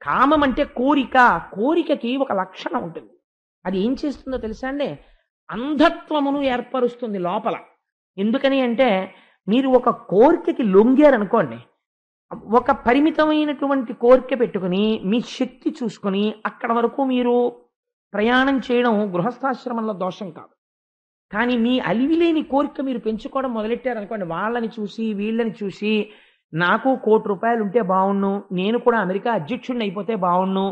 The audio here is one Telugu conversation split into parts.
కామం అంటే కోరిక. కోరికకి ఒక లక్షణం ఉంటుంది. అది ఏం చేస్తుందో తెలుసా అండి? అంధత్వమును ఏర్పరుస్తుంది లోపల. ఎందుకని అంటే మీరు ఒక కోరికకి లొంగారనుకోండి, ఒక పరిమితమైనటువంటి కోరిక పెట్టుకుని మీ శక్తి చూసుకొని అక్కడ వరకు మీరు ప్రయాణం చేయడం గృహస్థాశ్రమంలో దోషం కాదు. కానీ మీ అలివిలేని కోరిక మీరు పెంచుకోవడం మొదలెట్టారనుకోండి, వాళ్ళని చూసి వీళ్ళని చూసి నాకు ₹1,00,00,000 ఉంటే బావుణ్ణు, నేను కూడా అమెరికా అధ్యక్షుడిని అయిపోతే బావుణ్ణు,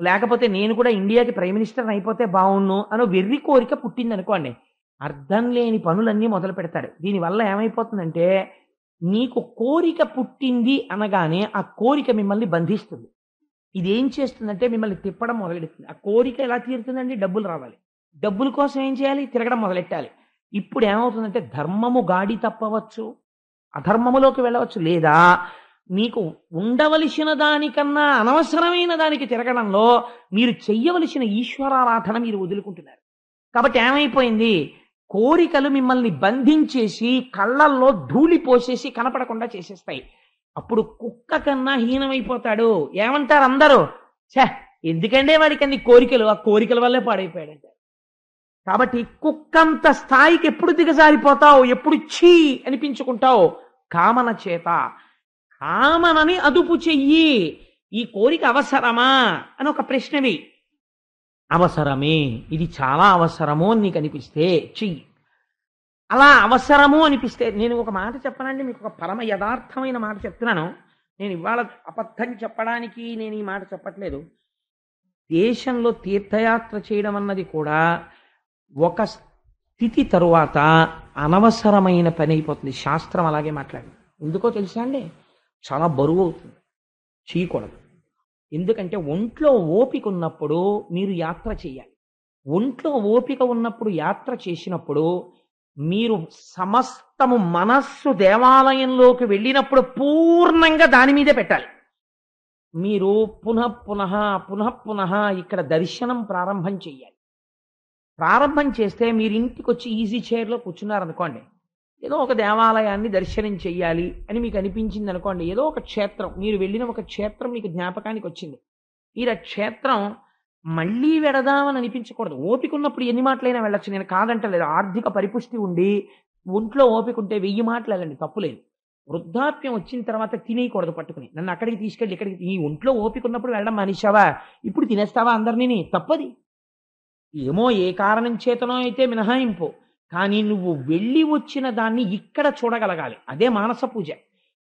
లేకపోతే నేను కూడా ఇండియాకి ప్రైమ్ మినిస్టర్ అయిపోతే బావుణ్ణు అనో వెర్రి కోరిక పుట్టిందనుకోండి, అర్థం లేని పనులన్నీ మొదలు పెడతాడు. దీనివల్ల ఏమైపోతుందంటే నీకు కోరిక పుట్టింది అనగానే ఆ కోరిక మిమ్మల్ని బంధిస్తుంది. ఇదేం చేస్తుందంటే మిమ్మల్ని తిప్పడం మొదలెడుతుంది. ఆ కోరిక ఎలా తీరుతుందండి? డబ్బులు రావాలి. డబ్బుల కోసం ఏం చేయాలి? తిరగడం మొదలెట్టాలి. ఇప్పుడు ఏమవుతుందంటే ధర్మము గాడి తప్పవచ్చు, అధర్మములోకి వెళ్ళవచ్చు. లేదా మీకు ఉండవలసిన దానికన్నా అనవసరమైన దానికి తిరగడంలో మీరు చెయ్యవలసిన ఈశ్వరారాధన మీరు వదులుకుంటున్నారు. కాబట్టి ఏమైపోయింది? కోరికలు మిమ్మల్ని బంధించేసి కళ్ళల్లో ధూళి పోసేసి కనపడకుండా చేసేస్తాయి. అప్పుడు కుక్క కన్నా హీనమైపోతాడు. ఏమంటారు అందరూ? ఛే, ఎందుకంటే వాడికి అన్ని కోరికలు, ఆ కోరికల వల్లే పాడైపోయాడంట. కాబట్టి కుక్కంత స్థాయికి ఎప్పుడు దిగజారిపోతావు? ఎప్పుడు ఛీ అనిపించుకుంటావు? కామన చేత. కామనని అదుపు చెయ్యి. ఈ కోరిక అవసరమా అని ఒక ప్రశ్నవి. అవసరమే, ఇది చాలా అవసరము అని నీకు అనిపిస్తే చెయ్యి. అలా అవసరము అనిపిస్తే, నేను ఒక మాట చెప్పనండి, మీకు ఒక పరమ యథార్థమైన మాట చెప్తున్నాను. నేను ఇవాళ అబద్ధం చెప్పడానికి నేను ఈ మాట చెప్పట్లేదు. దేశంలో తీర్థయాత్ర చేయడం అన్నది కూడా ఒక స్థితి తరువాత అనవసరమైన పని అయిపోతుంది. శాస్త్రం అలాగే మాట్లాడింది. ఎందుకో తెలుసా అండి? చాలా బరువు అవుతుంది, చేయకూడదు. ఎందుకంటే ఒంట్లో ఓపిక ఉన్నప్పుడు మీరు యాత్ర చేయాలి. ఒంట్లో ఓపిక ఉన్నప్పుడు యాత్ర చేసినప్పుడు మీరు సమస్తము మనస్సు దేవాలయంలోకి వెళ్ళినప్పుడు పూర్ణంగా దాని మీదే పెట్టాలి. మీరు పునః ఇక్కడ దర్శనం ప్రారంభం చెయ్యాలి. ప్రారంభం చేస్తే మీరు ఇంటికి వచ్చి ఈజీ చైర్లో కూర్చున్నారనుకోండి, ఏదో ఒక దేవాలయాన్ని దర్శనం చెయ్యాలి అని మీకు అనిపించింది అనుకోండి, ఏదో ఒక క్షేత్రం, మీరు వెళ్ళిన ఒక క్షేత్రం మీకు జ్ఞాపకానికి వచ్చింది. మీరు ఆ క్షేత్రం మళ్ళీ వెడదామని అనిపించకూడదు. ఓపిక ఉన్నప్పుడు ఎన్ని మాటలైనా వెళ్ళచ్చు, నేను కాదంటలేదు. ఆర్థిక పరిపుష్టి ఉండి ఒంట్లో ఓపిక ఉంటే 1000 మాటలు వెళ్ళండి, తప్పులేదు. వృద్ధాప్యం వచ్చిన తర్వాత తినేయకూడదు పట్టుకుని. నన్ను అక్కడికి తీసుకెళ్ళి ఇక్కడికి, ఈ ఒంట్లో ఓపిక ఉన్నప్పుడు వెళ్ళడం మానేశావా, ఇప్పుడు తినేస్తావా అందరినీ? తప్పది. ఏమో ఏ కారణం చేతనో అయితే మినహాయింపు. కానీ నువ్వు వెళ్ళి వచ్చిన దాన్ని ఇక్కడ చూడగలగాలి. అదే మానస పూజ.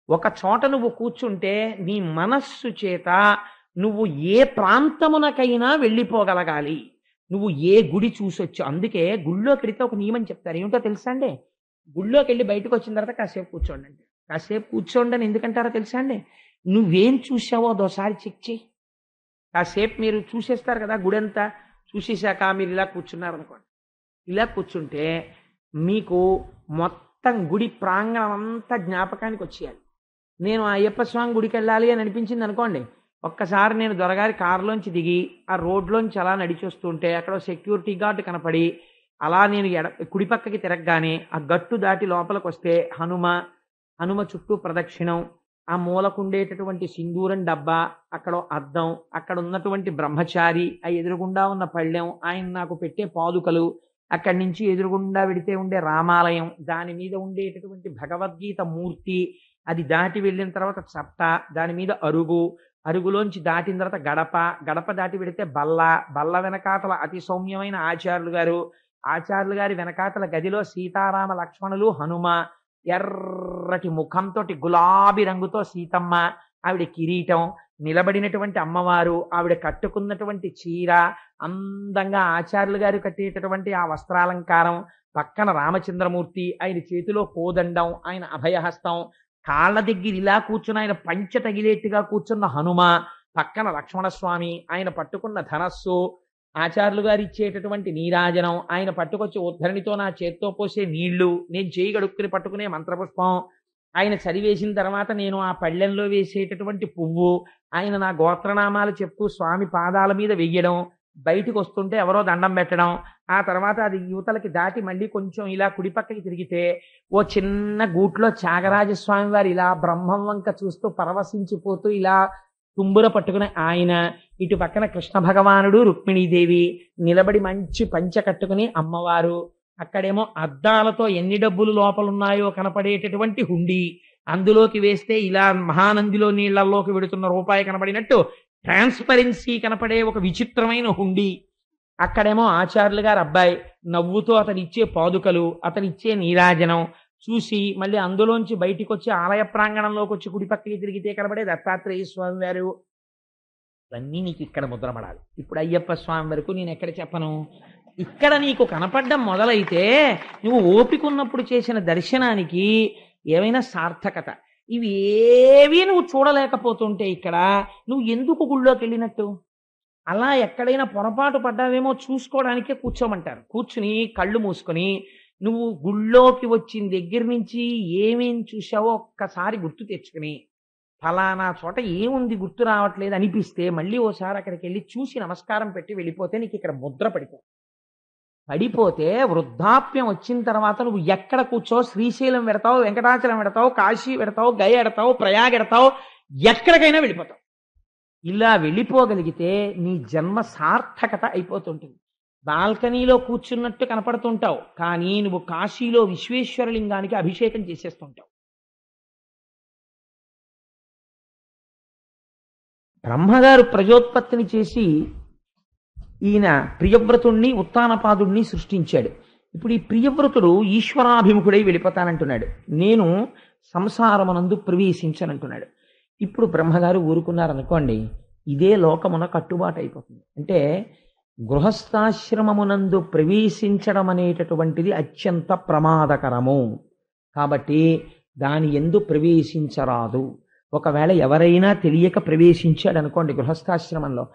ఒక చోట నువ్వు కూర్చుంటే నీ మనస్సు చేత నువ్వు ఏ ప్రాంతమునకైనా వెళ్ళిపోగలగాలి. నువ్వు ఏ గుడి చూసొచ్చు. అందుకే గుళ్ళోకి వెళితే ఒక నియమం చెప్తారు. ఏమిటో తెలుసా అండి? గుళ్ళోకి వెళ్ళి బయటకు వచ్చిన తర్వాత కాసేపు కూర్చోండి అంటే, కాసేపు కూర్చోండి అని ఎందుకంటారో తెలుసా అండి? నువ్వేం చూసావో అదోసారి చెక్ చేయి. కాసేపు మీరు చూసేస్తారు కదా, గుడి అంతా చూసేశాక మీరు ఇలా కూర్చున్నారనుకోండి, ఇలా కూర్చుంటే మీకు మొత్తం గుడి ప్రాంగణం అంతా జ్ఞాపకానికి వచ్చేయాలి. నేను అయ్యప్ప స్వామి గుడికి వెళ్ళాలి అని అనిపించింది అనుకోండి, ఒక్కసారి నేను దొరగారి కారులోంచి దిగి ఆ రోడ్లోంచి అలా నడిచొస్తుంటే అక్కడ సెక్యూరిటీ గార్డు కనపడి అలా నేను కుడి పక్కకి తిరగగానే ఆ గట్టు దాటి లోపలికి వస్తే హనుమ చుట్టూ ప్రదక్షిణం, ఆ మూలకుండేటటువంటి సింధూరం డబ్బా, అక్కడ అద్దం, అక్కడ ఉన్నటువంటి బ్రహ్మచారి, ఆ ఎదురుగుండా ఉన్న పళ్ళెం, ఆయన నాకు పెట్టే పాదుకలు, అక్కడి నుంచి ఎదురుగుండా వెడితే ఉండే రామాలయం, దాని మీద ఉండేటటువంటి భగవద్గీత మూర్తి, అది దాటి వెళ్ళిన తర్వాత చట్ట, దాని మీద అరుగులోంచి దాటిన తర్వాత గడప దాటి వెడితే బల్ల వెనకాతల అతి సౌమ్యమైన ఆచార్యులు గారి వెనకాతల గదిలో సీతారామ లక్ష్మణులు, హనుమ, ఎర్రటి ముఖంతో గులాబీ రంగుతో సీతమ్మ, ఆవిడ కిరీటం, నిలబడినటువంటి అమ్మవారు, ఆవిడ కట్టుకున్నటువంటి చీర, అందంగా ఆచార్యులు గారు కట్టేటటువంటి ఆ వస్త్రాలంకారం, పక్కన రామచంద్రమూర్తి, ఆయన చేతిలో కోదండం, ఆయన అభయహస్తం, కాళ్ళ దగ్గర ఇలా కూర్చున్న ఆయన పంచ తగిలేట్టుగా కూర్చున్న హనుమ, పక్కన లక్ష్మణస్వామి, ఆయన పట్టుకున్న ధనస్సు, ఆచార్యులు గారు ఇచ్చేటటువంటి నీరాజనం, ఆయన పట్టుకొచ్చి ఉద్ధరణితో నా చేత్తో పోసే నీళ్లు, నేను చేయి గడుక్కుని పట్టుకునే మంత్రపుష్పం, ఆయన చదివేసిన తర్వాత నేను ఆ పళ్ళెంలో వేసేటటువంటి పువ్వు, ఆయన నా గోత్రనామాలు చెప్తూ స్వామి పాదాల మీద వెయ్యడం, బయటికి వస్తుంటే ఎవరో దండం పెట్టడం, ఆ తర్వాత అది యువతలకి దాటి మళ్ళీ కొంచెం ఇలా కుడిపక్కకి తిరిగితే ఓ చిన్న గూట్లో త్యాగరాజస్వామి వారు ఇలా బ్రహ్మం వంక చూస్తూ పరవశించిపోతూ ఇలా తుంబుర పట్టుకుని ఆయన, ఇటు పక్కన కృష్ణ భగవానుడు రుక్మిణీదేవి నిలబడి మంచి పంచె కట్టుకుని అమ్మవారు, అక్కడేమో అద్దాలతో ఎన్ని డబ్బులు లోపలున్నాయో కనపడేటటువంటి హుండీ, అందులోకి వేస్తే ఇలా మహానందిలో నీళ్లలోకి వెడుతున్న రూపాయి కనపడినట్టు ట్రాన్స్పరెన్సీ కనపడే ఒక విచిత్రమైన హుండీ, అక్కడేమో ఆచార్యులు గారు అబ్బాయి నవ్వుతూ అతనిచ్చే పాదుకలు, అతనిచ్చే నీరాజనం చూసి మళ్ళీ అందులోంచి బయటికి వచ్చి ఆలయ ప్రాంగణంలోకి వచ్చి కుడి పక్కకి తిరిగితే కనబడే దత్తాత్రేయ స్వామి వారు, ఇవన్నీ నీకు ఇక్కడ ముద్రపడాలి. ఇప్పుడు అయ్యప్ప స్వామి వరకు నేను ఎక్కడ చెప్పను. ఇక్కడ నీకు కనపడ్డం మొదలైతే నువ్వు ఓపిక ఉన్నప్పుడు చేసిన దర్శనానికి ఏమైనా సార్థకత. ఇవి ఏవి నువ్వు చూడలేకపోతుంటే ఇక్కడ నువ్వు ఎందుకు గుళ్ళోకి వెళ్ళినట్టు? అలా ఎక్కడైనా పొరపాటు పడ్డావేమో చూసుకోవడానికే కూర్చోమంటారు. కూర్చుని కళ్ళు మూసుకొని నువ్వు గుళ్ళోకి వచ్చిన దగ్గర నుంచి ఏమేం చూసావో ఒక్కసారి గుర్తు తెచ్చుకుని, ఫలానా చోట ఏముంది గుర్తు రావట్లేదు అనిపిస్తే మళ్ళీ ఓసారి అక్కడికి వెళ్ళి చూసి నమస్కారం పెట్టి వెళ్ళిపోతే నీకు ఇక్కడ ముద్ర పడిపోతే వృద్ధాప్యం వచ్చిన తర్వాత నువ్వు ఎక్కడ కూర్చో, శ్రీశైలం పెడతావు, వెంకటాచలం పెడతావు, కాశీ పెడతావు, గయ ఎడతావు, ప్రయాగ్ ఎడతావు, ఎక్కడికైనా వెళ్ళిపోతావు. ఇలా వెళ్ళిపోగలిగితే నీ జన్మ సార్థకత అయిపోతుంటుంది. బాల్కనీలో కూర్చున్నట్టు కనపడుతుంటావు, కానీ నువ్వు కాశీలో విశ్వేశ్వరలింగానికి అభిషేకం చేసేస్తుంటావు. బ్రహ్మగారు ప్రజోత్పత్తిని చేసి ఈయన ప్రియవ్రతుణ్ణి ఉత్తానపాదుణ్ణి సృష్టించాడు. ఇప్పుడు ఈ ప్రియవ్రతుడు ఈశ్వరాభిముఖుడై వెళ్ళిపోతానంటున్నాడు, నేను సంసారమునందు ప్రవేశించనంటున్నాడు. ఇప్పుడు బ్రహ్మగారు ఊరుకున్నారనుకోండి, ఇదే లోకమున కట్టుబాటు అయిపోతుంది. అంటే గృహస్థాశ్రమమునందు ప్రవేశించడం అనేటటువంటిది అత్యంత ప్రమాదకరము కాబట్టి దాని యందు ప్రవేశించరాదు. ఒకవేళ ఎవరైనా తెలియక ప్రవేశించాడు అనుకోండి గృహస్థాశ్రమంలో,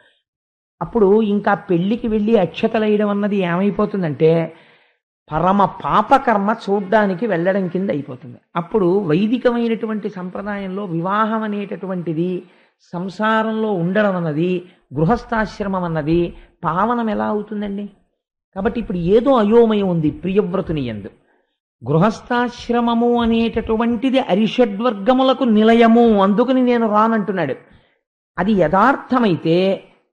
అప్పుడు ఇంకా పెళ్లికి వెళ్ళి అక్షతలేయడం అన్నది ఏమైపోతుందంటే పరమ పాపకర్మ చూడ్డానికి వెళ్ళడం కింద అయిపోతుంది. అప్పుడు వైదికమైనటువంటి సంప్రదాయంలో వివాహం అనేటటువంటిది, సంసారంలో ఉండడం అన్నది, గృహస్థాశ్రమం అన్నది పావనం ఎలా అవుతుందండి? కాబట్టి ఇప్పుడు ఏదో అయోమయం ఉంది ప్రియవ్రతుని యందు. గృహస్థాశ్రమము అనేటటువంటిది అరిషడ్వర్గములకు నిలయము, అందుకని నేను రానంటున్నాడు. అది యథార్థమైతే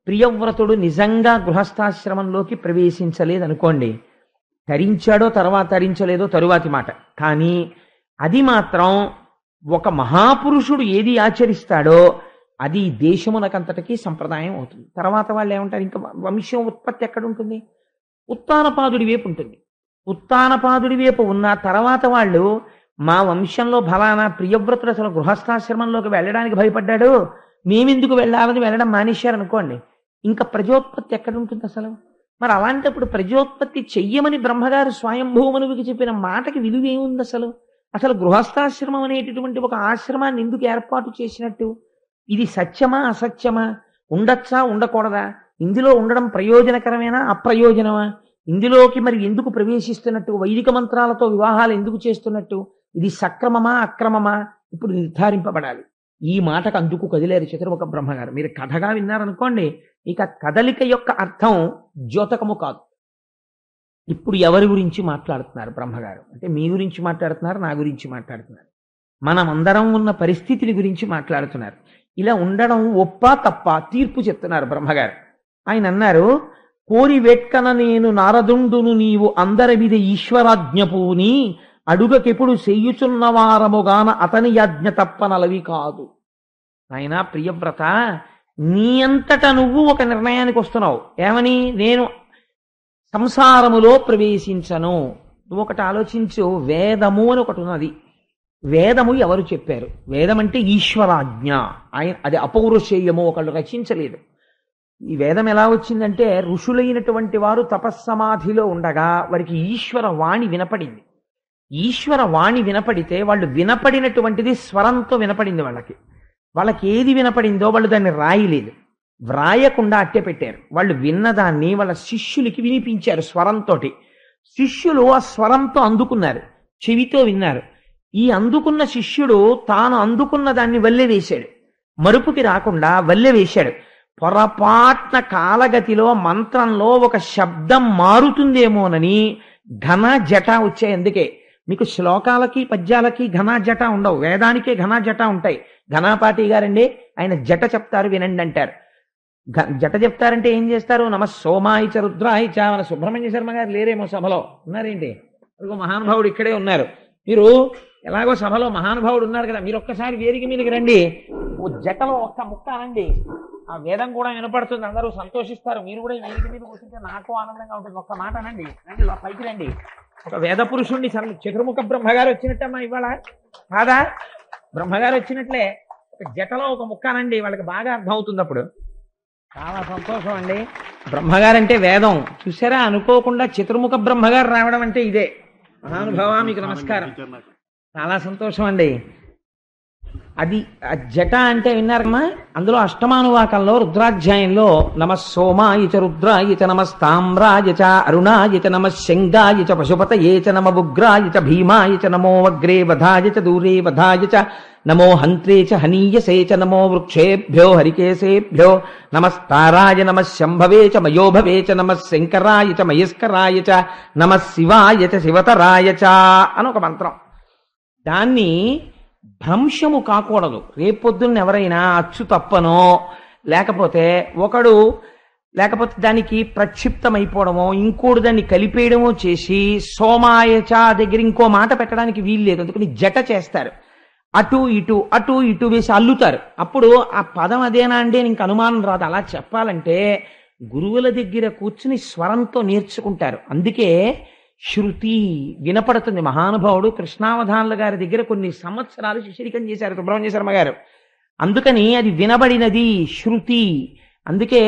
ప్రియవ్రతుడు నిజంగా గృహస్థాశ్రమంలోకి ప్రవేశించలేదనుకోండి, తరించాడో తర్వాత తరించలేదో తరువాతి మాట, కానీ అది మాత్రం ఒక మహాపురుషుడు ఏది ఆచరిస్తాడో అది దేశమునకంతటికీ సంప్రదాయం అవుతుంది. తర్వాత వాళ్ళు ఏమంటారు, ఇంకా వంశం ఉత్పత్తి ఎక్కడుంటుంది? ఉత్తానపాదుడి వైపు ఉంటుంది. ఉత్తానపాదుడి వైపు ఉన్న తర్వాత వాళ్ళు మా వంశంలో ఫలానా ప్రియవ్రతుడు అసలు గృహస్థాశ్రమంలోకి వెళ్ళడానికి భయపడ్డాడు, మేమెందుకు వెళ్ళాలని వెళ్ళడం మానేశారనుకోండి, ఇంకా ప్రజోత్పత్తి ఎక్కడుంటుంది అసలు? మరి అలాంటప్పుడు ప్రజోత్పత్తి చెయ్యమని బ్రహ్మగారు స్వయంభూమనుడికి చెప్పిన మాటకి విలువ ఏముంది అసలు? అసలు గృహస్థాశ్రమం అనేటటువంటి ఒక ఆశ్రమాన్ని ఎందుకు ఏర్పాటు చేసినట్టు? ఇది సత్యమా అసత్యమా? ఉండొచ్చా ఉండకూడదా? ఇందులో ఉండడం ప్రయోజనకరమేనా అప్రయోజనమా? ఇందులోకి మరి ఎందుకు ప్రవేశిస్తున్నట్టు? వైదిక మంత్రాలతో వివాహాలు ఎందుకు చేస్తున్నట్టు? ఇది సక్రమమా అక్రమమా? ఇప్పుడు నిర్ధారింపబడాలి. ఈ మాటకు అందుకు కదిలేరు చతుర్ముఖ బ్రహ్మగారు. మీరు కథగా విన్నారనుకోండి, ఇక కదలిక యొక్క అర్థం ద్యోతకము కాదు. ఇప్పుడు ఎవరి గురించి మాట్లాడుతున్నారు బ్రహ్మగారు అంటే మీ గురించి మాట్లాడుతున్నారు, నా గురించి మాట్లాడుతున్నారు, మనమందరం ఉన్న పరిస్థితిని గురించి మాట్లాడుతున్నారు. ఇలా ఉండడం ఒప్పా తప్ప తీర్పు చెప్తున్నారు బ్రహ్మగారు. ఆయన అన్నారు, కోరి వెట్కన నేను నారదుండును నీవు అందరి మీద ఈశ్వరాజ్ఞపూని అడుగకెప్పుడు చెయ్యుచున్నవారముగాన అతని యాజ్ఞ తప్పనలవి కాదు. ఆయన ప్రియవ్రత, నీ అంతట నువ్వు ఒక నిర్ణయానికి వస్తున్నావు. ఏమని? నేను సంసారములో ప్రవేశించను. నువ్వు ఒకటి ఆలోచించు, వేదము అని ఒకటి ఉన్నది. వేదము ఎవరు చెప్పారు? వేదం అంటే ఈశ్వరాజ్ఞ. ఆయన అది అపౌరుషేయము, ఒకళ్ళు రచించలేదు. ఈ వేదం ఎలా వచ్చిందంటే ఋషులైనటువంటి వారు తపస్సమాధిలో ఉండగా వారికి ఈశ్వర వాణి వినపడింది. ఈశ్వర వాణి వినపడితే వాళ్ళు వినపడినటువంటిది స్వరంతో వినపడింది. వాళ్ళకి ఏది వినపడిందో వాళ్ళు దాన్ని రాయలేదు, వ్రాయకుండా అట్టే పెట్టారు. వాళ్ళు విన్నదాన్ని వాళ్ళ శిష్యులకి వినిపించారు స్వరంతో. శిష్యులు ఆ స్వరంతో అందుకున్నారు, చెవితో విన్నారు. ఈ అందుకున్న శిష్యుడు తాను అందుకున్న దాన్ని వల్లె వేశాడు, మరుపుకి రాకుండా వల్లె వేశాడు. పొరపాట్న కాలగతిలో మంత్రంలో ఒక శబ్దం మారుతుందేమోనని ఘన జట వచ్చాయి. అందుకే మీకు శ్లోకాలకి పద్యాలకి ఘన జట ఉండవు, వేదానికే ఘన జట ఉంటాయి. ఘనాపాటి గారండి ఆయన జట చెప్తారు వినండి అంటారు. జట చెప్తారంటే ఏం చేస్తారు? నమ సోమాయిచ రుద్రాయిచ. మన సుబ్రహ్మణ్య శర్మ గారు లేరేమో సభలో, ఉన్నారేంటి? అదిగో మహానుభావుడు ఇక్కడే ఉన్నారు. మీరు ఎలాగో సభలో మహానుభావుడు ఉన్నారు కదా, మీరు ఒక్కసారి వేదిక మీదకి రండి. ఓ జటలో ఒక్క ముక్క అనండి, ఆ వేదం కూడా వినపడుతుంది, అందరూ సంతోషిస్తారు. మీరు కూడా ఈ వేదిక మీద కూర్చుంటే నాకు ఆనందంగా ఉంటుంది. ఒక్క మాట అనండి, రండి పైకి రండి. ఒక వేద పురుషుణ్ణి చతుర్ముఖ బ్రహ్మగారు వచ్చినట్టమ్మా ఇవాళ కాదా? బ్రహ్మగారు వచ్చినట్లే ఒక జటలో ఒక ముక్క అనండి, వాళ్ళకి బాగా అర్థం అవుతుంది. అప్పుడు చాలా సంతోషం అండి. బ్రహ్మగారంటే వేదం చూసారా, అనుకోకుండా చతుర్ముఖ బ్రహ్మగారు రావడం అంటే ఇదే. మహానుభావ మీకు నమస్కారం, చాలా సంతోషం అండి. అది జట అంటే విన్నారమ్మా, అందులో అష్టమానువాకంలో రుద్రాధ్యాయంలో నమ సోమాయ చ రుద్రాయ చ నమస్తామ్రాయ చ అరుణాయ చ నమ శంగాయ చ పశుపతయే చ నమ ఉగ్రాయ చ భీమాయ చ నమో వగ్రే వధాయ చ దూరే వధాయ చ నమో హంత్రే చ హనీయసే చ నమో వృక్షేభ్యో హరికేశేభ్యో నమస్తారాయ నమ శంభవే చ మయోభవే చ నమ శంకరాయ చ మయస్కరాయ చ నమ శివాయ చ శివతరాయ చ అని ఒక మంత్రం. దాన్ని భ్రంశము కాకూడదు. రేపొద్దున్న ఎవరైనా అచ్చు తప్పనో లేకపోతే దానికి ప్రక్షిప్తమైపోవడమో ఇంకోటి దాన్ని కలిపేయడమో చేసి సోమాయచ దగ్గర ఇంకో మాట పెట్టడానికి వీల్లేదు. అందుకని జట చేస్తారు, అటు ఇటు వేసి అల్లుతారు. అప్పుడు ఆ పదం అదేనా అంటే ఇంక అనుమానం రాదు. అలా చెప్పాలంటే గురువుల దగ్గర కూర్చుని స్వరంతో నేర్చుకుంటారు. అందుకే శృతి వినపడుతుంది. మహానుభావుడు కృష్ణావధానుల గారి దగ్గర కొన్ని సంవత్సరాలు శిష్యరికం చేశారు సుబ్రహ్మణ్య శర్మ గారు. అందుకని అది వినబడినది శృతి. అందుకే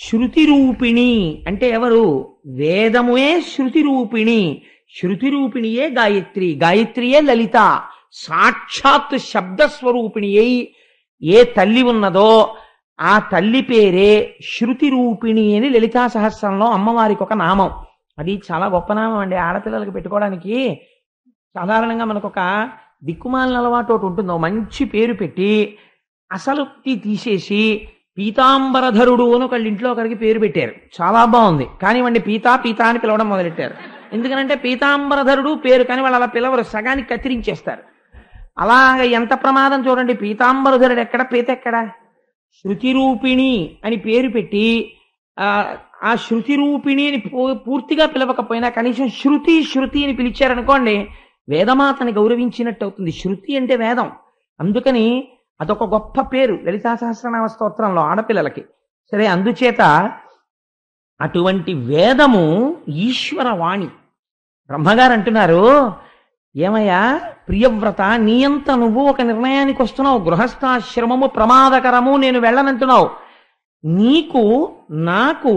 శృతి రూపిణి అంటే ఎవరు? వేదముయే శృతి రూపిణి, శృతి రూపిణియే గాయత్రి, గాయత్రియే లలిత. సాక్షాత్ శబ్దస్వరూపిణి అయి ఏ తల్లి ఉన్నదో ఆ తల్లి పేరే శృతి రూపిణి అని లలితా సహస్రంలో అమ్మవారికి ఒక నామం. అది చాలా గొప్ప నామం అండి. ఆడపిల్లలకి పెట్టుకోవడానికి సాధారణంగా మనకు ఒక దిక్కుమాలిన అలవాటు ఒకటి ఉంటుంది. మంచి పేరు పెట్టి అసలు తీసేసి పీతాంబరధరుడు అని ఒకళ్ళ ఇంట్లో ఒకరికి పేరు పెట్టారు. చాలా బాగుంది, కానీ వాడిని పీతా అని పిలవడం మొదలెట్టారు. ఎందుకనంటే పీతాంబరధరుడు పేరు, కానీ వాళ్ళు అలా పిలవరు, సగానికి కత్తిరించేస్తారు. అలాగ ఎంత ప్రమాదం చూడండి. పీతాంబరధరుడు ఎక్కడ, పీత ఎక్కడ? శృతి రూపిణి అని పేరు పెట్టి ఆ శృతి రూపిణి అని పూర్తిగా పిలవకపోయినా కనీసం శృతి అని పిలిచారనుకోండి, వేదమాతని గౌరవించినట్టు అవుతుంది. శృతి అంటే వేదం. అందుకని అదొక గొప్ప పేరు లలితా సహస్రనామ స్తోత్రంలో ఆడపిల్లలకి. సరే, అందుచేత అటువంటి వేదము ఈశ్వర వాణి. బ్రహ్మగారు అంటున్నారు, ఏమయ్యా ప్రియవ్రత, నీ అంత నువ్వు ఒక నిర్ణయానికి వస్తున్నావు, గృహస్థాశ్రమము ప్రమాదకరము, నేను వెళ్ళనంటున్నావు. నీకు నాకు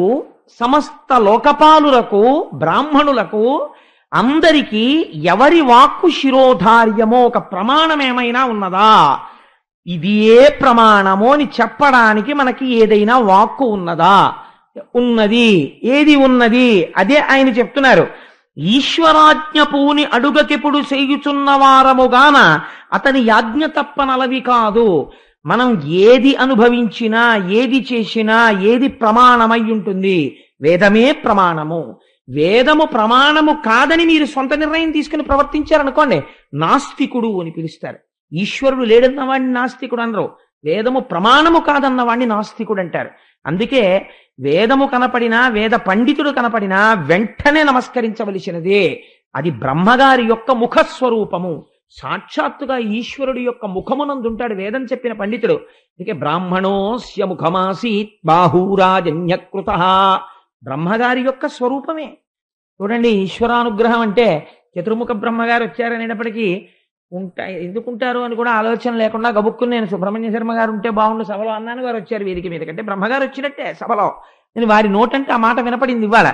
సమస్త లోకపాలులకు బ్రాహ్మణులకు అందరికీ ఎవరి వాక్కు శిరోధార్యమో ఒక ప్రమాణం ఏమైనా ఉన్నదా? ఇది ఏ ప్రమాణమో అని చెప్పడానికి మనకి ఏదైనా వాక్కు ఉన్నదా? ఉన్నది. ఏది ఉన్నది? అదే ఆయన చెప్తున్నారు. ఈశ్వరాజ్ఞ పూని అడుగకెప్పుడు చేయుచున్న వారముగాన అతని యాజ్ఞ తప్పనలవి కాదు. మనం ఏది అనుభవించినా, ఏది చేసినా, ఏది ప్రమాణమై ఉంటుంది? వేదమే ప్రమాణము. వేదము ప్రమాణము కాదని మీరు సొంత నిర్ణయం తీసుకుని ప్రవర్తించారనుకోండి, నాస్తికుడు అని పిలుస్తారు. ఈశ్వరుడు లేడన్న వాడిని నాస్తికుడు అనరు, వేదము ప్రమాణము కాదన్న వాడిని నాస్తికుడు అంటారు. అందుకే వేదము కనపడినా, వేద పండితుడు కనపడినా వెంటనే నమస్కరించవలసినదే. అది బ్రహ్మగారి యొక్క ముఖస్వరూపము. సాక్షాత్తుగా ఈశ్వరుడు యొక్క ముఖమునందుంటాడు వేదం చెప్పిన పండితుడు. అందుకే బ్రాహ్మణోస్య ముఖమాసీత్ బాహూరాజన్యకృత. బ్రహ్మగారి యొక్క స్వరూపమే. చూడండి, ఈశ్వరానుగ్రహం అంటే చతుర్ముఖ బ్రహ్మగారు వచ్చారనేటప్పటికీ ఎందుకుంటారు అని కూడా ఆలోచన లేకుండా గబుక్కుని నేను సుబ్రహ్మణ్య శర్మ గారు ఉంటే బాగుండు సభలో అన్నాను. వారు వచ్చారు వేదిక మీద, కంటే బ్రహ్మగారు వచ్చినట్టే సభలో. నేను వారి నోటంటే ఆ మాట వినపడింది ఇవాళ.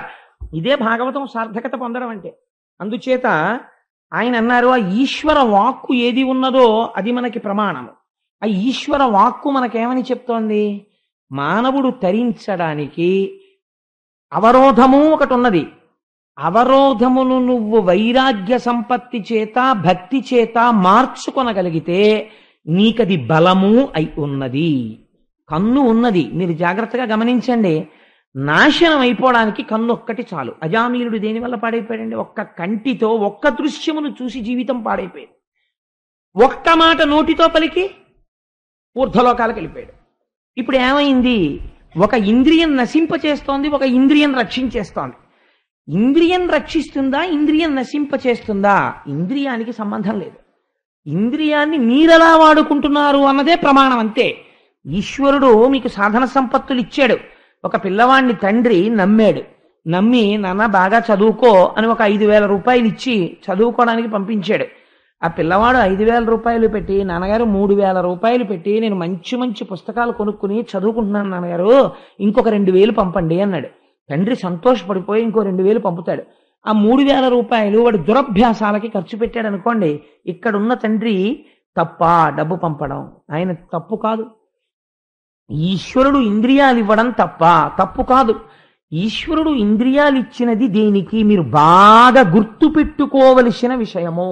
ఇదే భాగవతం సార్థకత పొందడం అంటే. అందుచేత ఆయన అన్నారు, ఆ ఈశ్వర వాక్కు ఏది ఉన్నదో అది మనకి ప్రమాణము. ఆ ఈశ్వర వాక్కు మనకేమని చెప్తోంది? మానవుడు తరించడానికి అవరోధము ఒకటి ఉన్నది. అవరోధమును నువ్వు వైరాగ్య సంపత్తి చేత, భక్తి చేత మార్చుకొనగలిగితే నీకది బలము అయి ఉన్నది. కన్ను ఉన్నది, మీరు జాగ్రత్తగా గమనించండి. నాశనం అయిపోవడానికి కన్ను ఒక్కటి చాలు. అజామీలుడు దేనివల్ల పాడైపోయాడండి? ఒక్క కంటితో ఒక్క దృశ్యమును చూసి జీవితం పాడైపోయింది. ఒక్క మాట నోటితో పలికి ఊర్ధ్వలోకాలకు వెళ్ళిపోయాడు. ఇప్పుడు ఏమైంది? ఒక ఇంద్రియం నశింపచేస్తోంది, ఒక ఇంద్రియం రక్షించేస్తోంది. ఇంద్రియం రక్షిస్తుందా, ఇంద్రియం నశింపచేస్తుందా? ఇంద్రియానికి సంబంధం లేదు. ఇంద్రియాన్ని మీరెలా వాడుకుంటున్నారు అన్నదే ప్రమాణం, అంతే. ఈశ్వరుడు మీకు సాధన సంపత్తులు ఇచ్చాడు. ఒక పిల్లవాడిని తండ్రి నమ్మాడు. నమ్మి నాన్న బాగా చదువుకో అని ఒక 5,000 రూపాయలు ఇచ్చి చదువుకోవడానికి పంపించాడు. ఆ పిల్లవాడు 5,000 రూపాయలు పెట్టి, నాన్నగారు 3,000 రూపాయలు పెట్టి నేను మంచి మంచి పుస్తకాలు కొనుక్కుని చదువుకుంటున్నాను నాన్నగారు, ఇంకొక 2,000 పంపండి అన్నాడు. తండ్రి సంతోషపడిపోయి ఇంకో 2,000 పంపుతాడు. ఆ 3,000 రూపాయలు వాడు దురభ్యాసాలకి ఖర్చు పెట్టాడు అనుకోండి. ఇక్కడున్న తండ్రి తప్ప డబ్బు పంపడం? ఆయన తప్పు కాదు. ఈశ్వరుడు ఇంద్రియాలు ఇవ్వడం తప్పు కాదు. ఈశ్వరుడు ఇంద్రియాలు ఇచ్చినది దేనికి? మీరు బాగా గుర్తు పెట్టుకోవలసిన విషయము.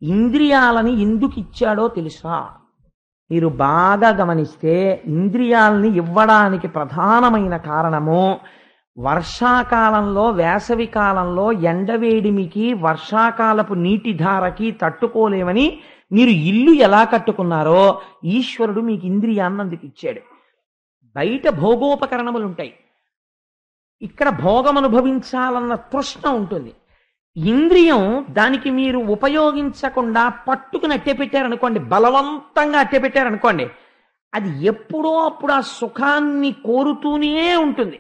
ఇంద్రియాలని ఎందుకు ఇచ్చాడో తెలుసా? మీరు బాగా గమనిస్తే ఇంద్రియాలని ఇవ్వడానికి ప్రధానమైన కారణము, వర్షాకాలంలో వేసవి కాలంలో ఎండవేడిమికి వర్షాకాలపు నీటి ధారకి తట్టుకోలేమని మీరు ఇల్లు ఎలా కట్టుకున్నారో ఈశ్వరుడు మీకు ఇంద్రియాన్ని అందుకు ఇచ్చాడు. బయట భోగోపకరణములు ఉంటాయి, ఇక్కడ భోగం అనుభవించాలన్న తృష్ణ ఉంటుంది. ఇంద్రియం దానికి మీరు ఉపయోగించకుండా పట్టుకుని అట్టెపెట్టారనుకోండి, బలవంతంగా అట్టెపెట్టారనుకోండి, అది ఎప్పుడో అప్పుడు ఆ సుఖాన్ని కోరుతూనే ఉంటుంది.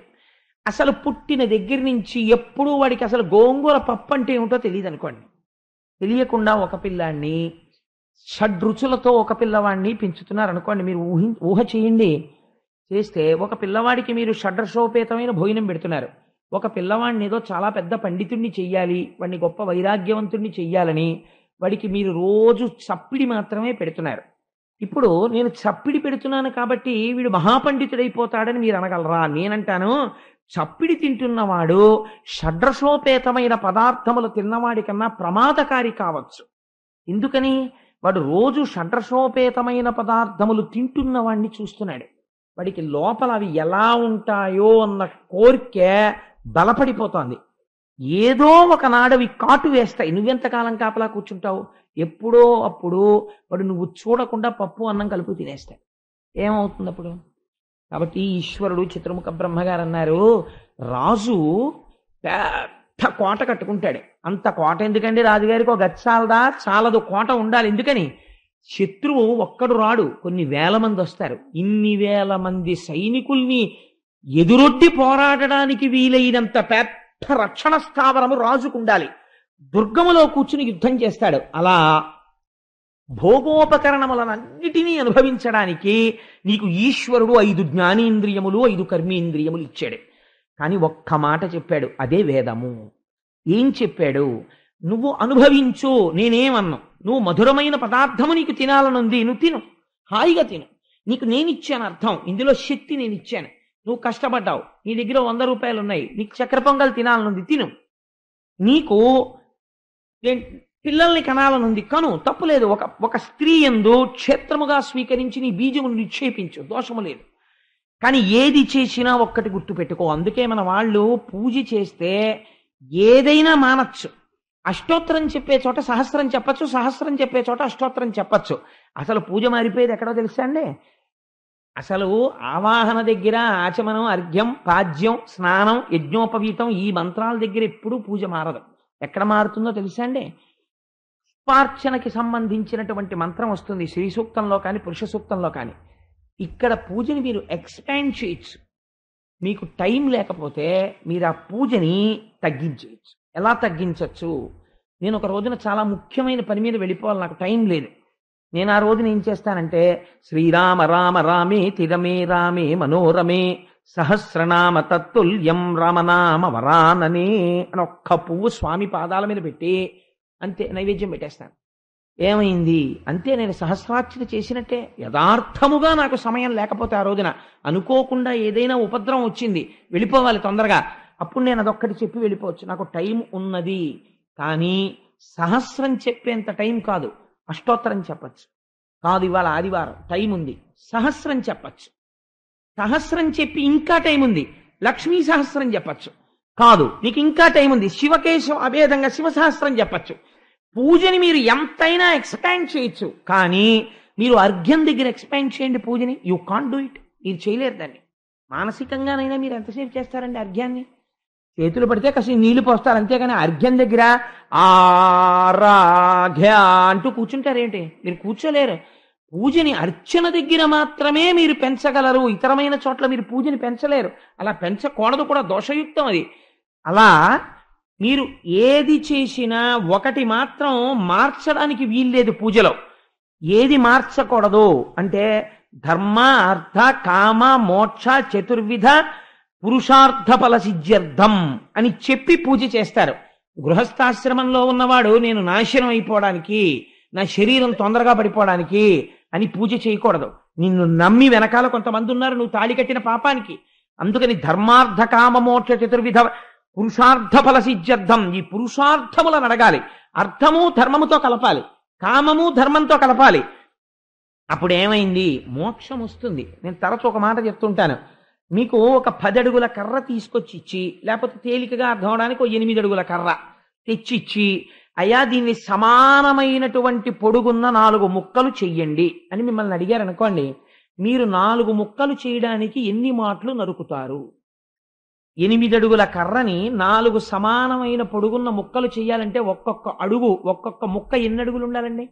అసలు పుట్టిన దగ్గర నుంచి ఎప్పుడూ వాడికి అసలు గోంగూర పప్పు అంటే ఏమిటో తెలియదు అనుకోండి. తెలియకుండా ఒక పిల్లాన్ని షడ్రుచులతో ఒక పిల్లవాడిని పెంచుతున్నారు అనుకోండి. మీరు ఊహ చేయండి. చేస్తే ఒక పిల్లవాడికి మీరు షడ్రసోపేతమైన భోజనం పెడుతున్నారు. ఒక పిల్లవాడిని ఏదో చాలా పెద్ద పండితుడిని చెయ్యాలి, వాడిని గొప్ప వైరాగ్యవంతుడిని చెయ్యాలని వాడికి మీరు రోజు చప్పిడి మాత్రమే పెడుతున్నారు. ఇప్పుడు నేను చప్పిడి పెడుతున్నాను కాబట్టి వీడు మహాపండితుడైపోతాడని మీరు అనగలరా? నేనంటాను, చప్పిడి తింటున్నవాడు షడ్రసోపేతమైన పదార్థములు తిన్నవాడి కన్నా ప్రమాదకారి కావచ్చు. ఎందుకని? వాడు రోజు షడ్రసోపేతమైన పదార్థములు తింటున్న వాడిని చూస్తున్నాడు. వాడికి లోపల అవి ఎలా ఉంటాయో అన్న కోరిక బలపడిపోతోంది. ఏదో ఒకనాడు అవి కాటు వేస్తాయి. నువ్వెంతకాలం కాపలా కూర్చుంటావు? ఎప్పుడో అప్పుడు వాడు నువ్వు చూడకుండా పప్పు అన్నం కలుపు తినేస్తాడు. ఏమవుతుంది అప్పుడు? కాబట్టి ఈశ్వరుడు చిత్రముఖ బ్రహ్మగారు అన్నారు, రాజు పెద్ద కోట కట్టుకుంటాడు. అంత కోట ఎందుకండి రాజుగారికి? ఒక గచ్చాలదా? చాలదు, కోట ఉండాలి. ఎందుకని? శత్రువు ఒక్కడు రాడు, కొన్ని వేల మంది వస్తారు. ఇన్ని వేల మంది సైనికుల్ని ఎదురొడ్డి పోరాడడానికి వీలైనంత పెద్ద రక్షణ స్థావరము రాజుకు ఉండాలి. దుర్గములో కూర్చుని యుద్ధం చేస్తాడు. అలా భోగోపకరణములనన్నిటినీ అనుభవించడానికి నీకు ఈశ్వరుడు 5 జ్ఞానేంద్రియములు 5 కర్మేంద్రియములు ఇచ్చాడు. కానీ ఒక్క మాట చెప్పాడు, అదే వేదము. ఏం చెప్పాడు? నువ్వు అనుభవించు, నేనేమన్నా. నువ్వు మధురమైన పదార్థము నీకు తినాలనుంది, నువ్వు తిను, హాయిగా తిను. నీకు నేనిచ్చాను అర్థం, ఇందులో శక్తి నేను ఇచ్చాను. నువ్వు కష్టపడ్డావు, నీ దగ్గర 100 రూపాయలు ఉన్నాయి, నీకు చక్కెర పొంగల్ తినాలనుంది, తిను. నీకు పిల్లల్ని కనాలనుంది, కను, తప్పులేదు. ఒక స్త్రీ యందు క్షేత్రముగా స్వీకరించి నీ బీజమును నిక్షేపించు, దోషము లేదు. కానీ ఏది చేసినా ఒక్కటి గుర్తుపెట్టుకో. అందుకే మన వాళ్ళు పూజ చేస్తే ఏదైనా మానచ్చు. అష్టోత్తరం చెప్పే చోట సహస్రం చెప్పచ్చు, సహస్రం చెప్పే చోట అష్టోత్తరం చెప్పచ్చు. అసలు పూజ మారిపోయేది ఎక్కడో తెలుసా అండి? అసలు ఆవాహన దగ్గర ఆచమనం, అర్ఘ్యం, పాద్యం, స్నానం, యజ్ఞోపవీతం, ఈ మంత్రాల దగ్గర ఎప్పుడూ పూజ మారదు. ఎక్కడ మారుతుందో తెలుసా అండి? పుష్పార్చనకి సంబంధించినటువంటి మంత్రం వస్తుంది శ్రీ సూక్తంలో కానీ పురుష సూక్తంలో కానీ. ఇక్కడ పూజని మీరు ఎక్స్పాండ్ చేయొచ్చు. మీకు టైం లేకపోతే మీరు ఆ పూజని తగ్గించేయచ్చు. ఎలా తగ్గించవచ్చు? నేను ఒక రోజున చాలా ముఖ్యమైన పని మీద వెళ్ళిపోవాలి, నాకు టైం లేదు. నేను ఆ రోజున ఏం చేస్తానంటే, శ్రీరామ రామ రామే తిరమే రామే మనోరమే సహస్రనామ తత్తుల్యం రామనామ వరాననే అని ఒక్క పువ్వు స్వామి పాదాల మీద పెట్టి అంతే నైవేద్యం పెట్టేస్తాను. ఏమైంది? అంతే, నేను సహస్రార్చన చేసినట్టే. యథార్థముగా నాకు సమయం లేకపోతే ఆ రోజున అనుకోకుండా ఏదైనా ఉపద్రవం వచ్చింది, వెళ్ళిపోవాలి తొందరగా, అప్పుడు నేను అదొక్కటి చెప్పి వెళ్ళిపోవచ్చు, నాకు టైం ఉన్నది. కానీ సహస్రం చెప్పేంత టైం కాదు. అష్టోత్తరం చెప్పచ్చు. కాదు, ఇవాళ ఆదివారం టైం ఉంది, సహస్రం చెప్పచ్చు. సహస్రం చెప్పి ఇంకా టైం ఉంది, లక్ష్మీ సహస్రం చెప్పచ్చు. కాదు, నీకు ఇంకా టైం ఉంది, శివకేశవ అభేదంగా శివ సహస్రం చెప్పచ్చు. పూజని మీరు ఎంతైనా ఎక్స్పాండ్ చేయొచ్చు. కానీ మీరు అర్ఘ్యం దగ్గర ఎక్స్పాండ్ చేయండి పూజని. You can't do it. మీరు చేయలేరు దాన్ని. మానసికంగానైనా మీరు ఎంతసేపు చేస్తారండి అర్ఘ్యాన్ని? చేతులు పడితే కాస్త నీళ్లు పోస్తారు అంతేగాని అర్ఘ్యం దగ్గర ఆరాఘ్య అంటూ కూర్చుంటారేంటి? మీరు కూర్చోలేరు. పూజని అర్చన దగ్గర మాత్రమే మీరు పెంచగలరు, ఇతరమైన చోట్ల మీరు పూజని పెంచలేరు. అలా పెంచకూడదు కూడా, దోషయుక్తం అది. అలా మీరు ఏది చేసినా ఒకటి మాత్రం మార్చడానికి వీల్లేదు పూజలో. ఏది మార్చకూడదు అంటే ధర్మ అర్థ కామ మోక్ష చతుర్విధ పురుషార్థ ఫల సిద్ధ్యర్థం అని చెప్పి పూజ చేస్తారు. గృహస్థాశ్రమంలో ఉన్నవాడు నేను నాశనం అయిపోవడానికి, నా శరీరం తొందరగా పడిపోవడానికి అని పూజ చేయకూడదు. నిన్ను నమ్మి వెనకాల కొంతమంది ఉన్నారు నువ్వు తాళి కట్టిన పాపానికి. అందుకని ధర్మార్థ కామ మోక్ష చతుర్విధ పురుషార్థ ఫల సిద్ధ్యర్థం, ఈ పురుషార్థములను అడగాలి. అర్థము ధర్మముతో కలపాలి, కామము ధర్మంతో కలపాలి. అప్పుడు ఏమైంది? మోక్షం వస్తుంది. నేను తరచు ఒక మాట చెప్తుంటాను, మీకు ఒక 10 అడుగుల కర్ర తీసుకొచ్చి ఇచ్చి, లేకపోతే తేలికగా అర్థం అవడానికి ఒక 8 అడుగుల కర్ర తెచ్చిచ్చి, అయ్యా దీన్ని సమానమైనటువంటి పొడుగున్న 4 ముక్కలు చెయ్యండి అని మిమ్మల్ని అడిగారు అనుకోండి, మీరు 4 ముక్కలు చేయడానికి ఎన్ని మాటలు నరుకుతారు? 8 అడుగుల కర్రని 4 సమానమైన పొడుగున్న ముక్కలు చేయాలంటే ఒక్కొక్క అడుగు, ఒక్కొక్క ముక్క ఎన్ని అడుగులు ఉండాలండి?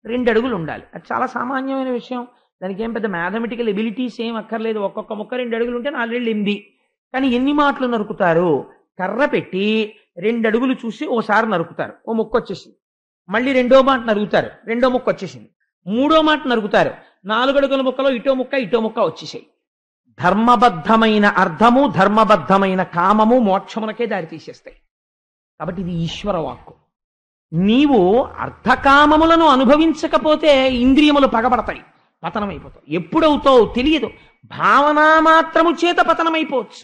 2 అడుగులు ఉండాలి. అది చాలా సామాన్యమైన విషయం. దానికి ఏం పెద్ద మ్యాథమెటికల్ ఎబిలిటీస్ ఏం అక్కర్లేదు. ఒక్కొక్క ముక్క 2 అడుగులు ఉంటే 4 2 8. కానీ ఎన్ని మాటలు నరుకుతారు? కర్ర పెట్టి 2 అడుగులు చూసి ఓసారి నరుకుతారు, ఓ ముక్క వచ్చేసింది. మళ్ళీ రెండో మాట నరుగుతారు, రెండో ముక్క వచ్చేసింది. మూడో మాట నరుగుతారు, 4 అడుగుల ముక్కలో ఇటో ముక్క వచ్చేసాయి. ధర్మబద్ధమైన అర్థము, ధర్మబద్ధమైన కామము మోక్షమునకే దారి తీసేస్తాయి. కాబట్టి ఇది ఈశ్వర వాక్కు. నీవు అర్థకామములను అనుభవించకపోతే ఇంద్రియములు పగబడతాయి, పతనమైపోతావు. ఎప్పుడవుతావు తెలియదు. భావన మాత్రము చేత పతనమైపోవచ్చు.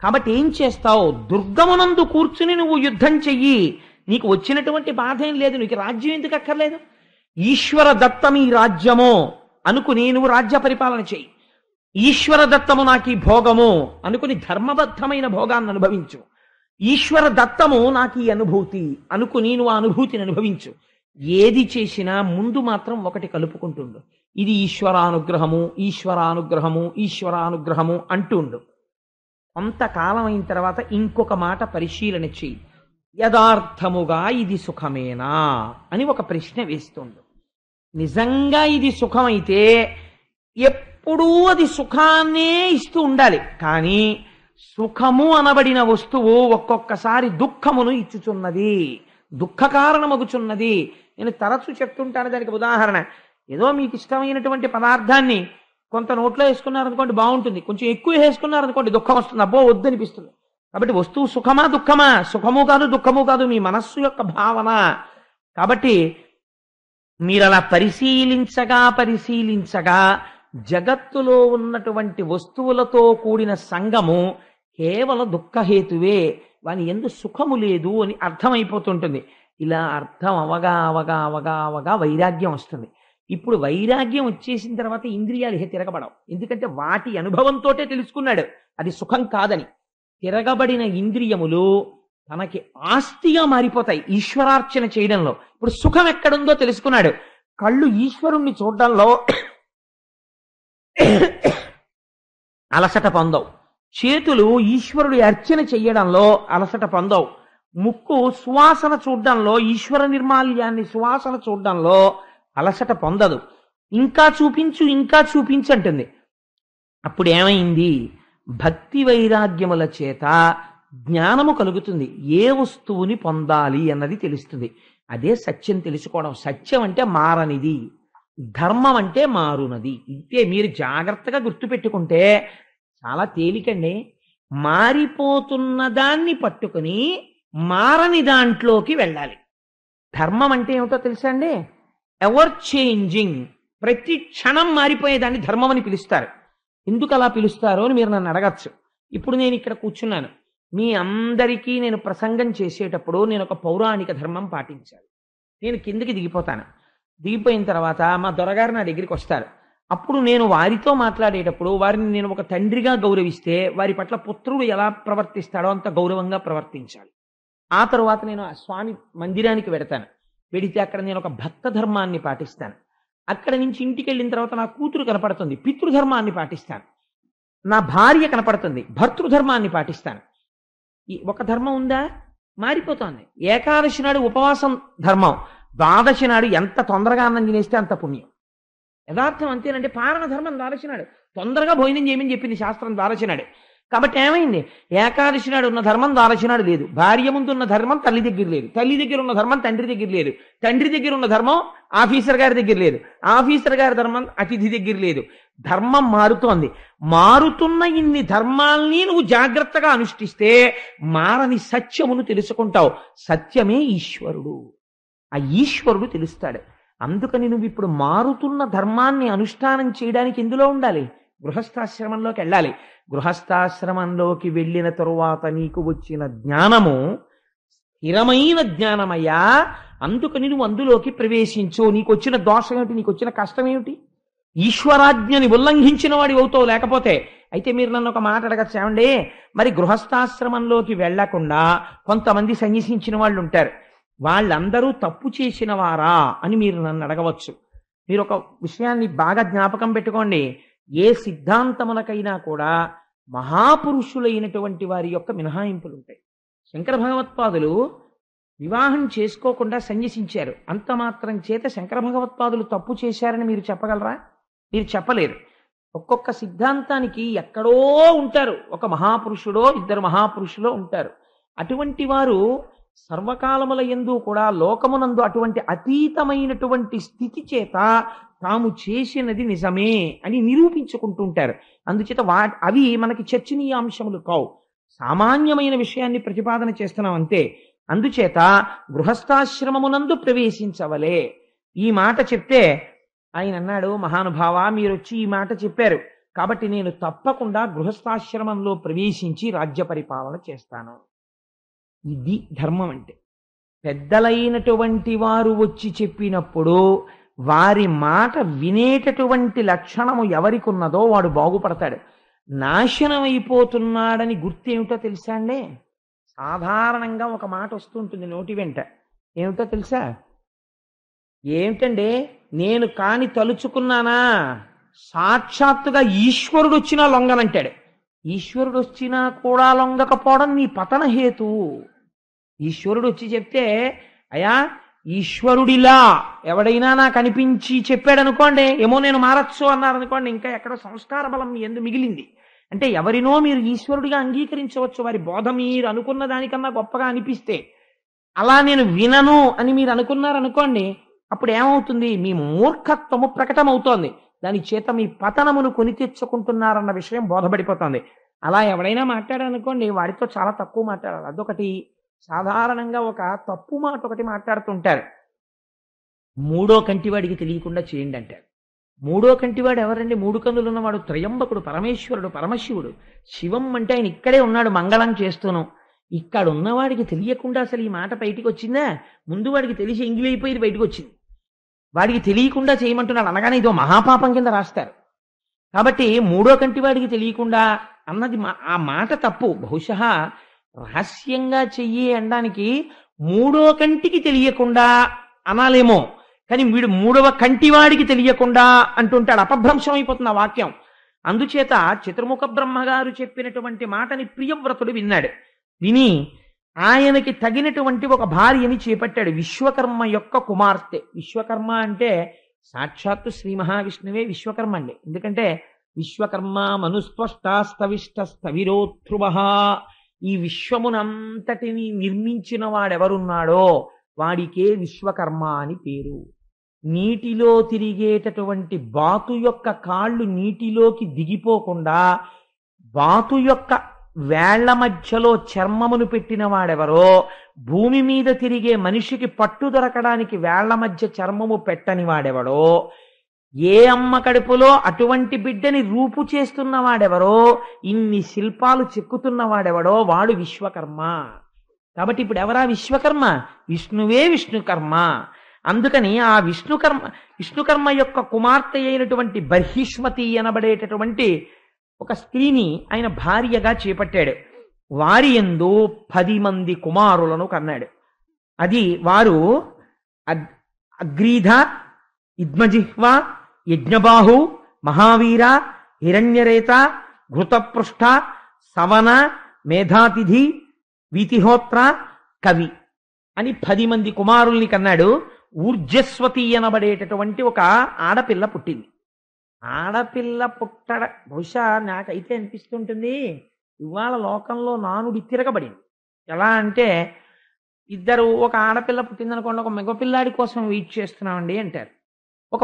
కాబట్టి ఏం చేస్తావు? దుర్గమునందు కూర్చుని నువ్వు యుద్ధం చెయ్యి. నీకు వచ్చినటువంటి బాధ ఏం లేదు, నీకు రాజ్యం ఎందుకు అక్కర్లేదు. ఈశ్వర దత్తమి రాజ్యము అనుకుని నువ్వు రాజ్య పరిపాలన చెయ్యి. ఈశ్వర దత్తము నాకు ఈ భోగము అనుకుని ధర్మబద్ధమైన భోగాన్ని అనుభవించు. ఈశ్వర దత్తము నాకు ఈ అనుభూతి అనుకుని నువ్వు ఆ అనుభూతిని అనుభవించు. ఏది చేసినా ముందు మాత్రం ఒకటి కలుపుకుంటుండు, ఇది ఈశ్వరానుగ్రహము, ఈశ్వరానుగ్రహము, ఈశ్వరానుగ్రహము అంటుండు. కొంతకాలం అయిన తర్వాత ఇంకొక మాట పరిశీలన చెయ్యి. యథార్థముగా ఇది సుఖమేనా అని ఒక ప్రశ్న వేస్తుండు. నిజంగా ఇది సుఖమైతే ఎప్పుడూ అది సుఖాన్నే ఇస్తూ ఉండాలి. కానీ సుఖము అనబడిన వస్తువు ఒక్కొక్కసారి దుఃఖమును ఇచ్చుచున్నది, దుఃఖ కారణమగుచున్నది. నేను తరచు చెప్తుంటాను దానికి ఉదాహరణ. ఏదో మీకు ఇష్టమైనటువంటి పదార్థాన్ని కొంత నోట్లో వేసుకున్నారనుకోండి బాగుంటుంది, కొంచెం ఎక్కువ వేసుకున్నారనుకోండి దుఃఖం వస్తుంది, అబ్బో వద్దనిపిస్తుంది. కాబట్టి వస్తువు సుఖమా దుఃఖమా? సుఖము కాదు దుఃఖము కాదు, మీ మనస్సు యొక్క భావన. కాబట్టి మీరు అలా పరిశీలించగా జగత్తులో ఉన్నటువంటి వస్తువులతో కూడిన సంగము కేవలం దుఃఖహేతువే, వాని ఎందు సుఖము లేదు అని అర్థమైపోతుంటుంది. ఇలా అర్థం అవగా వైరాగ్యం వస్తుంది. ఇప్పుడు వైరాగ్యం వచ్చేసిన తర్వాత ఇంద్రియాలు తిరగబడవు. ఎందుకంటే వాటి అనుభవంతో తెలుసుకున్నాడు అది సుఖం కాదని. తిరగబడిన ఇంద్రియములు తనకి ఆస్తిగా మారిపోతాయి ఈశ్వరార్చన చేయడంలో. ఇప్పుడు సుఖం ఎక్కడుందో తెలుసుకున్నాడు. కళ్ళు ఈశ్వరుణ్ణి చూడడంలో అలసట పొందవు, చేతులు ఈశ్వరుడి అర్చన చెయ్యడంలో అలసట పొందవు, ముక్కు సువాసన చూడడంలో, ఈశ్వర నిర్మాల్యాన్ని సువాసన చూడడంలో అలసట పొందదు. ఇంకా చూపించు అంటుంది. అప్పుడు ఏమైంది? భక్తి వైరాగ్యముల చేత జ్ఞానము కలుగుతుంది. ఏ వస్తువుని పొందాలి అన్నది తెలుస్తుంది. అదే సత్యం తెలుసుకోవడం. సత్యం అంటే మారనిది, ధర్మం అంటే మారునది. ఇంతే. మీరు జాగ్రత్తగా గుర్తుపెట్టుకుంటే చాలా తేలికండి. మారిపోతున్న దాన్ని పట్టుకుని మారని దాంట్లోకి వెళ్ళాలి. ధర్మం అంటే ఏమిటో తెలుసా అండి? ఎవర్ చేంజింగ్, ప్రతి క్షణం మారిపోయేదాన్ని ధర్మం అని పిలుస్తారు. ఎందుకు అలా పిలుస్తారో అని మీరు నన్ను అడగచ్చు. ఇప్పుడు నేను ఇక్కడ కూర్చున్నాను, మీ అందరికీ నేను ప్రసంగం చేసేటప్పుడు నేను ఒక పౌరాణిక ధర్మం పాటించాలి. నేను కిందకి దిగిపోతాను. దిగిపోయిన తర్వాత మా దొరగారు నా దగ్గరికి వస్తారు. అప్పుడు నేను వారితో మాట్లాడేటప్పుడు వారిని నేను ఒక తండ్రిగా గౌరవిస్తే వారి పట్ల పుత్రుడు ఎలా ప్రవర్తిస్తాడో అంత గౌరవంగా ప్రవర్తించాలి. ఆ తరువాత నేను ఆ స్వామి మందిరానికి వెడతాను. వెడితే అక్కడ నేను ఒక భక్త ధర్మాన్ని పాటిస్తాను. అక్కడి నుంచి ఇంటికి వెళ్ళిన తర్వాత నా కూతురు కనపడుతుంది, పితృధర్మాన్ని పాటిస్తాను. నా భార్య కనపడుతుంది, భర్తృధర్మాన్ని పాటిస్తాను. ఈ ఒక ధర్మం ఉందా? మారిపోతోంది. ఏకాదశి నాడు ఉపవాసం ధర్మం, ద్వాదశి నాడు ఎంత తొందరగా అన్నం తినేస్తే అంత పుణ్యం. యథార్థం అంతేనంటే పారణ ధర్మం ద్వాదశి నాడు. తొందరగా భోజనం చేయమని చెప్పింది శాస్త్రం ద్వాదశి నాడు. కాబట్టి ఏమైంది? ఏకాదశి నాడు ఉన్న ధర్మం ద్వాదశి నాడు లేదు. భార్య ముందు ఉన్న ధర్మం తల్లి దగ్గర లేదు. తల్లి దగ్గర ఉన్న ధర్మం తండ్రి దగ్గర లేదు. తండ్రి దగ్గర ఉన్న ధర్మం ఆఫీసర్ గారి దగ్గర లేదు. ఆఫీసర్ గారి ధర్మం అతిథి దగ్గర లేదు. ధర్మం మారుతోంది. మారుతున్న ఇన్ని ధర్మాల్ని నువ్వు జాగ్రత్తగా అనుష్ఠిస్తే మారని సత్యమును తెలుసుకుంటావు. సత్యమే ఈశ్వరుడు. ఆ ఈశ్వరుడు తెలుస్తాడు. అందుకని నువ్వు ఇప్పుడు మారుతున్న ధర్మాన్ని అనుష్ఠానం చేయడానికి ఎందులో ఉండాలి? గృహస్థాశ్రమంలోకి వెళ్ళాలి. గృహస్థాశ్రమంలోకి వెళ్ళిన తరువాత నీకు వచ్చిన జ్ఞానము స్థిరమైన జ్ఞానమయ్యా. అందుకని నువ్వు అందులోకి ప్రవేశించు. నీకు వచ్చిన దోషం ఏమిటి? నీకు వచ్చిన కష్టం ఏమిటి? ఈశ్వరాజ్ఞని ఉల్లంఘించిన వాడి అవుతావు. లేకపోతే అయితే మీరు నన్ను ఒక మాట అడగచ్చు, ఏమండి మరి గృహస్థాశ్రమంలోకి వెళ్లకుండా కొంతమంది సన్యసించిన వాళ్ళు ఉంటారు, వాళ్ళందరూ తప్పు చేసిన వారా అని మీరు నన్ను అడగవచ్చు. మీరు ఒక విషయాన్ని బాగా జ్ఞాపకం పెట్టుకోండి. ఏ సిద్ధాంతములకైనా కూడా మహాపురుషులైనటువంటి వారి యొక్క మినహాయింపులు ఉంటాయి. శంకర భగవత్పాదులు వివాహం చేసుకోకుండా సన్యసించారు. అంత మాత్రం చేత శంకర భగవత్పాదులు తప్పు చేశారని మీరు చెప్పగలరా? మీరు చెప్పలేరు. ఒక్కొక్క సిద్ధాంతానికి ఎక్కడో ఉంటారు, ఒక మహాపురుషుడో ఇద్దరు మహాపురుషులో ఉంటారు. అటువంటి వారు సర్వకాలముల యందు కూడా లోకమునందు అటువంటి అతీతమైనటువంటి స్థితి చేత తాము చేసినది నిజమే అని నిరూపించుకుంటుంటారు. అందుచేత అవి మనకి చర్చనీయాంశములు కావు. సామాన్యమైన విషయాన్ని ప్రతిపాదన చేస్తున్నాం అంతే. అందుచేత గృహస్థాశ్రమమునందు ప్రవేశించవలే. ఈ మాట చెప్తే ఆయన అన్నాడు, మహానుభావ మీరు వచ్చి ఈ మాట చెప్పారు కాబట్టి నేను తప్పకుండా గృహస్థాశ్రమంలో ప్రవేశించి రాజ్య పరిపాలన చేస్తాను. ఇది ధర్మం అంటే. పెద్దలైనటువంటి వారు వచ్చి చెప్పినప్పుడు వారి మాట వినేటటువంటి లక్షణము ఎవరికి ఉన్నదో వాడు బాగుపడతాడు. నాశనం అయిపోతున్నాడని గుర్తేమిటో తెలుసా అండి? సాధారణంగా ఒక మాట వస్తుంటుంది నోటి వెంట. ఏమిటో తెలుసా? ఏమిటండి, నేను కాని తలుచుకున్నానా సాక్షాత్తుగా ఈశ్వరుడు వచ్చినా లొంగనంటాడు. ఈశ్వరుడు వచ్చినా కూడా లొంగకపోవడం నీ పతన హేతు. ఈశ్వరుడు వచ్చి చెప్తే అయా ఈశ్వరుడిలా ఎవడైనా నాకు అనిపించి చెప్పాడు అనుకోండి, ఏమో నేను మారచ్చు అన్నారనుకోండి, ఇంకా ఎక్కడో సంస్కార బలం మీ యందు మిగిలింది. అంటే ఎవరినో మీరు ఈశ్వరుడిగా అంగీకరించవచ్చు, వారి బోధ మీరు అనుకున్న దానికన్నా గొప్పగా అనిపిస్తే. అలా నేను వినను అని మీరు అనుకున్నారనుకోండి, అప్పుడు ఏమవుతుంది? మీ మూర్ఖత్వము ప్రకటమవుతోంది. దాని చేత మీ పతనమును కొని తెచ్చుకుంటున్నారన్న విషయం బోధపడిపోతుంది. అలా ఎవడైనా మాట్లాడారనుకోండి, వాడితో చాలా తక్కువ మాట్లాడాలి. అదొకటి. సాధారణంగా ఒక తప్పు మాట ఒకటి మాట్లాడుతుంటారు, మూడో కంటివాడికి తెలియకుండా చేయండి అంటారు. మూడో కంటివాడు ఎవరండి? మూడు కన్నులు ఉన్నవాడు త్రయంబకుడు, పరమేశ్వరుడు, పరమశివుడు. శివం అంటే ఆయన ఇక్కడే ఉన్నాడు మంగళం చేస్తూను. ఇక్కడ ఉన్నవాడికి తెలియకుండా అసలు ఈ మాట బయటికి వచ్చిందా? ముందు వాడికి తెలిసి ఎంగిలైపోయి బయటకు వచ్చింది. వాడికి తెలియకుండా చేయమంటున్నాడు అనగానే ఇదో మహాపాపం కింద రాస్తారు. కాబట్టి మూడో కంటి వాడికి తెలియకుండా అన్నది ఆ మాట తప్పు. బహుశా రహస్యంగా చెయ్యి అనడానికి మూడో కంటికి తెలియకుండా అనాలేమో, కానీ వీడు మూడవ కంటివాడికి తెలియకుండా అంటుంటాడు. అపభ్రంశం అయిపోతుంది ఆ వాక్యం. అందుచేత చతుర్ముఖ బ్రహ్మగారు చెప్పినటువంటి మాటని ప్రియవ్రతుడు విన్నాడు. విని ఆయనకి తగినటువంటి ఒక భార్యని చేపట్టాడు. విశ్వకర్మ యొక్క కుమార్తె. విశ్వకర్మ అంటే సాక్షాత్తు శ్రీ మహావిష్ణువే విశ్వకర్మ అండి. ఎందుకంటే విశ్వకర్మ మనుస్పష్టాస్తవిష్టస్తవిరోధ్రువ. ఈ విశ్వమునంతటిని నిర్మించిన వాడెవరున్నాడో వాడికే విశ్వకర్మ అని పేరు. నీటిలో తిరిగేటటువంటి బాతు యొక్క కాళ్ళు నీటిలోకి దిగిపోకుండా బాతు యొక్క వేళ్ల మధ్యలో చర్మమును పెట్టిన వాడెవరో, భూమి మీద తిరిగే మనిషికి పట్టు దొరకడానికి వేళ్ల మధ్య చర్మము పెట్టని వాడెవడో, ఏ అమ్మ కడుపులో అటువంటి బిడ్డని రూపు చేస్తున్న వాడెవరో, ఇన్ని శిల్పాలు చెక్కుతున్న వాడెవడో వాడు విశ్వకర్మ. కాబట్టి ఇప్పుడు ఎవరా విశ్వకర్మ? విష్ణువే విష్ణుకర్మ. అందుకని ఆ విష్ణుకర్మ యొక్క కుమార్తె అయినటువంటి బర్హిష్మతి అనబడేటటువంటి ఒక స్త్రీని ఆయన భార్యగా చేపట్టాడు. వారి యందు 10 మంది కుమారులను కన్నాడు. అది వారు అగ్రీధ, ఇద్మజిహ్వ, యజ్ఞబాహు, మహావీర, హిరణ్యరేత, ఘృతపృష్ఠ, సవన, మేధాతిథి, వీతిహోత్ర, కవి అని 10 మంది కుమారుల్ని కన్నాడు. ఊర్జస్వతి అనబడేటటువంటి ఒక ఆడపిల్ల పుట్టింది. ఆడపిల్ల పుట్టడ బహుశా నాకైతే అనిపిస్తుంటుంది ఇవాళ లోకంలో నానుడి తిరగబడింది. ఎలా అంటే ఇద్దరు, ఒక ఆడపిల్ల పుట్టిందనుకోండి, ఒక మగపిల్లాడి కోసం వెయిట్ చేస్తున్నామండి అంటారు. ఒక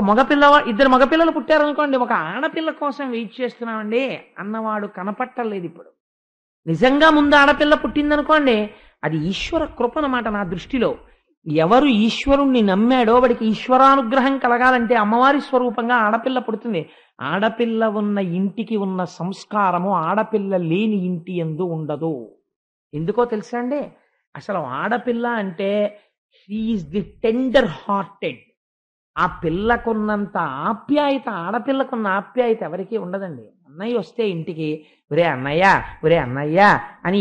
ఇద్దరు మగపిల్లలు పుట్టారనుకోండి, ఒక ఆడపిల్ల కోసం వెయిట్ చేస్తున్నామండి అన్నవాడు కనపట్టలేదు ఇప్పుడు. నిజంగా ముందు ఆడపిల్ల పుట్టిందనుకోండి, అది ఈశ్వర కృప అన్నమాట. నా దృష్టిలో ఎవరు ఈశ్వరుణ్ణి నమ్మాడో వాడికి ఈశ్వరానుగ్రహం కలగాలంటే అమ్మవారి స్వరూపంగా ఆడపిల్ల పుడుతుంది. ఆడపిల్ల ఉన్న ఇంటికి ఉన్న సంస్కారము ఆడపిల్ల లేని ఇంటి యందు ఉండదు. ఎందుకో తెలుసా అండి? అసలు ఆడపిల్ల అంటే షీఈస్ ది టెండర్ హార్టెడ్. ఆ పిల్లకున్నంత ఆప్యాయత, ఆడపిల్లకున్న ఆప్యాయత ఎవరికీ ఉండదండి. అన్నయ్య వస్తే ఇంటికి ఒరే అన్నయ్య, ఒరే అన్నయ్య అని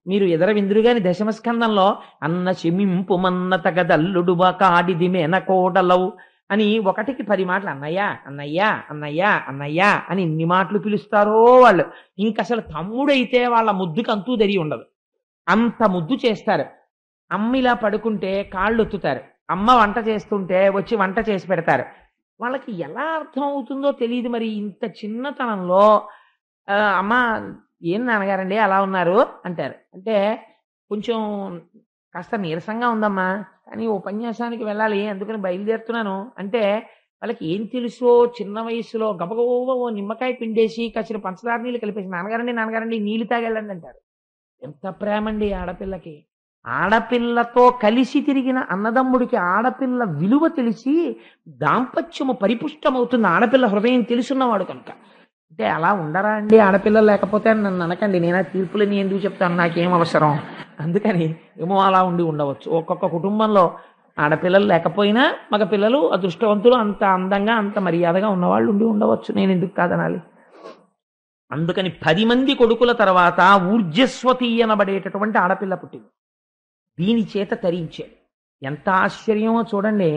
మీరు ఎదర విందురుగాని దశమస్కందంలో అన్న చెమింపు మన్న తగదల్లుడుబా కాడిది మేనకోడలవు అని 1కి 10 మాటలు అన్నయ్య అన్నయ్య అన్నయ్య అన్నయ్య అని ఎన్ని మాటలు పిలుస్తారో వాళ్ళు. ఇంకసలు తమ్ముడైతే వాళ్ళ ముద్దుకు అంతూ దరి ఉండదు, అంత ముద్దు చేస్తారు. అమ్మ ఇలా పడుకుంటే కాళ్ళు ఒత్తుతారు, అమ్మ వంట చేస్తుంటే వచ్చి వంట చేసి పెడతారు. వాళ్ళకి ఎలా అర్థం అవుతుందో తెలియదు మరి. ఇంత చిన్నతనంలో అమ్మ ఏం నాన్నగారండి అలా ఉన్నారు అంటారు. అంటే కొంచెం కాస్త నీరసంగా ఉందమ్మా, కానీ ఉపన్యాసానికి వెళ్ళాలి అందుకని బయలుదేరుతున్నాను అంటే వాళ్ళకి ఏం తెలుసో చిన్న వయసులో గబగబ ఓ నిమ్మకాయ పిండేసి కాసిన పంచదార నీళ్ళు కలిపేసి నాన్నగారండి నీళ్ళు తాగెళ్ళండి అంటారు. ఎంత ప్రేమండి ఆడపిల్లకి. ఆడపిల్లతో కలిసి తిరిగిన అన్నదమ్ముడికి ఆడపిల్ల విలువ తెలిసి దాంపత్యము పరిపుష్టమవుతుంది ఆడపిల్ల హృదయం తెలుసున్నవాడు కనుక. అంటే అలా ఉండరా అండి ఆడపిల్లలు లేకపోతే నన్ను అనకండి, నేను తీర్పులని ఎందుకు చెప్తాను, నాకేం అవసరం. అందుకని ఏమో అలా ఉండవచ్చు. ఒక్కొక్క కుటుంబంలో ఆడపిల్లలు లేకపోయినా మగపిల్లలు అదృష్టవంతులు, అంత అందంగా అంత మర్యాదగా ఉన్నవాళ్ళు ఉండవచ్చు. నేను ఎందుకు కాదనాలి? అందుకని 10 మంది కొడుకుల తర్వాత ఊర్జస్వతి అనబడేటటువంటి ఆడపిల్ల పుట్టింది. దీని చేత తరించాడు. ఎంత ఆశ్చర్యమో చూడండి.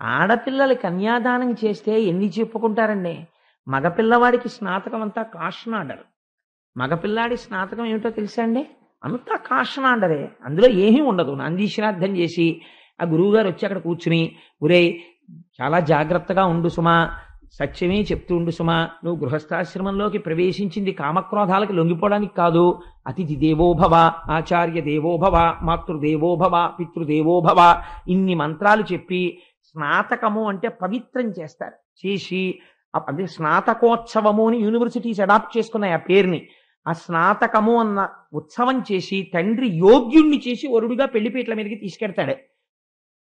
ఆడపిల్లలు కన్యాదానం చేస్తే ఎన్ని చెప్పుకుంటారండి. మగపిల్లవాడికి స్నాతకం అంతా కాషనాడరు. మగపిల్లాడి స్నాతకం ఏమిటో తెలుసా అండి? అంతా కాషనాడరే, అందులో ఏమీ ఉండదు. నందీశ్రాద్ధం చేసి ఆ గురువుగారు వచ్చి అక్కడ కూర్చుని, ఒరే చాలా జాగ్రత్తగా ఉండు సుమా, సత్యమే చెప్తూ ఉండు సుమా, నువ్వు గృహస్థాశ్రమంలోకి ప్రవేశించింది కామక్రోధాలకు లొంగిపోవడానికి కాదు. అతిథి దేవోభవ, ఆచార్య దేవోభవ, మాతృదేవోభవ, పితృదేవోభవ, ఇన్ని మంత్రాలు చెప్పి స్నాతకము అంటే పవిత్రం చేస్తారు. చేసి అదే స్నాతకోత్సవము అని యూనివర్సిటీస్ అడాప్ట్ చేసుకున్నాయి ఆ పేరుని. ఆ స్నాతకము అన్న ఉత్సవం చేసి తండ్రి యోగ్యుణ్ణి చేసి వరుడుగా పెళ్లిపీటల మీదకి తీసుకెడతాడు.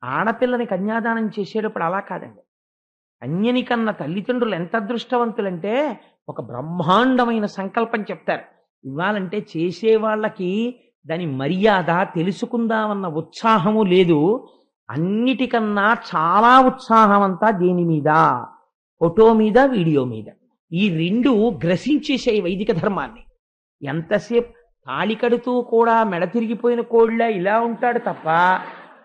ఆడపిల్లని కన్యాదానం చేసేటప్పుడు అలా కాదండి. అన్యని కన్న తల్లిదండ్రులు ఎంత అదృష్టవంతులంటే ఒక బ్రహ్మాండమైన సంకల్పం చెప్తారు. ఇవ్వాలంటే చేసేవాళ్ళకి దాని మర్యాద తెలుసుకుందామన్న ఉత్సాహము లేదు. అన్నిటికన్నా చాలా ఉత్సాహం అంతా దేని మీద? ఫోటో మీద, వీడియో మీద. ఈ 2 గ్రసించేసాయి వైదిక ధర్మాన్ని. ఎంతసేపు తాళి కడుతూ కూడా మెడ తిరిగిపోయిన కోళ్ళ ఇలా ఉంటాడు తప్ప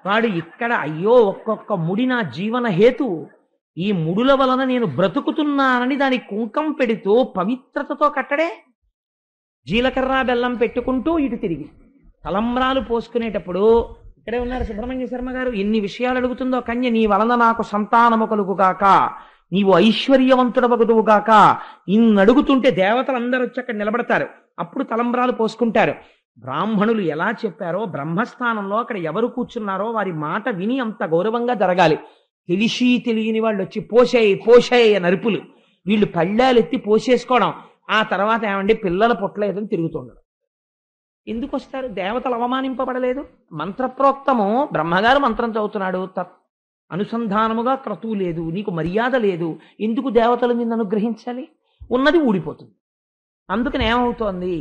వాడు ఇక్కడ అయ్యో ఒక్కొక్క ముడి నా జీవన హేతు, ఈ ముడుల వలన నేను బ్రతుకుతున్నానని దాని కుంకం పెడుతూ పవిత్రతతో కట్టడే. జీలకర్ర బెల్లం పెట్టుకుంటూ ఇటు తిరిగి తలంబ్రాలు పోసుకునేటప్పుడు ఇక్కడే ఉన్నారు సుబ్రహ్మణ్య శర్మ గారు, ఎన్ని విషయాలు అడుగుతుందో కన్య, నీ వలన నాకు సంతానము కలుగుగాక, నీవు ఐశ్వర్యవంతుడవగుదువుగాక, ఇన్ని అడుగుతుంటే దేవతలందరూ వచ్చి అక్కడ నిలబడతారు. అప్పుడు తలంబ్రాలు పోసుకుంటారు. బ్రాహ్మణులు ఎలా చెప్పారో బ్రహ్మస్థానంలో అక్కడ ఎవరు కూర్చున్నారో వారి మాట విని అంత గౌరవంగా జరగాలి. తెలిసి తెలియని వాళ్ళు వచ్చి పోసేయి నరుపులు, వీళ్ళు పళ్ళాలెత్తి పోసేసుకోవడం, ఆ తర్వాత ఏమండి పిల్లల పొట్లేదని తిరుగుతుండడం. ఎందుకు వస్తారు? దేవతలు అవమానింపబడలేదు. మంత్రప్రోక్తము బ్రహ్మగారు మంత్రం చదువుతున్నాడు, అనుసంధానముగా క్రతువు లేదు, నీకు మర్యాద లేదు, ఎందుకు దేవతలు నిన్ను అనుగ్రహించాలి? ఉన్నది ఊడిపోతుంది. అందుకని ఏమవుతోంది?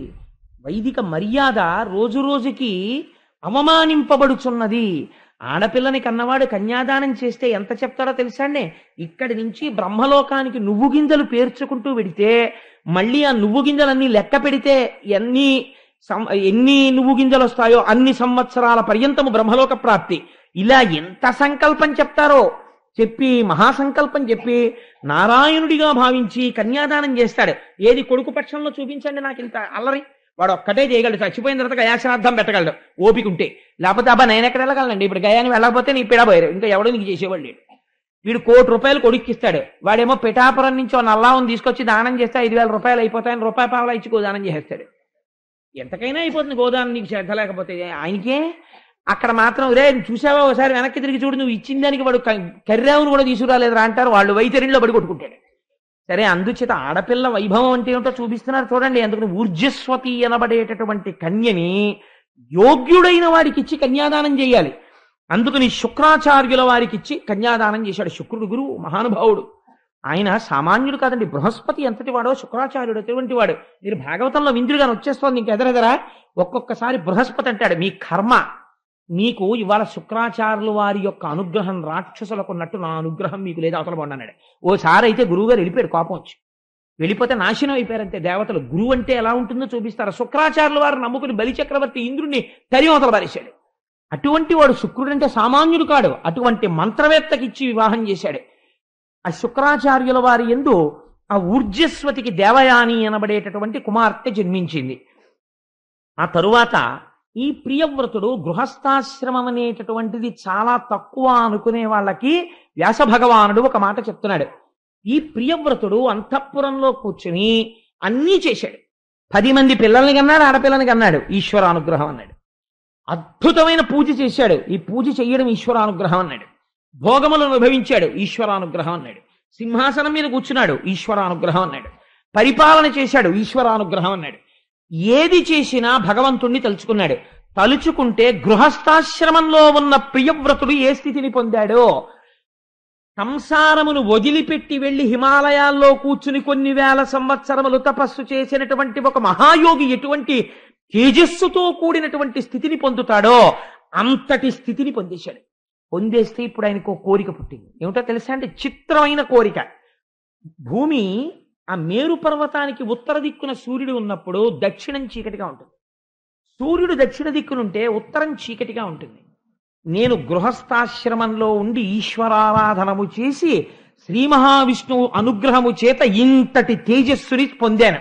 వైదిక మర్యాద రోజు రోజుకి అవమానింపబడుచున్నది. ఆడపిల్లని కన్నవాడు కన్యాదానం చేస్తే ఎంత చెప్తాడో తెలుసా అండి? ఇక్కడి నుంచి బ్రహ్మలోకానికి నువ్వు గింజలు పేర్చుకుంటూ వెడితే మళ్ళీ ఆ నువ్వు గింజలన్నీ లెక్క పెడితే ఎన్ని నువ్వు గింజలు వస్తాయో అన్ని సంవత్సరాల పర్యంతము బ్రహ్మలోక ప్రాప్తి. ఇలా ఎంత సంకల్పం చెప్తారో చెప్పి మహాసంకల్పం చెప్పి నారాయణుడిగా భావించి కన్యాదానం చేస్తాడు. ఏది కొడుకు పక్షంలో చూపించండి నాకు ఇంత అల్లరి. వాడు ఒక్కటే చేయగలడు. చచ్చిపోయిన తర్వాత గయాశ్రాద్ధం పెట్టగలడు ఓపిక ఉంటే. లేకపోతే అబ్బా నేను ఎక్కడ వెళ్ళగలండి, ఇప్పుడు గయాన్ని వెళ్ళకపోతే నీ పిడబోయారు, ఇంకా ఎవడో నీకు చేసేవాళ్ళు లేడు. వీడు ₹1,00,00,000 కొడుక్కిస్తాడు. వాడేమో పిఠాపురం నుంచి నల్లావుని తీసుకొచ్చి దానం చేస్తే ₹5,000 అయిపోతాయని ₹1 ఇచ్చి గోదానం చేసేస్తాడు. ఎంతకైనా అయిపోతుంది గోదానం నీకు శ్రద్ధ లేకపోతే. ఆయనకే అక్కడ మాత్రం రే చూసావా ఒకసారి వెనక్కి తిరిగి చూడు, నువ్వు ఇచ్చిన దానికి వాడు కర్రావును కూడా తీసుకురాలేదురా అంటారు. వాళ్ళు వైతరిలో పడి కొట్టుకుంటాడు. సరే, అందుచేత ఆడపిల్ల వైభవం అంటే ఏమిటో చూపిస్తున్నారు చూడండి. అందుకని ఊర్జస్వతి అనబడేటటువంటి కన్యని యోగ్యుడైన వారికి ఇచ్చి కన్యాదానం చేయాలి. అందుకని శుక్రాచార్యుల వారికి ఇచ్చి కన్యాదానం చేశాడు. శుక్రుడు గురువు, మహానుభావుడు. ఆయన సామాన్యుడు కాదండి. బృహస్పతి ఎంతటి వాడో శుక్రాచార్యుడు అటువంటి వాడు. మీరు భాగవతంలో విందులుగాని వచ్చేస్తోంది ఇంకెదరెదరా. ఒక్కొక్కసారి బృహస్పతి అంటాడు మీ కర్మ, మీకు ఇవాళ శుక్రాచార్యుల వారి యొక్క అనుగ్రహం రాక్షసులకు ఉన్నట్టు నా అనుగ్రహం మీకు లేదు, అవతల బాగున్నాడు. ఓసారి అయితే గురువు గారు వెళ్ళిపోయాడు, కోపం వచ్చి వెళ్ళిపోతే నాశనం అయిపోయారంతే దేవతలు. గురువు అంటే ఎలా ఉంటుందో చూపిస్తారు. శుక్రాచార్యుల వారు నమ్ముకుని బలిచక్రవర్తి ఇంద్రుడిని తరి అవతల పారేశాడు. అటువంటి వాడు శుక్రుడు అంటే సామాన్యుడు కాడు. అటువంటి మంత్రవేత్తకి ఇచ్చి వివాహం చేశాడు. ఆ శుక్రాచార్యుల వారి యందు ఆ ఊర్జస్వతికి దేవయాని అనబడేటటువంటి కుమార్తె జన్మించింది. ఆ తరువాత ఈ ప్రియవ్రతుడు గృహస్థాశ్రమం అనేటటువంటిది చాలా తక్కువ అనుకునే వాళ్ళకి వ్యాస భగవానుడు ఒక మాట చెప్తున్నాడు. ఈ ప్రియవ్రతుడు అంతఃపురంలో కూర్చుని అన్నీ చేశాడు. 10 మంది పిల్లల్ని కన్నాడు, ఆడపిల్లని కన్నాడు. ఈశ్వరానుగ్రహం అన్నాడు. అద్భుతమైన పూజ చేశాడు. ఈ పూజ చెయ్యడం ఈశ్వరానుగ్రహం అన్నాడు. భోగములను అనుభవించాడు, ఈశ్వరానుగ్రహం అన్నాడు. సింహాసనం మీద కూర్చున్నాడు, ఈశ్వరానుగ్రహం అన్నాడు. పరిపాలన చేశాడు, ఈశ్వరానుగ్రహం అన్నాడు. ఏది చేసినా భగవంతుణ్ణి తలుచుకున్నాడు. తలుచుకుంటే గృహస్థాశ్రమంలో ఉన్న ప్రియవ్రతుడు ఏ స్థితిని పొందాడో, సంసారమును వదిలిపెట్టి వెళ్లి హిమాలయాల్లో కూర్చుని కొన్ని వేల సంవత్సరములు తపస్సు చేసినటువంటి ఒక మహాయోగి ఎటువంటి తేజస్సుతో కూడినటువంటి స్థితిని పొందుతాడో అంతటి స్థితిని పొందేశాడు. పొందేస్తే ఇప్పుడు ఆయనకు కోరిక పుట్టింది. ఏమిటో తెలుసా అండి? చిత్రమైన కోరిక. భూమి ఆ మేరు పర్వతానికి ఉత్తర దిక్కున సూర్యుడు ఉన్నప్పుడు దక్షిణం చీకటిగా ఉంటుంది. సూర్యుడు దక్షిణ దిక్కునుంటే ఉత్తరం చీకటిగా ఉంటుంది. నేను గృహస్థాశ్రమంలో ఉండి ఈశ్వరారాధనము చేసి శ్రీ మహావిష్ణువు అనుగ్రహము చేత ఇంతటి తేజస్సుని పొందాను.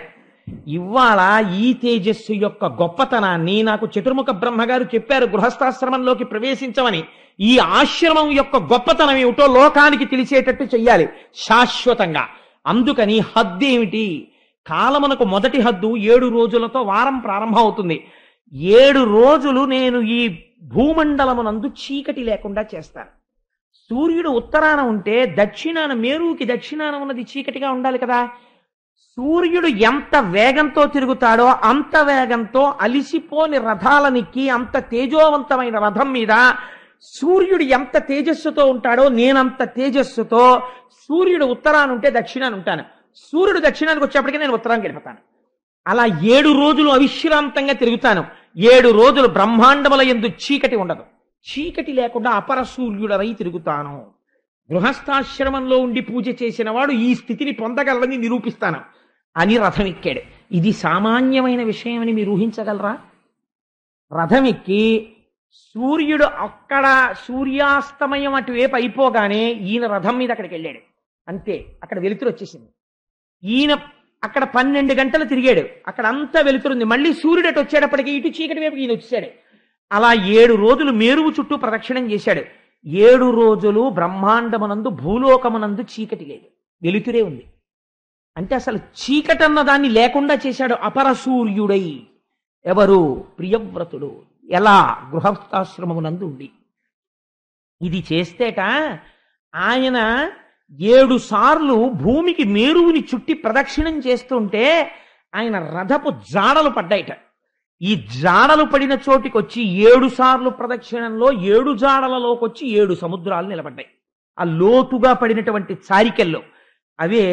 ఇవాళ ఈ తేజస్సు యొక్క గొప్పతనాన్ని నాకు చతుర్ముఖ బ్రహ్మగారు చెప్పారు గృహస్థాశ్రమంలోకి ప్రవేశించమని. ఈ ఆశ్రమం యొక్క గొప్పతనం ఏమిటో లోకానికి తెలిసేటట్టు చెయ్యాలి శాశ్వతంగా. అందుకని హద్దు ఏమిటి? కాలమునకు మొదటి హద్దు 7 రోజులతో వారం ప్రారంభం అవుతుంది. 7 రోజులు నేను ఈ భూమండలమునందు చీకటి లేకుండా చేస్తాను. సూర్యుడు ఉత్తరాన ఉంటే దక్షిణాన, మేరుకి దక్షిణాన ఉన్నది చీకటిగా ఉండాలి కదా. సూర్యుడు ఎంత వేగంతో తిరుగుతాడో అంత వేగంతో అలిసిపోని రథాలనికి, అంత తేజోవంతమైన రథం మీద సూర్యుడు ఎంత తేజస్సుతో ఉంటాడో నేనంత తేజస్సుతో సూర్యుడు ఉత్తరాన ఉంటే దక్షిణాన్ని ఉంటాను. సూర్యుడు దక్షిణానికి వచ్చేప్పటికీ నేను ఉత్తరానికి వెళ్ళిపోతాను. అలా 7 రోజులు అవిశ్రాంతంగా తిరుగుతాను. 7 రోజులు బ్రహ్మాండముల యందు చీకటి ఉండదు. చీకటి లేకుండా అపర సూర్యుడనై తిరుగుతాను. గృహస్థాశ్రమంలో ఉండి పూజ చేసిన వాడు ఈ స్థితిని పొందగలరని నిరూపిస్తాను అని రథం ఎక్కాడు. ఇది సామాన్యమైన విషయం అని మీరు ఊహించగలరా? రథం ఎక్కి సూర్యుడు అక్కడ సూర్యాస్తమయం అటువైపు అయిపోగానే ఈయన రథం మీద అక్కడికి వెళ్ళాడు. అంతే, అక్కడ వెలుతురు వచ్చేసింది. ఈయన అక్కడ 12 గంటలు తిరిగాడు. అక్కడ అంతా వెలుతురుంది. మళ్ళీ సూర్యుడు అటు వచ్చేటప్పటికి ఇటు చీకటి వైపు ఈయన వచ్చాడు. అలా 7 రోజులు మేరువు చుట్టూ ప్రదక్షిణం చేశాడు. 7 రోజులు బ్రహ్మాండమునందు భూలోకమునందు చీకటి లేదు, వెలుతురే ఉంది. అంటే అసలు చీకటన్న దాన్ని లేకుండా చేశాడు అపర సూర్యుడై. ఎవరు? ప్రియవ్రతుడు. ఎలా? గృహస్థాశ్రమమునందు ఉండి. ఇది చేస్తేట ఆయన 7 సార్లు భూమికి మేరువుని చుట్టి ప్రదక్షిణం చేస్తుంటే ఆయన రథపు జాడలు పడ్డాయిట. ఈ జాడలు పడిన చోటికి వచ్చి 7 సార్లు ప్రదక్షిణంలో 7 జాడలలోకి వచ్చి 7 సముద్రాలు నిలబడ్డాయి. ఆ లోతుగా పడినటువంటి చారికెల్లో అవే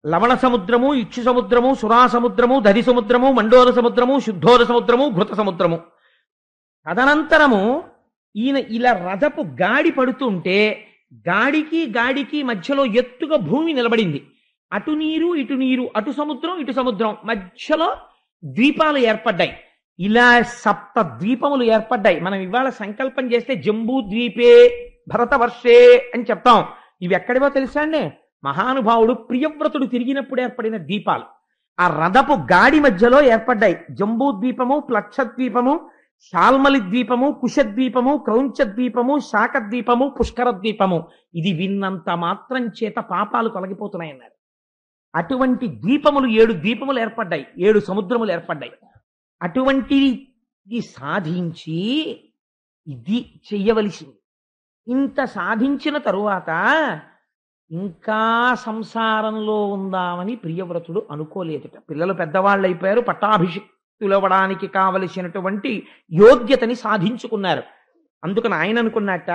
లవణ సముద్రము, ఇక్షు సముద్రము, సురా సముద్రము, దధి సముద్రము, మండోర సముద్రము, శుద్ధోర సముద్రము, ఘృత సముద్రము. తదనంతరము ఈయన ఇలా రథపు గాడి పడుతుంటే గాడికి మధ్యలో ఎత్తుగా భూమి నిలబడింది. అటు నీరు ఇటు నీరు, అటు సముద్రం ఇటు సముద్రం, మధ్యలో ద్వీపాలు ఏర్పడ్డాయి. ఇలా 7 ద్వీపములు ఏర్పడ్డాయి. మనం ఇవాళ సంకల్పం చేస్తే జంబూ ద్వీపే భరతవర్షే అని చెప్తాం. ఇవి ఎక్కడివో తెలుసా అండి? మహానుభావుడు ప్రియవ్రతుడు తిరిగినప్పుడు ఏర్పడిన ద్వీపాలు. ఆ రథపు గాడి మధ్యలో ఏర్పడ్డాయి జంబూ ద్వీపము, ప్లక్ష ద్వీపము, శాల్మలి ద్వీపము, కుశద్వీపము, క్రౌంచ ద్వీపము, శాక ద్వీపము, పుష్కర ద్వీపము. ఇది విన్నంత మాత్రం చేత పాపాలు తొలగిపోతున్నాయన్నారు. అటువంటి ద్వీపములు 7 ద్వీపములు ఏర్పడ్డాయి, 7 సముద్రములు ఏర్పడ్డాయి. అటువంటిది సాధించి ఇది చెయ్యవలసింది. ఇంత సాధించిన తరువాత ఇంకా సంసారంలో ఉందామని ప్రియవ్రతుడు అనుకోలేదుట. పిల్లలు పెద్దవాళ్ళు అయిపోయారు, పట్టాభిషిక్తులవ్వడానికి కావలసినటువంటి యోగ్యతని సాధించుకున్నారు. అందుకని ఆయన అనుకున్నట్ట,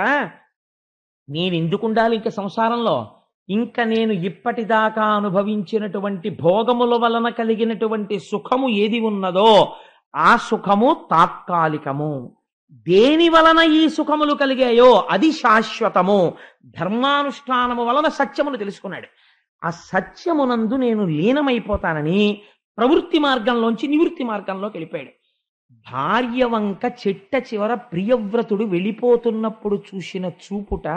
నేను ఎందుకు ఉండాలి ఇంక సంసారంలో? ఇంకా నేను ఇప్పటిదాకా అనుభవించినటువంటి భోగముల వలన కలిగినటువంటి సుఖము ఏది ఉన్నదో ఆ సుఖము తాత్కాలికము. దేని వలన ఈ సుఖములు కలిగాయో అది శాశ్వతము. ధర్మానుష్ఠానము వలన సత్యమును తెలుసుకున్నాడు. ఆ సత్యమునందు నేను లీనమైపోతానని ప్రవృత్తి మార్గంలోంచి నివృత్తి మార్గంలోకి వెళ్ళిపోయాడు. భార్య వంక చిట్ట చివర ప్రియవ్రతుడు వెళ్ళిపోతున్నప్పుడు చూసిన చూపుట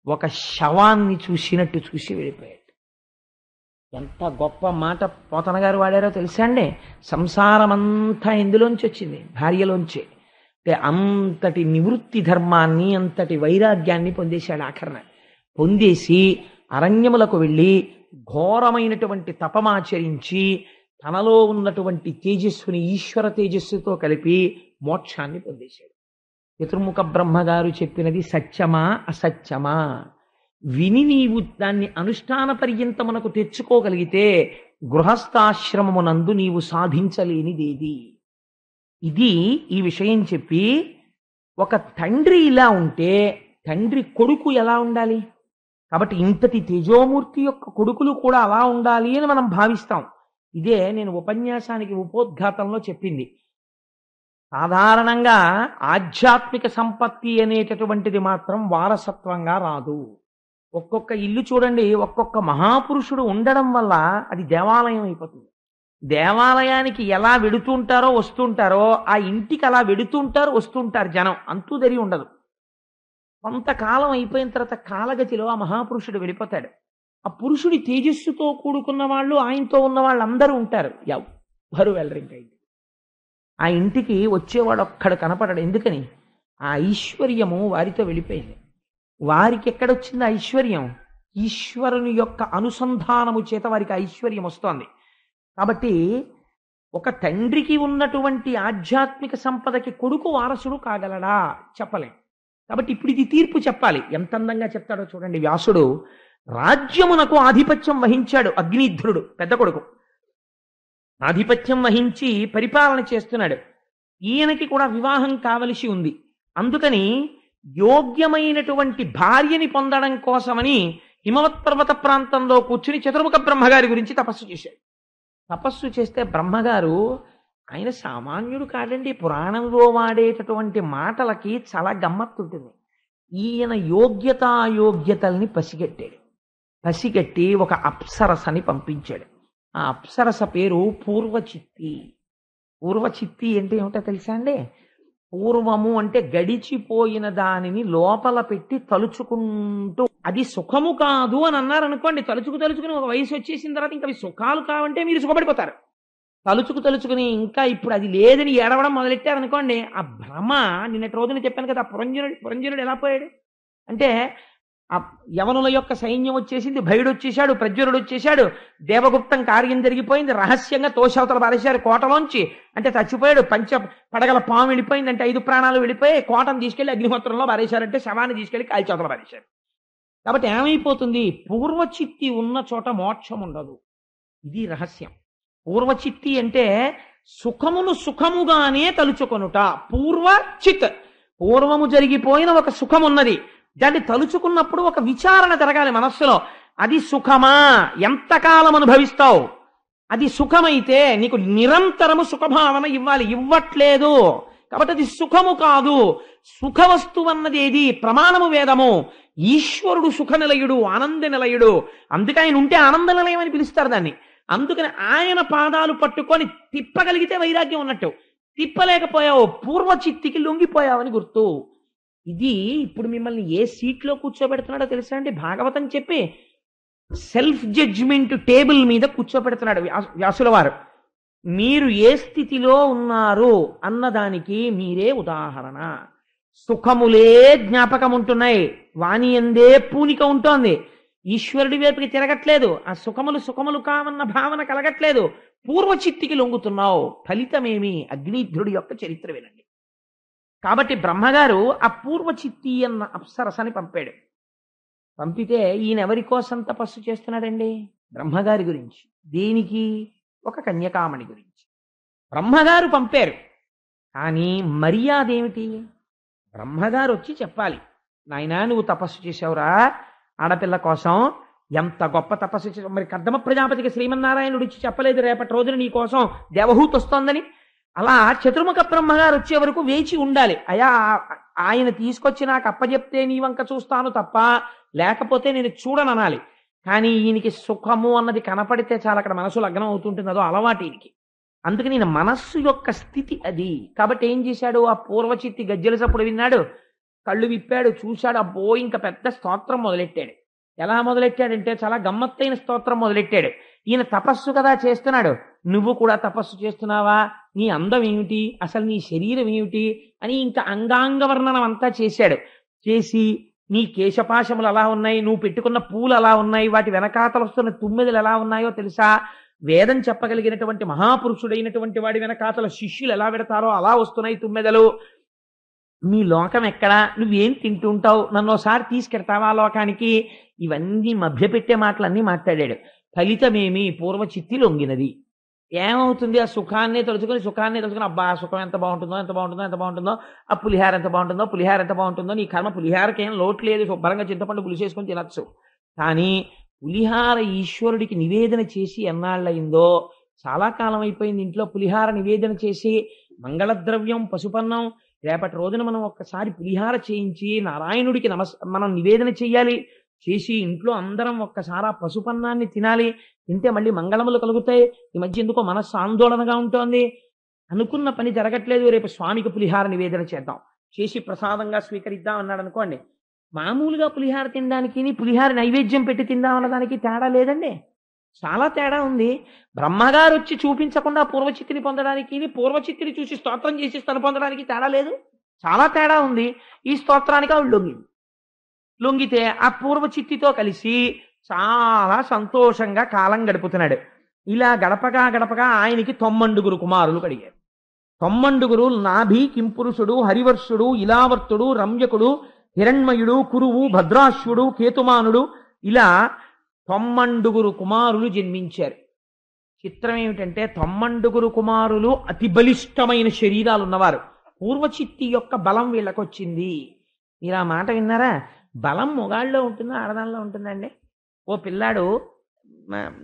ఒక శవాన్ని చూసినట్టు చూసి వెళ్ళిపోయాడు. ఎంత గొప్ప మాట పోతన గారు వాడారో తెలుసా అండి? సంసారమంతా ఎందులోంచి వచ్చింది? భార్యలోంచి. అంటే అంతటి నివృత్తి ధర్మాన్ని, అంతటి వైరాగ్యాన్ని పొందేశాడు. ఆఖరణ పొందేసి అరణ్యములకు వెళ్ళి ఘోరమైనటువంటి తపమాచరించి తనలో ఉన్నటువంటి తేజస్సుని ఈశ్వర తేజస్సుతో కలిపి మోక్షాన్ని పొందేశాడు. చతుర్ముఖ బ్రహ్మగారు చెప్పినది సత్యమా అసత్యమా విని నీవు దాన్ని అనుష్ఠాన పర్యంతమునకు తెచ్చుకోగలిగితే గృహస్థాశ్రమమునందు నీవు సాధించలేనిదేది. ఇది ఈ విషయం చెప్పి, ఒక తండ్రి ఇలా ఉంటే తండ్రి కొడుకు ఎలా ఉండాలి? కాబట్టి ఇంతటి తేజోమూర్తి యొక్క కొడుకులు కూడా అలా ఉండాలి అని మనం భావిస్తాం. ఇదే నేను ఉపన్యాసానికి ఉపోద్ఘాతంలో చెప్పింది. సాధారణంగా ఆధ్యాత్మిక సంపత్తి అనేటటువంటిది మాత్రం వారసత్వంగా రాదు. ఒక్కొక్క ఇల్లు చూడండి, ఒక్కొక్క మహాపురుషుడు ఉండడం వల్ల అది దేవాలయం అయిపోతుంది. దేవాలయానికి ఎలా వెడుతుంటారో వస్తుంటారో ఆ ఇంటికి అలా వెడుతుంటారు వస్తుంటారు జనం. అంతూ జరిగి ఉండదు. కొంతకాలం అయిపోయిన తర్వాత కాలగతిలో ఆ మహాపురుషుడు వెళ్ళిపోతాడు. ఆ పురుషుడి తేజస్సుతో కూడుకున్న వాళ్ళు, ఆయనతో ఉన్న వాళ్ళందరూ ఉంటారు. ఎవ్వరు వెళ్ళరు ఇంకా ఇంటికి. ఆ ఇంటికి వచ్చేవాడు ఒక్కడు కనపడడు. ఎందుకని? ఆ ఐశ్వర్యము వారితో వెళ్ళిపోయింది. వారికి ఎక్కడొచ్చింది ఐశ్వర్యం? ఈశ్వరుని యొక్క అనుసంధానము చేత వారికి ఐశ్వర్యం వస్తోంది. కాబట్టి ఒక తండ్రికి ఉన్నటువంటి ఆధ్యాత్మిక సంపదకి కొడుకు వారసుడు కాగలడా? చెప్పలేం. కాబట్టి ఇప్పుడు ఇది తీర్పు చెప్పాలి. ఎంత అందంగా చెప్తాడో చూడండి వ్యాసుడు. రాజ్యమునకు ఆధిపత్యం వహించాడు అగ్నిధ్రుడు, పెద్ద కొడుకు. ఆధిపత్యం వహించి పరిపాలన చేస్తున్నాడు. ఈయనకి కూడా వివాహం కావలసి ఉంది. అందుకని యోగ్యమైనటువంటి భార్యని పొందడం కోసమని హిమవత్ పర్వత ప్రాంతంలో కూర్చుని చతుర్ముఖ బ్రహ్మగారి గురించి తపస్సు చేశాడు. తపస్సు చేస్తే బ్రహ్మగారు, ఆయన సామాన్యుడు కాదండి, పురాణంలో వాడేటటువంటి మాటలకి చాలా గమ్మత్తు ఉంటుంది. ఈయన యోగ్యతాయోగ్యతల్ని పసిగట్టాడు. పసిగట్టి ఒక అప్సరసని పంపించాడు. ఆ అప్సరస పేరు పూర్వచిత్తి. పూర్వచిత్తి అంటే ఏమిటో తెలుసా అండి? పూర్వము అంటే గడిచిపోయిన దానిని లోపల పెట్టి తలుచుకుంటూ, అది సుఖము కాదు అని అన్నారు అనుకోండి, తలుచుకుని ఒక వయసు వచ్చేసిన తర్వాత ఇంకా అవి సుఖాలు కావంటే మీరు సుఖపడిపోతారు. తలుచుకుని ఇంకా ఇప్పుడు అది లేదని ఏడవడం మొదలెట్టారనుకోండి, ఆ భ్రమ. నిన్నటి రోజున చెప్పాను కదా, పురంజనుడు ఎలా పోయాడు అంటే, ఆ యవనుల యొక్క సైన్యం వచ్చేసింది, భయుడు వచ్చేశాడు, ప్రజ్వరుడు వచ్చేశాడు, దేవగుప్తం కార్యం జరిగిపోయింది, రహస్యంగా తోషవతల పారేశారు కోటలోంచి, అంటే చచ్చిపోయాడు. పడగల పాము వెళ్ళిపోయింది అంటే 5 ప్రాణాలు వెళ్ళిపోయి కోటను తీసుకెళ్లి అగ్నిహోత్రంలో పారేశారంటే శవాన్ని తీసుకెళ్లి కాల్చవతల పారేశారు. కాబట్టి ఏమైపోతుంది? పూర్వచిత్తి ఉన్న చోట మోక్షం ఉండదు. ఇది రహస్యం. పూర్వచిత్తి అంటే సుఖమును సుఖముగానే తలుచుకొనుట. పూర్వచిత్, పూర్వము జరిగిపోయిన ఒక సుఖం ఉన్నది, దాన్ని తలుచుకున్నప్పుడు ఒక విచారణ జరగాలి మనస్సులో. అది సుఖమా? ఎంతకాలం అనుభవిస్తావు? అది సుఖమైతే నీకు నిరంతరము సుఖభావన ఇవ్వాలి. ఇవ్వట్లేదు కాబట్టి అది సుఖము కాదు. సుఖ వస్తువు అన్నది ఏది? ప్రమాణము వేదము. ఈశ్వరుడు సుఖ నిలయుడు, ఆనంద నిలయుడు. అందుకే ఆయన ఉంటే ఆనంద నిలయం అని పిలుస్తారు దాన్ని. అందుకని ఆయన పాదాలు పట్టుకొని తిప్పగలిగితే వైరాగ్యం ఉన్నట్టు. తిప్పలేకపోయావు, పూర్వచిత్తికి లొంగిపోయావని గుర్తు. ఇది ఇప్పుడు మిమ్మల్ని ఏ సీట్లో కూర్చోబెడుతున్నాడో తెలుసా అండి? భాగవతం చెప్పి సెల్ఫ్ జడ్జిమెంట్ టేబుల్ మీద కూర్చోబెడుతున్నాడు వ్యాసుల వారు. మీరు ఏ స్థితిలో ఉన్నారు అన్నదానికి మీరే ఉదాహరణ. సుఖములే జ్ఞాపకం ఉంటున్నాయి, వాణి ఎందే పూనిక ఉంటోంది, ఈశ్వరుడి వైపుకి తిరగట్లేదు, ఆ సుఖములు సుఖములు కావన్న భావన కలగట్లేదు, పూర్వచిత్తికి లొంగుతున్నావు. ఫలితమేమి? అగ్నిధ్రుడి యొక్క చరిత్ర వినండి. కాబట్టి బ్రహ్మగారు ఆ పూర్వచిత్తి అన్న అప్సరసని పంపాడు. పంపితే ఈయన ఎవరి కోసం తపస్సు చేస్తున్నాడండి? బ్రహ్మగారి గురించి. దేనికి? ఒక కన్యకామణి గురించి బ్రహ్మగారు పంపారు. కానీ మర్యాద ఏమిటి? బ్రహ్మగారు వచ్చి చెప్పాలి, నాయనా నువ్వు తపస్సు చేసావురా ఆడపిల్ల కోసం, ఎంత గొప్ప తపస్సు చేసావు. మరి కర్దమ ప్రజాపతికి శ్రీమన్నారాయణుడు ఇచ్చి చెప్పలేదు రేపటి రోజున నీ కోసం దేవహూతి వస్తోందని? అలా చతుర్ముఖ బ్రహ్మగారు వచ్చే వరకు వేచి ఉండాలి. అయా ఆయన తీసుకొచ్చి నాకు అప్పచెప్తే నీ వంక చూస్తాను తప్ప లేకపోతే నేను చూడననాలి. కానీ ఈయనకి సుఖము అన్నది కనపడితే చాలా అక్కడ మనసు లగ్నం అవుతుంటుంది, అదో అలవాటు ఈయనకి. అందుకని నేను మనస్సు యొక్క స్థితి అది. కాబట్టి ఏం చేశాడు? ఆ పూర్వచిత్తి గజ్జెల చప్పుడు విన్నాడు, కళ్ళు విప్పాడు, చూశాడు, అబ్బో ఇంకా పెద్ద స్తోత్రం మొదలెట్టాడు. ఎలా మొదలెట్టాడంటే చాలా గమ్మత్తైన స్తోత్రం మొదలెట్టాడు. ఈయన తపస్సు కదా చేస్తున్నాడు, నువ్వు కూడా తపస్సు చేస్తున్నావా? నీ అందం ఏమిటి, అసలు నీ శరీరం ఏమిటి అని ఇంకా అంగాంగ వర్ణనం అంతా చేశాడు. చేసి నీ కేశపాశములు అలా ఉన్నాయి, నువ్వు పెట్టుకున్న పూలు అలా ఉన్నాయి, వాటి వెనకాతలు వస్తున్న తుమ్మెదలు ఎలా ఉన్నాయో తెలుసా? వేదం చెప్పగలిగినటువంటి మహాపురుషుడైనటువంటి వాడి వెనకాతల శిష్యులు ఎలా పెడతారో అలా వస్తున్నాయి తుమ్మెదలు. నీ లోకం ఎక్కడా? నువ్వేం తింటుంటావు? నన్ను ఒకసారి తీసుకెడతావా లోకానికి? ఇవన్నీ మభ్యపెట్టే మాటలన్నీ మాట్లాడాడు. ఫలితమేమి? పూర్వచిత్తి లొంగినది. ఏమవుతుంది? ఆ సుఖాన్నే తలుచుకొని అబ్బా సుఖం ఎంత బాగుంటుందో ఎంత బాగుంటుందో ఎంత బాగుంటుందో, ఆ పులిహార ఎంత బాగుంటుందో పులిహార ఎంత బాగుంటుందో, నీ కర్మ పులిహారకి ఏం లోటు లేదు, శుభ్రంగా చింతపండు పులిసేసుకొని తినచ్చు. కానీ పులిహార ఈశ్వరుడికి నివేదన చేసి ఎన్నాళ్ళయిందో, చాలా కాలం అయిపోయింది ఇంట్లో పులిహార నివేదన చేసి, మంగళద్రవ్యం పసుపన్నం. రేపటి రోజున మనం ఒక్కసారి పులిహార చేయించి నారాయణుడికి మనం నివేదన చెయ్యాలి. చేసి ఇంట్లో అందరం ఒక్కసారి ఆ పసుపన్నాన్ని తినాలి. తింటే మళ్ళీ మంగళములు కలుగుతాయి. ఈ మధ్య ఎందుకో మనస్సు ఆందోళనగా ఉంటుంది. అనుకున్న పని జరగట్లేదు, రేపు స్వామికి పులిహార నివేదన చేద్దాం, చేసి ప్రసాదంగా స్వీకరిద్దాం అన్నాడు అనుకోండి. మామూలుగా పులిహార తినడానికి పులిహార నైవేద్యం పెట్టి తిందాం అన్నదానికి తేడా లేదండి, చాలా తేడా ఉంది. బ్రహ్మగారు వచ్చి చూపించకుండా పూర్వచిత్తిని పొందడానికి, పూర్వచిత్తిని చూసి స్తోత్రం చేసి తను పొందడానికి తేడా లేదు, చాలా తేడా ఉంది. ఈ స్తోత్రానికి ఆవిడ లొంగితే ఆ పూర్వచిత్తితో కలిసి చాలా సంతోషంగా కాలం గడుపుతున్నాడు. ఇలా గడపగా గడపగా ఆయనకి 90 కుమారులు కలిగారు. 90 నాభి, కింపురుషుడు, హరివర్షుడు, ఇలావర్తుడు, రమ్యకుడు, హిరణ్మయుడు, కురువు, భద్రాశ్వుడు, కేతుమానుడు, ఇలా 90 కుమారులు జన్మించారు. చిత్రం ఏమిటంటే 90 కుమారులు అతి బలిష్టమైన శరీరాలు ఉన్నవారు. పూర్వచిత్తి యొక్క బలం వీళ్ళకొచ్చింది. మీరు ఆ మాట విన్నారా? బలం మొగాళ్ళలో ఉంటుందా ఆడదానిలో ఉంటుందండి? ఓ పిల్లాడు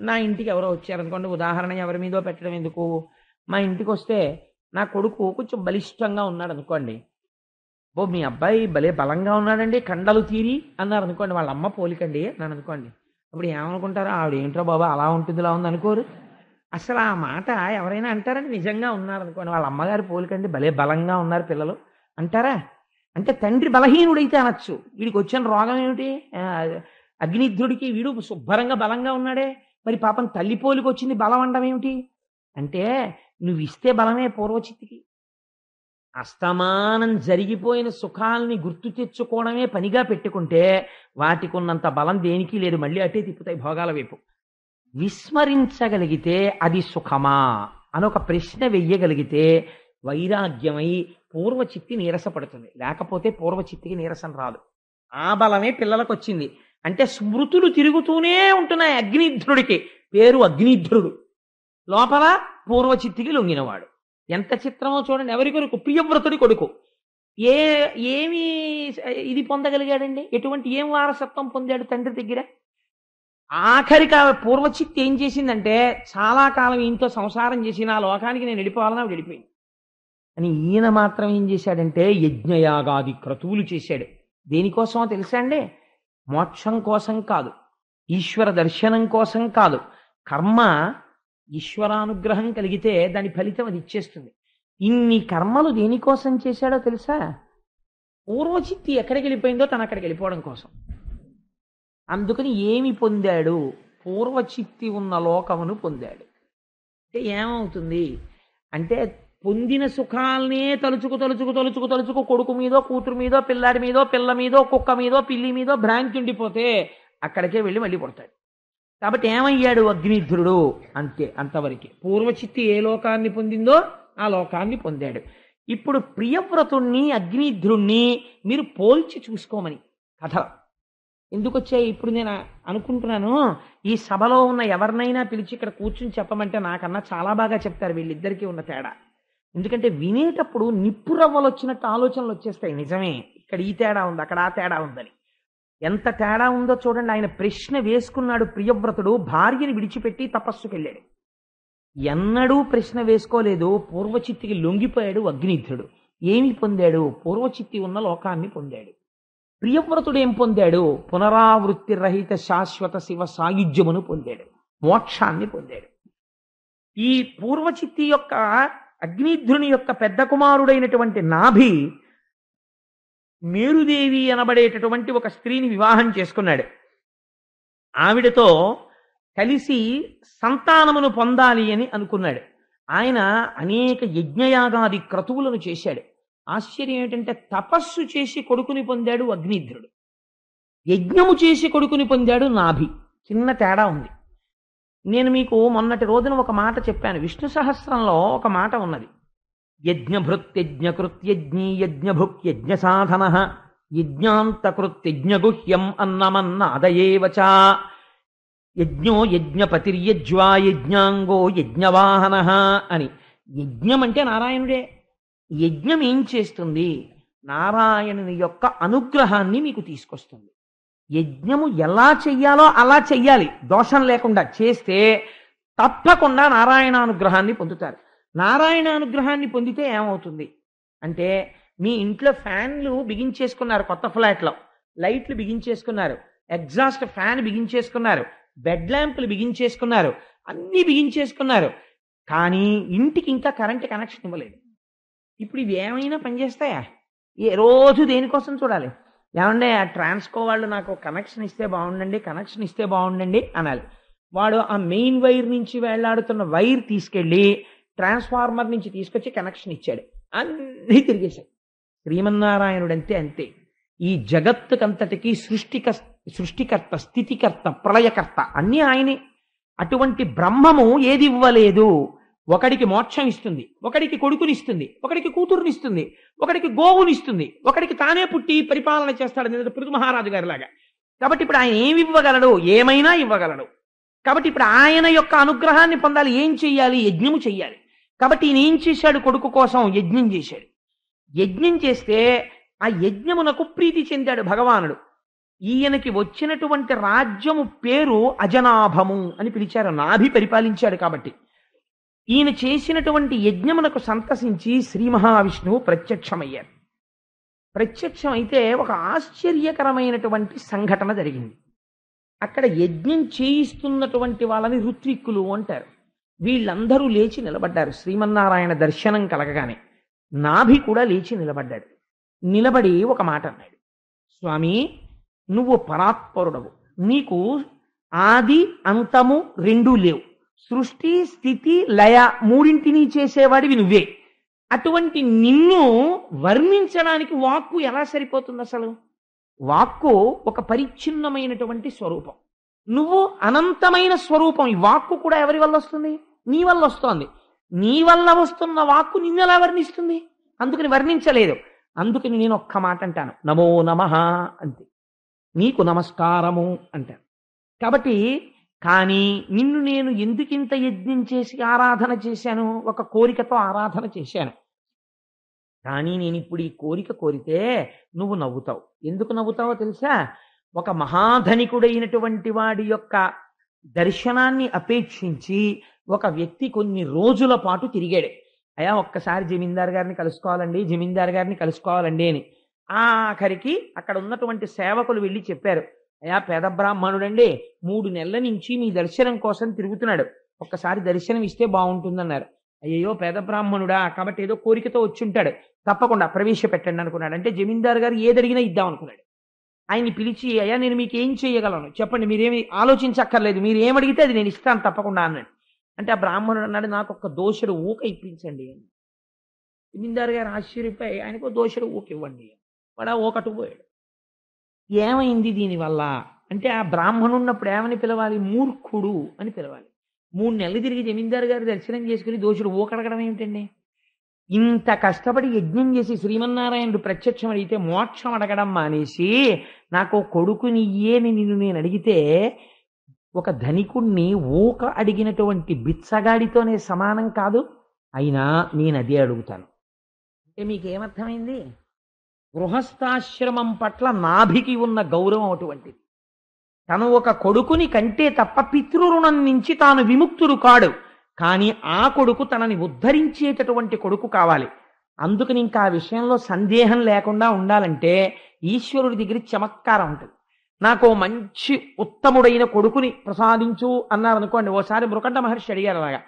నా ఇంటికి ఎవరో వచ్చారనుకోండి, ఉదాహరణ ఎవరి మీదో పెట్టడం ఎందుకు, మా ఇంటికి వస్తే నా కొడుకు కొంచెం బలిష్టంగా ఉన్నాడు అనుకోండి, ఓ మీ అబ్బాయి భలే బలంగా ఉన్నాడండి కండలు తీరి అన్నారు అనుకోండి, వాళ్ళ అమ్మ పోలికండి అన్నాను అనుకోండి, అప్పుడు ఏమనుకుంటారో, ఆవిడ ఏంట్రో బాబా అలా ఉంటుంది ఇలా ఉంది అనుకోరు. అసలు ఆ మాట ఎవరైనా అంటారంటే నిజంగా ఉన్నారనుకోండి, వాళ్ళ అమ్మగారి పోలికండి భలే బలంగా ఉన్నారు పిల్లలు అంటారా? అంటే తండ్రి బలహీనుడైతే అనొచ్చు, వీడికి వచ్చిన రోగం ఏమిటి, అగ్నిధ్రుడికి వీడు శుభ్రంగా బలంగా ఉన్నాడే, మరి పాపం తల్లి పోలికి వచ్చింది బలం అనడం ఏమిటి అంటే, నువ్వు ఇస్తే బలమే పూర్వచిత్తికి. అస్తమానం జరిగిపోయిన సుఖాలని గుర్తు తెచ్చుకోవడమే పనిగా పెట్టుకుంటే వాటికి ఉన్నంత బలం దేనికి లేదు, మళ్ళీ అటే తిప్పుతాయి భోగాల వైపు. విస్మరించగలిగితే అది సుఖమా అని ఒక ప్రశ్న వెయ్యగలిగితే వైరాగ్యమై పూర్వచిత్తి నీరసపడుతుంది, లేకపోతే పూర్వచిత్తికి నీరసం రాదు. ఆ బలమే పిల్లలకు వచ్చింది. అంటే స్మృతులు తిరుగుతూనే ఉంటున్నాయి. అగ్నిధ్రుడికి పేరు అగ్నిధ్రుడు, లోపల పూర్వచిత్తికి లొంగినవాడు. ఎంత చిత్రమో చూడండి. ఎవరి కొడుకు? ప్రియవ్రతుడి కొడుకు. ఏమి ఇది పొందగలిగాడండి? ఏం వారసత్వం పొందాడు తండ్రి దగ్గర? ఆఖరికి ఆ పూర్వచిత్తి ఏం చేసిందంటే, చాలా కాలం ఈయనతో సంసారం చేసి నా లోకానికి నేను వెళ్ళిపోవాలని ఆవిడ వెళ్ళిపోయింది. అని ఈయన మాత్రం ఏం చేశాడంటే యజ్ఞయాగాది క్రతువులు చేశాడు. దేనికోసమో తెలుసా అండి? మోక్షం కోసం కాదు, ఈశ్వర దర్శనం కోసం కాదు. కర్మ ఈశ్వరానుగ్రహం కలిగితే దాని ఫలితం అది ఇచ్చేస్తుంది. ఇన్ని కర్మలు దేనికోసం చేశాడో తెలుసా? పూర్వచిత్తి ఎక్కడికి వెళ్ళిపోయిందో తను అక్కడికి వెళ్ళిపోవడం కోసం. అందుకని ఏమి పొందాడు? పూర్వచిత్తి ఉన్న లోకమును పొందాడు. అంటే ఏమవుతుంది అంటే, పొందిన సుఖాలనే తలుచుకు తలుచుకు తలుచుకు తలుచుకు కొడుకు మీదో కూతురు మీదో పిల్లాడి మీదో పిల్ల మీదో కుక్క మీదో పిల్లి మీదో భ్రాంతి ఉండిపోతే అక్కడికే వెళ్ళి మళ్ళీ పుడతాడు. కాబట్టి ఏమయ్యాడు? అగ్నిధ్రుడు. అంతే, అంతవరకే. పూర్వచిత్తి ఏ లోకాన్ని పొందిందో ఆ లోకాన్ని పొందాడు. ఇప్పుడు ప్రియవ్రతుణ్ణి అగ్నిధ్రుణ్ణి మీరు పోల్చి చూసుకోమని కథ ఎందుకు వచ్చాయి ఇప్పుడు నేను అనుకుంటున్నాను. ఈ సభలో ఉన్న ఎవరినైనా పిలిచి ఇక్కడ కూర్చుని చెప్పమంటే నాకన్నా చాలా బాగా చెప్తారు వీళ్ళిద్దరికీ ఉన్న తేడా. ఎందుకంటే వినేటప్పుడు నిప్పు రవ్వలు వచ్చినట్టు ఆలోచనలు వచ్చేస్తాయి. నిజమే, ఇక్కడ ఈ తేడా ఉంది, అక్కడ ఆ తేడా ఉందని. ఎంత తేడా ఉందో చూడండి. ఆయన ప్రశ్న వేసుకున్నాడు ప్రియవ్రతుడు, భార్యని విడిచిపెట్టి తపస్సుకి వెళ్ళాడు. ఎన్నడూ ప్రశ్న వేసుకోలేదు. పూర్వచిత్తికి లొంగిపోయాడు అగ్నిధ్రుడు. ఏమి పొందాడు? పూర్వచిత్తి ఉన్న లోకాన్ని పొందాడు. ప్రియవ్రతుడు ఏం పొందాడు? పునరావృత్తి రహిత శాశ్వత శివ సాయుధ్యమును పొందాడు, మోక్షాన్ని పొందాడు. ఈ పూర్వచిత్తి యొక్క అగ్నిధ్రుని యొక్క పెద్ద కుమారుడైనటువంటి నాభి మేరుదేవి అనబడేటటువంటి ఒక స్త్రీని వివాహం చేసుకున్నాడు. ఆవిడతో కలిసి సంతానమును పొందాలి అని అనుకున్నాడు. ఆయన అనేక యజ్ఞయాగాది క్రతువులను చేశాడు. ఆశ్చర్యం ఏమిటంటే తపస్సు చేసి కొడుకుని పొందాడు అగ్నిధ్రుడు, యజ్ఞము చేసి కొడుకుని పొందాడు నాభి. చిన్న తేడా ఉంది. నేను మీకు మొన్నటి రోజున ఒక మాట చెప్పాను. విష్ణు సహస్రంలో ఒక మాట ఉన్నది. యజ్ఞభృత్యజ్ఞకృత్యజ్ఞీ యజ్ఞభుక్యజ్ఞ సాధన యజ్ఞాంతకృత్యజ్ఞగుహ్యం అన్నమన్నాదయేవచ యజ్ఞో యజ్ఞపతిర్యజ్వా యజ్ఞాంగో యజ్ఞవాహన అని. యజ్ఞం అంటే నారాయణుడే. యజ్ఞం ఏం చేస్తుంది? నారాయణుని యొక్క అనుగ్రహాన్ని మీకు తీసుకొస్తుంది. యజ్ఞము ఎలా చెయ్యాలో అలా చెయ్యాలి, దోషం లేకుండా చేస్తే తప్పకుండా నారాయణానుగ్రహాన్ని పొందుతారు. నారాయణానుగ్రహాన్ని పొందితే ఏమవుతుంది అంటే, మీ ఇంట్లో ఫ్యాన్లు బిగించేసుకున్నారు, కొత్త ఫ్లాట్లో లైట్లు బిగించేసుకున్నారు, ఎగ్జాస్ట్ ఫ్యాన్ బిగించేసుకున్నారు, బెడ్ ల్యాంపులు బిగించేసుకున్నారు, అన్నీ బిగించేసుకున్నారు, కానీ ఇంటికి ఇంకా కరెంట్ కనెక్షన్ ఇవ్వలేదు. ఇప్పుడు ఇవి ఏమైనా పనిచేస్తాయా? ఏ రోజు దేనికోసం చూడాలి? ఏమంటే ఆ ట్రాన్స్కో వాళ్ళు నాకు కనెక్షన్ ఇస్తే బాగుండండి, కనెక్షన్ ఇస్తే బాగుండండి అనాలి. వాడు ఆ మెయిన్ వైర్ నుంచి వేళ్లాడుతున్న వైర్ తీసుకెళ్ళి ట్రాన్స్ఫార్మర్ నుంచి తీసుకొచ్చి కనెక్షన్ ఇచ్చాడు. అన్నీ తిరిగేశాడు. శ్రీమన్నారాయణుడు అంతే అంతే. ఈ జగత్తుకంతటికి సృష్టికర్త, స్థితికర్త, ప్రళయకర్త అన్నీ ఆయనే. అటువంటి బ్రహ్మము ఏది ఇవ్వలేదు? ఒకడికి మోక్షం ఇస్తుంది, ఒకడికి కొడుకునిస్తుంది, ఒకడికి కూతురునిస్తుంది, ఒకడికి గోవునిస్తుంది, ఒకడికి తానే పుట్టి పరిపాలన చేస్తాడు పృథు మహారాజు గారి లాగా. కాబట్టి ఇప్పుడు ఆయన ఏమి ఇవ్వగలడు? ఏమైనా ఇవ్వగలడు. కాబట్టి ఇప్పుడు ఆయన యొక్క అనుగ్రహాన్ని పొందాలి. ఏం చెయ్యాలి? యజ్ఞము చెయ్యాలి. కాబట్టి ఈయన ఏం చేశాడు? కొడుకు కోసం యజ్ఞం చేశాడు. యజ్ఞం చేస్తే ఆ యజ్ఞమునకు ప్రీతి చెందాడు భగవానుడు. ఈయనకి వచ్చినటువంటి రాజ్యము పేరు అజనాభము అని పిలిచారు. నాభి పరిపాలించాడు కాబట్టి. ఈయన చేసినటువంటి యజ్ఞమునకు సంతసించి శ్రీ మహావిష్ణువు ప్రత్యక్షమయ్యారు. ప్రత్యక్షమైతే ఒక ఆశ్చర్యకరమైనటువంటి సంఘటన జరిగింది. అక్కడ యజ్ఞం చేయిస్తున్నటువంటి వాళ్ళని ఋత్విక్కులు అంటారు. వీళ్ళందరూ లేచి నిలబడ్డారు శ్రీమన్నారాయణ దర్శనం కలగగానే. నాభి కూడా లేచి నిలబడ్డాడు. నిలబడి ఒక మాట అన్నాడు. స్వామి, నువ్వు పరాత్పరుడవు, నీకు ఆది అంతము రెండూ లేవు, సృష్టి స్థితి లయ మూడింటిని చేసేవాడివి నువ్వే. అటువంటి నిన్ను వర్ణించడానికి వాక్కు ఎలా సరిపోతుంది? అసలు వాక్కు ఒక పరిచ్ఛిన్నమైనటువంటి స్వరూపం, నువ్వు అనంతమైన స్వరూపం. ఈ వాక్కు కూడా ఎవరి వల్ల వస్తుంది? నీ వల్ల వస్తోంది. నీ వల్ల వస్తున్న వాక్కు నిన్నెలా వర్ణిస్తుంది? అందుకని వర్ణించలేదు. అందుకని నేను ఒక్క మాట అంటాను, నమో నమః అంతే, నీకు నమస్కారము అంటాను. కాబట్టి కానీ నిన్ను నేను ఎందుకింత యజ్ఞం చేసి ఆరాధన చేశాను? ఒక కోరికతో ఆరాధన చేశాను. కానీ నేను ఇప్పుడు ఈ కోరిక కోరితే నువ్వు నవ్వుతావు. ఎందుకు నవ్వుతావో తెలుసా? ఒక మహాధనికుడైనటువంటి వాడి యొక్క దర్శనాన్ని అపేక్షించి ఒక వ్యక్తి కొన్ని రోజుల పాటు తిరిగాడు. అయ్యా ఒక్కసారి జమీందార్ గారిని కలుసుకోవాలండి, జమీందార్ గారిని కలుసుకోవాలండి అని. ఆఖరికి అక్కడ ఉన్నటువంటి సేవకులు వెళ్ళి చెప్పారు, అయ్యా పేద బ్రాహ్మణుడండి, 3 నెలల నుంచి మీ దర్శనం కోసం తిరుగుతున్నాడు, ఒక్కసారి దర్శనం ఇస్తే బాగుంటుందన్నారు. అయ్యో పేద బ్రాహ్మణుడా కాబట్టి ఏదో కోరికతో వచ్చి ఉంటాడు, తప్పకుండా ప్రవేశపెట్టండి అనుకున్నాడు. అంటే జమీందారు గారు ఏదడిగినా ఇద్దాం అనుకున్నాడు. ఆయన్ని పిలిచి, అయ్యా నేను మీకు ఏం చేయగలను చెప్పండి, మీరేమి ఆలోచించక్కర్లేదు, మీరు ఏమడిగితే అది నేను ఇస్తాను తప్పకుండా అన్నాడు. అంటే ఆ బ్రాహ్మణుడు అన్నాడు, నాకు ఒక దోషుడు ఊక ఇప్పించండి అని. జమీందారు గారు ఆశ్చర్యపోయి ఆయనకు దోషుడు ఊక ఇవ్వండి, వాడు ఊకట్టు పోయాడు. ఏమైంది దీనివల్ల అంటే ఆ బ్రాహ్మణుడు ఉన్నప్పుడు ఏమని పిలవాలి, మూర్ఖుడు అని పిలవాలి. 3 నెలలు తిరిగి జమీందారు గారి దర్శనం చేసుకుని దోషుడు ఊకడగడం ఏమిటండి? ఇంత కష్టపడి యజ్ఞం చేసి శ్రీమన్నారాయణుడు ప్రత్యక్షం అడిగితే మోక్షం అడగడం మానేసి నాకు కొడుకునియ్యే నిన్ను నేను అడిగితే ఒక ధనికుణ్ణి ఊక అడిగినటువంటి బిచ్చగాడితోనే సమానం కాదు, అయినా నేను అదే అడుగుతాను. అంటే మీకేమర్థమైంది? గృహస్థాశ్రమం పట్ల నాభికి ఉన్న గౌరవం అటువంటిది. తను ఒక కొడుకుని కంటే తప్ప పితృరుణం నుంచి తాను విముక్తుడు కాడు, కానీ ఆ కొడుకు తనని ఉద్ధరించేటటువంటి కొడుకు కావాలి. అందుకని ఇంకా ఆ విషయంలో సందేహం లేకుండా ఉండాలంటే ఈశ్వరుడి దగ్గర చమత్కారం ఉంటుంది. నాకు మంచి ఉత్తముడైన కొడుకుని ప్రసాదించు అన్నారనుకోండి. ఓసారి మృకండ మహర్షి అడిగారు అలాగా,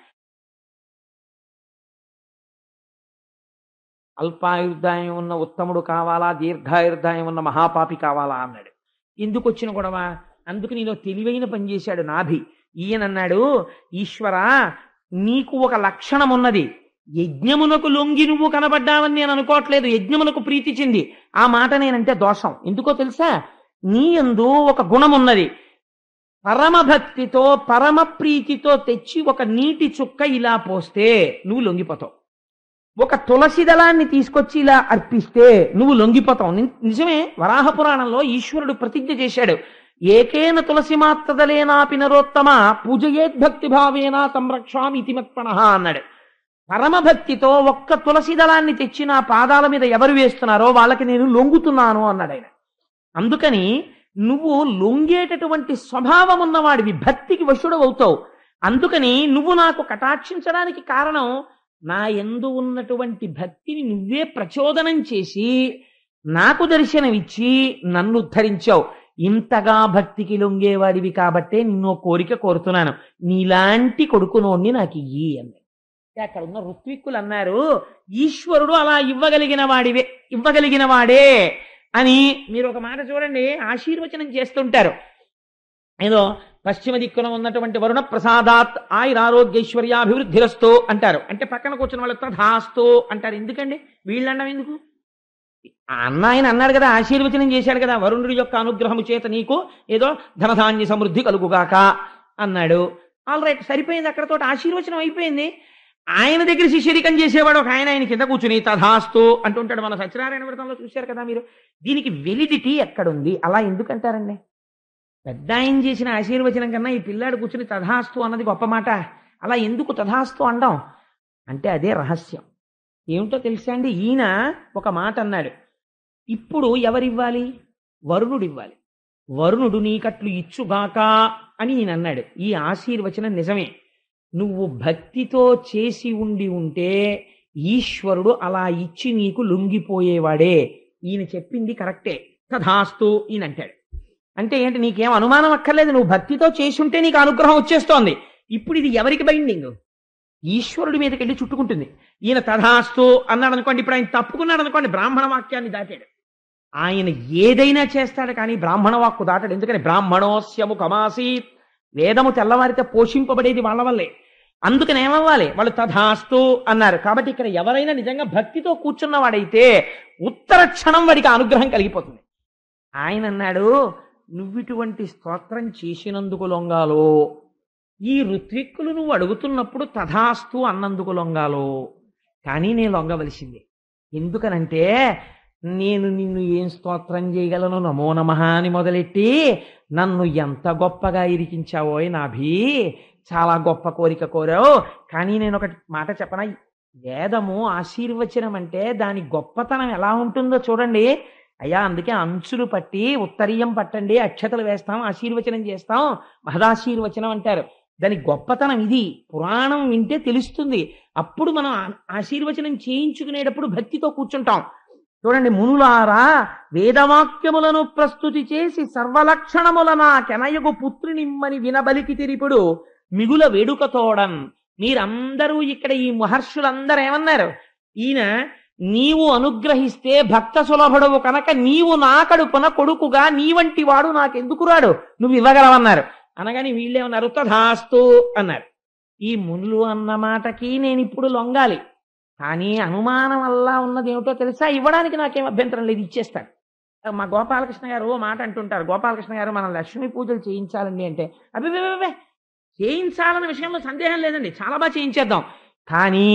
అల్పాయుర్దాయం ఉన్న ఉత్తముడు కావాలా, దీర్ఘాయుర్దాయం ఉన్న మహాపాపి కావాలా అన్నాడు. ఎందుకు వచ్చిన గొడవ? అందుకు నేను తెలివైన పని చేశాడు నాభి. ఈయనన్నాడు, ఈశ్వరా నీకు ఒక లక్షణం ఉన్నది, యజ్ఞమునకు లొంగి నువ్వు కనబడ్డావని నేను అనుకోవట్లేదు, యజ్ఞమునకు ప్రీతి చెంది. ఆ మాట నేనంటే దోషం. ఎందుకో తెలుసా? నీ యందు ఒక గుణం ఉన్నది, పరమభక్తితో పరమ ప్రీతితో తెచ్చి ఒక నీటి చుక్క ఇలా పోస్తే నువ్వు లొంగిపోతావు, ఒక తులసి దళాన్ని తీసుకొచ్చి ఇలా అర్పిస్తే నువ్వు లొంగిపోతావు. నిజమే, వరాహ పురాణంలో ఈశ్వరుడు ప్రతిజ్ఞ చేశాడు, ఏకేన తులసి మాత్రదలేనాపి నరోత్తమ పూజయేద్భక్తి భావేనా సంరక్షామి ఇతి మత్పణః అన్నాడు. పరమభక్తితో ఒక్క తులసి దళాన్ని తెచ్చి నా పాదాల మీద ఎవరు వేస్తున్నారో వాళ్ళకి నేను లొంగుతున్నాను అన్నాడు ఆయన. అందుకని నువ్వు లొంగేటటువంటి స్వభావం ఉన్నవాడివి, భక్తికి వశుడవుతావు. అందుకని నువ్వు నాకు కటాక్షించడానికి కారణం నా యందు ఉన్నటువంటి భక్తిని నువ్వే ప్రచోదనం చేసి నాకు దర్శనమిచ్చి నన్ను ఉద్ధరించావు. ఇంతగా భక్తికి లొంగేవాడివి కాబట్టే నిన్ను కోరిక కోరుతున్నాను, నీలాంటి కొడుకునోణ్ణి నాకు ఇయ్యి అన్నాడు. అక్కడ ఉన్న ఋత్విక్కులు అన్నారు, ఈశ్వరుడు అలా ఇవ్వగలిగిన వాడే అని. మీరు ఒక మాట చూడండి, ఆశీర్వచనం చేస్తుంటారు. ఏదో పశ్చిమ దిక్కున ఉన్నటువంటి వరుణ ప్రసాదాత్ ఆయురారోగ్యైశ్వర్యాభివృద్ధిరస్తు అంటారు. అంటే పక్కన కూర్చున్న వాళ్ళు తథాస్తు అంటారు. ఎందుకండి వీళ్ళండం ఎందుకు? అన్న ఆయన అన్నాడు కదా, ఆశీర్వచనం చేశాడు కదా, వరుణుడి యొక్క అనుగ్రహము చేత నీకు ఏదో ధనధాన్య సమృద్ధి కలుగుగాక అన్నాడు. ఆల్ రైట్, సరిపోయింది, అక్కడతో ఆశీర్వచనం అయిపోయింది. ఆయన దగ్గర శిష్యరికం చేసేవాడు ఒక ఆయన కింద కూర్చుని తథాస్తు అంటుంటాడు. మన సత్యనారాయణ వ్రతంలో చూశారు కదా మీరు. దీనికి వెలిడిటీ ఎక్కడుంది? అలా ఎందుకంటారండి? పెద్ద ఆయన చేసిన ఆశీర్వచనం కన్నా ఈ పిల్లాడు కూర్చుని తథాస్తు అన్నది గొప్ప మాట. అలా ఎందుకు తథాస్తు అండం అంటే అదే రహస్యం. ఏమిటో తెలుసా అండి? ఈయన ఒక మాట అన్నాడు, ఇప్పుడు ఎవరివ్వాలి? వరుణుడు ఇవ్వాలి. వరుణుడు నీకట్లు ఇచ్చుగాక అని ఈయన అన్నాడు. ఈ ఆశీర్వచనం నిజమే. నువ్వు భక్తితో చేసి ఉంటే ఈశ్వరుడు అలా ఇచ్చి నీకు లొంగిపోయేవాడే. ఈయన చెప్పింది కరెక్టే, తథాస్తు ఈయన అంటాడు. అంటే ఏంటి? నీకేం అనుమానం అక్కర్లేదు, నువ్వు భక్తితో చేసి ఉంటే నీకు అనుగ్రహం వచ్చేస్తోంది. ఇప్పుడు ఇది ఎవరికి బైండింగ్? ఈశ్వరుడి మీదకి వెళ్ళి చుట్టుకుంటుంది. ఈయన తథాస్తు అన్నాడు అనుకోండి, ఇప్పుడు ఆయన తప్పుకున్నాడు అనుకోండి, బ్రాహ్మణ వాక్యాన్ని దాటాడు. ఆయన ఏదైనా చేస్తాడు కానీ బ్రాహ్మణ వాక్కు దాటాడు. ఎందుకని? బ్రాహ్మణోస్యము కమాసీత్, వేదము తెల్లవారితే పోషింపబడేది వాళ్ళ వల్లే. అందుకని ఏమవ్వాలి? వాళ్ళు తథాస్తు అన్నారు. కాబట్టి ఇక్కడ ఎవరైనా నిజంగా భక్తితో కూర్చున్నవాడైతే ఉత్తర క్షణం వాడికి అనుగ్రహం కలిగిపోతుంది. ఆయన అన్నాడు, నువ్విటువంటి స్తోత్రం చేసినందుకు లొంగాలో, ఈ ఋత్విక్కులు నువ్వు అడుగుతున్నప్పుడు తథాస్తు అన్నందుకు లొంగాలో, కానీ నేను లొంగవలసింది. ఎందుకనంటే నేను నిన్ను ఏం స్తోత్రం చేయగలను, నమో నమః అని మొదలెట్టి నన్ను ఎంత గొప్పగా ఇరికించావోయ్ నాభి, చాలా గొప్ప కోరిక కోరావు. కానీ నేను ఒకటి మాట చెప్పనా, వేదము ఆశీర్వచనం అంటే దాని గొప్పతనం ఎలా ఉంటుందో చూడండి అయ్యా. అందుకే అంచులు పట్టి ఉత్తరీయం పట్టండి, అక్షతలు వేస్తాం, ఆశీర్వచనం చేస్తాం, మహదాశీర్వచనం అంటారు. దాని గొప్పతనం ఇది. పురాణం వింటే తెలుస్తుంది. అప్పుడు మనం ఆశీర్వచనం చేయించుకునేటప్పుడు భక్తితో కూర్చుంటాం. చూడండి, మునులారా వేదవాక్యములను ప్రస్తుతి చేసి సర్వలక్షణముల నా కెనయగు పుత్రినిమ్మని వినబలికి తిరిపుడు మిగుల వేడుకతోడన్ మీరందరూ ఇక్కడ ఈ మహర్షులందరూ ఏమన్నారు? ఈయన నీవు అనుగ్రహిస్తే భక్త సులభుడవు కనుక నీవు నా కడుపున కొడుకుగా నీ వంటి వాడు నాకెందుకు రాడు, నువ్వు ఇవ్వగలవన్నారు. అనగాని వీళ్ళేమన్నారు? తథాస్తు అన్నారు. ఈ మునులు అన్న మాటకి నేను ఇప్పుడు లొంగాలి, కానీ అనుమానం వల్ల ఉన్నది ఏమిటో తెలుసా? ఇవ్వడానికి నాకేం అభ్యంతరం లేదు, ఇచ్చేస్తాను. మా గోపాలకృష్ణ గారు ఓ మాట అంటుంటారు, గోపాలకృష్ణ గారు మనం లక్ష్మీ పూజలు చేయించాలండి అంటే, అబ్బే చేయించాలన్న విషయంలో సందేహం లేదండి, చాలా బాగా చేయించేద్దాం. కానీ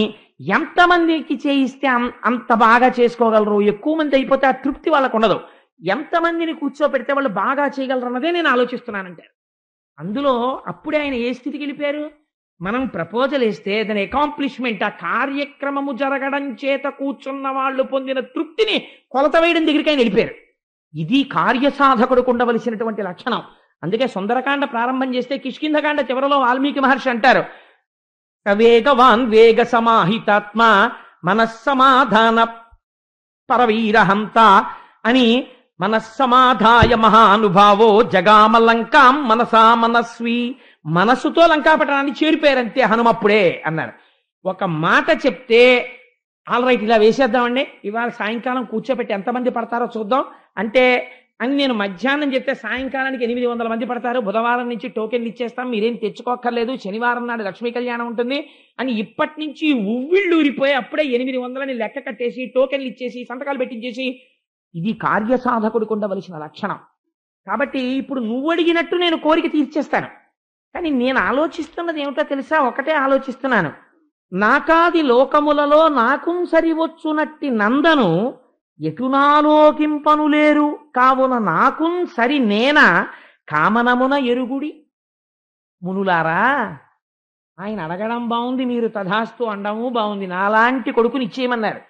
ఎంతమందికి చేయిస్తే అంత బాగా చేసుకోగలరు, ఎక్కువ మంది అయిపోతే ఆ తృప్తి వాళ్ళకు ఉండదు. ఎంతమందిని కూర్చోపెడితే వాళ్ళు బాగా చేయగలరు అన్నదే నేను ఆలోచిస్తున్నానంటారు. అందులో అప్పుడే ఆయన ఏ స్థితికి వెళ్ళిపోయారు? మనం ప్రపోజల్ వేస్తే దాని అకాంప్లిష్మెంట్, ఆ కార్యక్రమము జరగడం చేత కూర్చున్న వాళ్ళు పొందిన తృప్తిని కొలత వేయడం దగ్గరికి ఆయన వెళ్ళిపోయారు. ఇది కార్యసాధకుడికి ఉండవలసినటువంటి లక్షణం. అందుకే సుందరకాండ ప్రారంభం చేస్తే కిష్కింధకాండ చివరలో వాల్మీకి మహర్షి అంటారు, వేగవాన్ వేగ సమాహితాత్మ మనస్సమాధాన పరవీరహంత అని, మనస్సమాధాయ మహానుభావో జగామలంకాం మనసా మనస్వి, మనస్సుతో లంకాపట్టణాన్ని చేరిపోయారంతే హనుమప్పుడే అన్నారు. ఒక మాట చెప్తే ఆల్ రైట్ ఇలా వేసేద్దామండి, ఇవాళ సాయంకాలం కూర్చోబెట్టి ఎంతమంది పడతారో చూద్దాం అంటే అని నేను మధ్యాహ్నం చెప్తే సాయంకాలానికి 800 మంది పడతారు, బుధవారం నుంచి టోకెన్లు ఇచ్చేస్తాం, మీరేం తెచ్చుకోక్కర్లేదు, శనివారం నాడు లక్ష్మీ కళ్యాణం ఉంటుంది అని ఇప్పటి నుంచి ఉవ్విళ్ళు ఊరిపోయి అప్పుడే 800 లెక్క కట్టేసి టోకెన్లు ఇచ్చేసి సంతకాలు పెట్టించేసి, ఇది కార్యసాధకుడికి ఉండవలసిన లక్షణం. కాబట్టి ఇప్పుడు నువ్వు అడిగినట్టు నేను కోరిక తీర్చేస్తాను, కానీ నేను ఆలోచిస్తున్నది ఏమిటో తెలుసా? ఒకటే ఆలోచిస్తున్నాను, నాకాది లోకములలో నాకుం సరివచ్చునట్టి నందను ఎటునాలోకింపనులేరు, కావున నాకుం సరి నేన కామనమున ఎరుగుడి. మునులారా, ఆయన అడగడం బాగుంది, మీరు తథాస్తు అండము బాగుంది, నాలాంటి కొడుకుని ఇచ్చేయమన్నారు.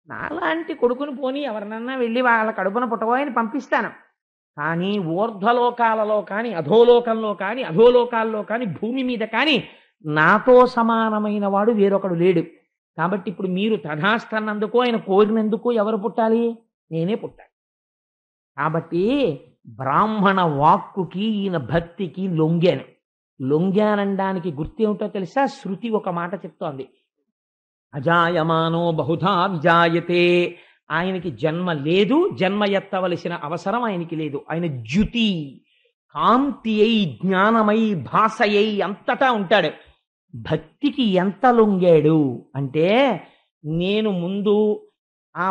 నాలాంటి కొడుకుని పోని ఎవరినన్నా వెళ్ళి వాళ్ళ కడుపున పుట్టబోయని పంపిస్తాను, కానీ ఊర్ధ్వలోకాలలో కానీ అధోలోకంలో కానీ అధోలోకాల్లో కానీ భూమి మీద కానీ నాతో సమానమైన వాడు వేరొకడు లేడు. కాబట్టి ఇప్పుడు మీరు తథాస్తన్నందుకు ఆయన కోరినందుకు ఎవరు పుట్టాలి? నేనే పుట్టాలి. కాబట్టి బ్రాహ్మణ వాక్కుకి ఈయన భక్తికి లొంగానడానికి గుర్తేమిటో తెలుసా? శృతి ఒక మాట చెప్తోంది, అజాయమానో బహుధా విజాయతే. ఆయనకి జన్మ లేదు, జన్మ ఎత్తవలసిన అవసరం ఆయనకి లేదు. ఆయన జ్యుతి, కాంతి అయి, జ్ఞానమై, భాషయై అంతటా ఉంటాడు. భక్తికి ఎంత లొంగాడు అంటే, నేను ముందు ఆ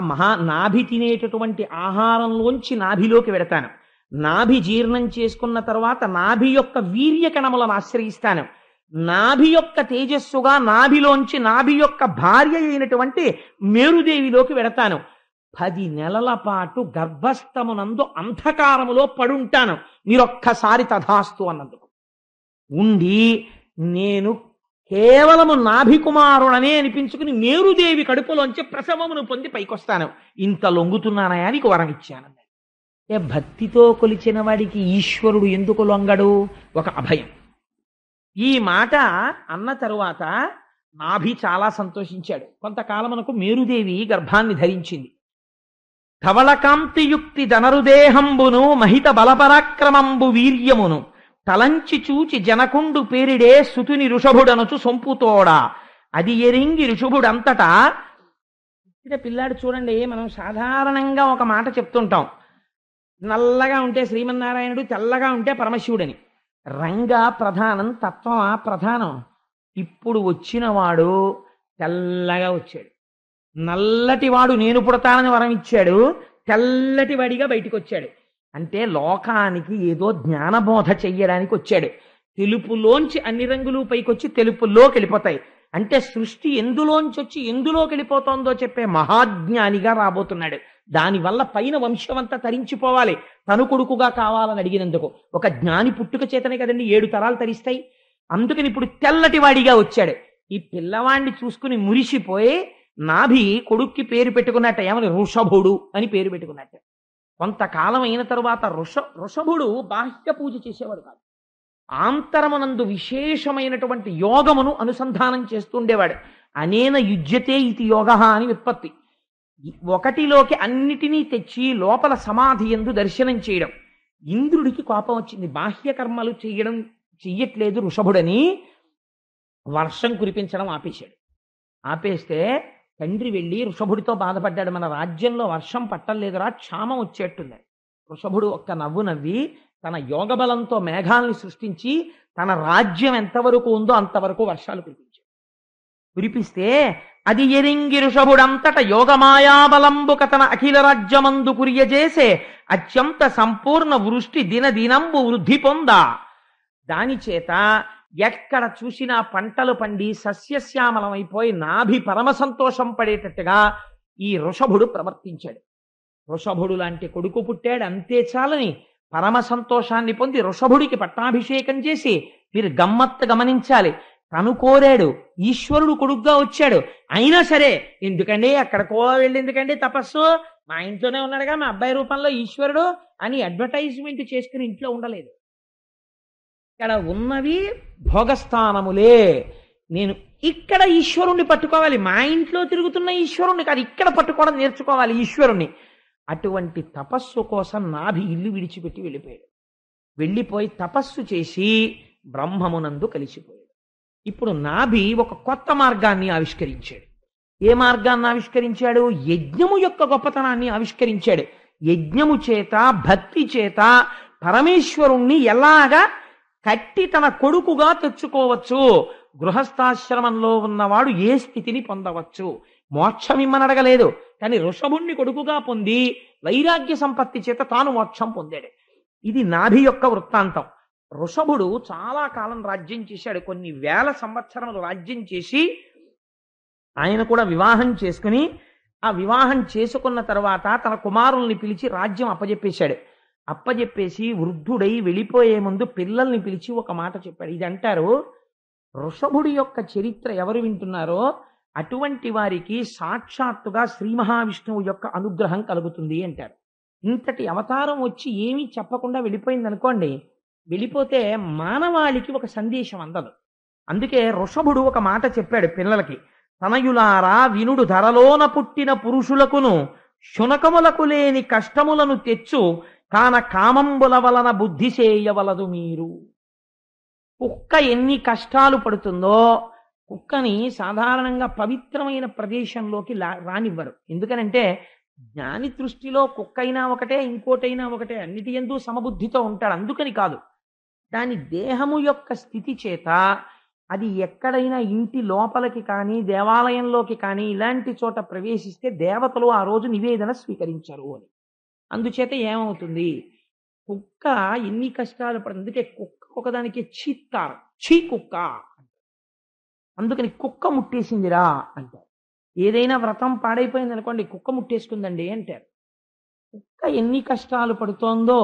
నాభి తినేటటువంటి ఆహారంలోంచి నాభిలోకి వెడతాను, నాభి జీర్ణం చేసుకున్న తర్వాత నాభి యొక్క వీర్య కణములను ఆశ్రయిస్తాను, నాభి యొక్క తేజస్సుగా నాభిలోంచి నాభి యొక్క భార్య అయినటువంటి మేరుదేవిలోకి వెడతాను. 10 నెలల పాటు గర్భస్థమునందు అంధకారములో పడుంటాను. మీరొక్కసారి తథాస్తు అన్నందుకు ఉండి, నేను కేవలము నాభికుమారుడనే అనిపించుకుని మేరుదేవి కడుపులోంచి ప్రసవమును పొంది పైకొస్తాను. ఇంత లొంగుతున్నానయా నీకు వరం ఇచ్చానన్నాడు. భక్తితో కొలిచిన వాడికి ఈశ్వరుడు ఎందుకు లొంగడు? ఒక అభయం. ఈ మాట అన్న తరువాత నాభి చాలా సంతోషించాడు. కొంతకాలమునకు మేరుదేవి గర్భాన్ని ధరించింది. ధవళకాంతియుక్తి ధనరుదేహంబును మహిత బలపరాక్రమంబు వీర్యమును తలంచి చూచి జనకుండు పేరిడే సుతుని ఋషభుడనుచు సొంపుతోడా అది ఎరింగి ఋషభుడంతటా. పిల్లాడు చూడండి, మనం సాధారణంగా ఒక మాట చెప్తుంటాం, నల్లగా ఉంటే శ్రీమన్నారాయణుడు, తెల్లగా ఉంటే పరమశివుడని. రంగా ప్రధానం, తత్వమా ప్రధానం? ఇప్పుడు వచ్చినవాడు తెల్లగా వచ్చాడు, నల్లటి వాడు నేను పుడతానని వరం ఇచ్చాడు, తెల్లటి వాడిగా బయటికి వచ్చాడు. అంటే లోకానికి ఏదో జ్ఞానబోధ చెయ్యడానికి వచ్చాడు. తెలుపులోంచి అన్ని రంగులు పైకొచ్చి తెలుపులోకి వెళ్ళిపోతాయి. అంటే సృష్టి ఎందులోంచి వచ్చి ఎందులోకి వెళ్ళిపోతుందో చెప్పే మహాజ్ఞానిగా రాబోతున్నాడు. దానివల్ల పైన వంశమంతా తరించిపోవాలి, తను కొడుకుగా కావాలని అడిగినందుకు. ఒక జ్ఞాని పుట్టుక చేతనే కదండి 7 తరాలు తరిస్తాయి. అందుకని ఇప్పుడు తెల్లటి వాడిగా వచ్చాడు. ఈ పిల్లవాడిని చూసుకుని మురిసిపోయి నాభి కొడుక్కి పేరు పెట్టుకున్నట్ట, ఏమని? ఋషభుడు అని పేరు పెట్టుకున్నట్ట. కొంతకాలం అయిన తరువాత ఋషభుడు బాహ్య పూజ చేసేవాడు కాదు, ఆంతరమునందు విశేషమైనటువంటి యోగమును అనుసంధానం చేస్తుండేవాడు. అనేన యుజ్యతే ఇది యోగ అని విత్పత్తి. ఒకటిలోకి అన్నిటినీ తెచ్చి లోపల సమాధి యందు దర్శనం చేయడం. ఇంద్రుడికి కోపం వచ్చింది, బాహ్య కర్మలు చెయ్యట్లేదు ఋషభుడని. వర్షం కురిపించడం ఆపేశాడు. ఆపేస్తే తండ్రి వెళ్ళి వృషభుడితో బాధపడ్డాడు, మన రాజ్యంలో వర్షం పట్టలేదురా, క్షామం వచ్చేట్టుంది. వృషభుడు ఒక్క నవ్వు నవ్వి తన యోగ బలంతో మేఘాల్ని సృష్టించి తన రాజ్యం ఎంతవరకు ఉందో అంతవరకు వర్షాలు కురిపించాడు. కురిపిస్తే అది ఎరింగి ఋషభుడంతట యోగమాయాబలంబుక తన అఖిల రాజ్యమందు కురియజేసే అత్యంత సంపూర్ణ వృష్టి దినదినంబు వృద్ధి పొందా. దాని చేత ఎక్కడ చూసినా పంటలు పండి సస్యశ్యామలమైపోయి నాభి పరమ సంతోషం పడేటట్టుగా ఈ వృషభుడు ప్రవర్తించాడు. వృషభుడు లాంటి కొడుకు పుట్టాడు, అంతే చాలని పరమ సంతోషాన్ని పొంది వృషభుడికి పట్టాభిషేకం చేసి, మీరు గమ్మత్తు గమనించాలి, తను కోరాడు, ఈశ్వరుడు కొడుకుగా వచ్చాడు. అయినా సరే ఎందుకండి అక్కడికో వెళ్ళి ఎందుకండి తపస్సు, మా ఇంట్లోనే ఉన్నాడుగా మా అబ్బాయి రూపంలో ఈశ్వరుడు అని అడ్వర్టైజ్మెంట్ చేసుకుని ఇంట్లో ఉండలేదు. ఇక్కడ ఉన్నవి భోగస్థానములే, నేను ఇక్కడ ఈశ్వరుణ్ణి పట్టుకోవాలి, మా ఇంట్లో తిరుగుతున్న ఈశ్వరుణ్ణి కాదు, ఇక్కడ పట్టుకోవడం నేర్చుకోవాలి ఈశ్వరుణ్ణి. అటువంటి తపస్సు కోసం నాభి ఇల్లు విడిచిపెట్టి వెళ్ళిపోయాడు. వెళ్ళిపోయి తపస్సు చేసి బ్రహ్మమునందు కలిసిపోయాడు. ఇప్పుడు నాభి ఒక కొత్త మార్గాన్ని ఆవిష్కరించాడు. ఏ మార్గాన్ని ఆవిష్కరించాడు? యజ్ఞము యొక్క గొప్పతనాన్ని ఆవిష్కరించాడు. యజ్ఞము చేత భక్తి చేత పరమేశ్వరుణ్ణి ఎలాగా కట్టి తన కొడుకుగా తెచ్చుకోవచ్చు, గృహస్థాశ్రమంలో ఉన్నవాడు ఏ స్థితిని పొందవచ్చు. మోక్షం ఇమ్మనడగలేదు, కానీ ఋషభుణ్ణి కొడుకుగా పొంది వైరాగ్య సంపత్తి చేత తాను మోక్షం పొందాడు. ఇది నాభి యొక్క వృత్తాంతం. ఋషభుడు చాలా కాలం రాజ్యం చేశాడు, కొన్ని వేల సంవత్సరములు రాజ్యం చేసి ఆయన కూడా వివాహం చేసుకుని, ఆ వివాహం చేసుకున్న తర్వాత తన కుమారుల్ని పిలిచి రాజ్యం అప్పజెప్పేశాడు. అప్పజెప్పేసి వృద్ధుడై వెళ్ళిపోయే ముందు పిల్లల్ని పిలిచి ఒక మాట చెప్పాడు. ఇది అంటారు, వృషభుడి యొక్క చరిత్ర ఎవరు వింటున్నారో అటువంటి వారికి సాక్షాత్తుగా శ్రీ మహావిష్ణువు యొక్క అనుగ్రహం కలుగుతుంది అంటారు. ఇంతటి అవతారం వచ్చి ఏమీ చెప్పకుండా వెళ్ళిపోయింది అనుకోండి, వెళ్ళిపోతే మానవాళికి ఒక సందేశం అందదు. అందుకే వృషభుడు ఒక మాట చెప్పాడు పిల్లలకి, తనయులారా వినుడు, ధరలోన పుట్టిన పురుషులకును శునకములకు లేని కష్టములను తెచ్చు కాన కామంబుల వలన బుద్ధి చేయవలదు మీరు. కుక్క ఎన్ని కష్టాలు పడుతుందో కుక్కని సాధారణంగా పవిత్రమైన ప్రదేశంలోకి రానివ్వరు. ఎందుకనంటే జ్ఞాని దృష్టిలో కుక్కైనా ఒకటే, ఇంకోటైనా ఒకటే, అన్నిటి యందు సమబుద్ధితో ఉంటాడు. అందుకని కాదు, దాని దేహము యొక్క స్థితి చేత అది ఎక్కడైనా ఇంటి లోపలికి కానీ దేవాలయంలోకి కానీ ఇలాంటి చోట ప్రవేశిస్తే దేవతలు ఆ రోజు నివేదన స్వీకరించరు అని. అందుచేత ఏమవుతుంది, కుక్క ఎన్ని కష్టాలు పడుతుంది. అందుకే కుక్క ఒకదానికి చీత్కారం, చీ కుక్క, అందుకని కుక్క ముట్టేసిందిరా అంటారు. ఏదైనా వ్రతం పాడైపోయింది అనుకోండి, కుక్క ముట్టేసుకుందండి అంటారు. కుక్క ఎన్ని కష్టాలు పడుతోందో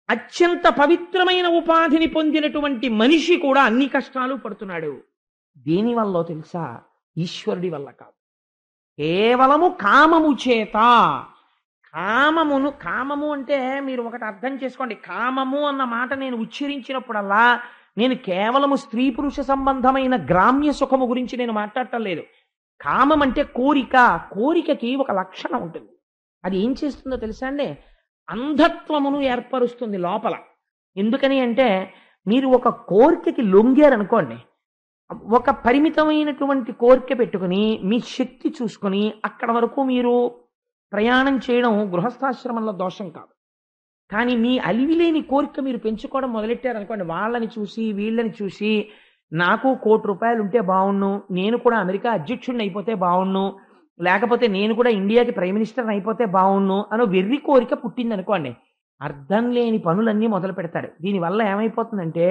అత్యంత పవిత్రమైన ఉపాధిని పొందినటువంటి మనిషి కూడా అన్ని కష్టాలు పడుతున్నాడు. దేనివల్ల తెలుసా? ఈశ్వరుడి వల్ల కాదు, కేవలము కామము చేత. కామము అంటే మీరు ఒకటి అర్థం చేసుకోండి, కామము అన్న మాట నేను ఉచ్చరించినప్పుడల్లా నేను కేవలము స్త్రీ పురుష సంబంధమైన గ్రామ్య సుఖము గురించి నేను మాట్లాడటం లేదు. కామం అంటే కోరిక. కోరికకి ఒక లక్షణం ఉంటుంది. అది ఏం చేస్తుందో తెలుసా అండి? అంధత్వమును ఏర్పరుస్తుంది లోపల. ఎందుకని అంటే మీరు ఒక కోరికకి లొంగారనుకోండి, ఒక పరిమితమైనటువంటి కోరిక పెట్టుకుని మీ శక్తి చూసుకొని అక్కడ వరకు మీరు ప్రయాణం చేయడం గృహస్థాశ్రమంలో దోషం కాదు. కానీ మీ అలివిలేని కోరిక మీరు పెంచుకోవడం మొదలెట్టారనుకోండి, వాళ్ళని చూసి వీళ్ళని చూసి నాకు ₹1,00,00,000 ఉంటే బాగుండు, నేను కూడా అమెరికా అధ్యక్షుడిని అయిపోతే బాగుండు, లేకపోతే నేను కూడా ఇండియాకి ప్రైమ్ మినిస్టర్ అయిపోతే బాగుండు అనో వెర్రి కోరిక పుట్టింది అనుకోండి, అర్థం లేని పనులన్నీ మొదలు పెడతాడు. దీనివల్ల ఏమైపోతుందంటే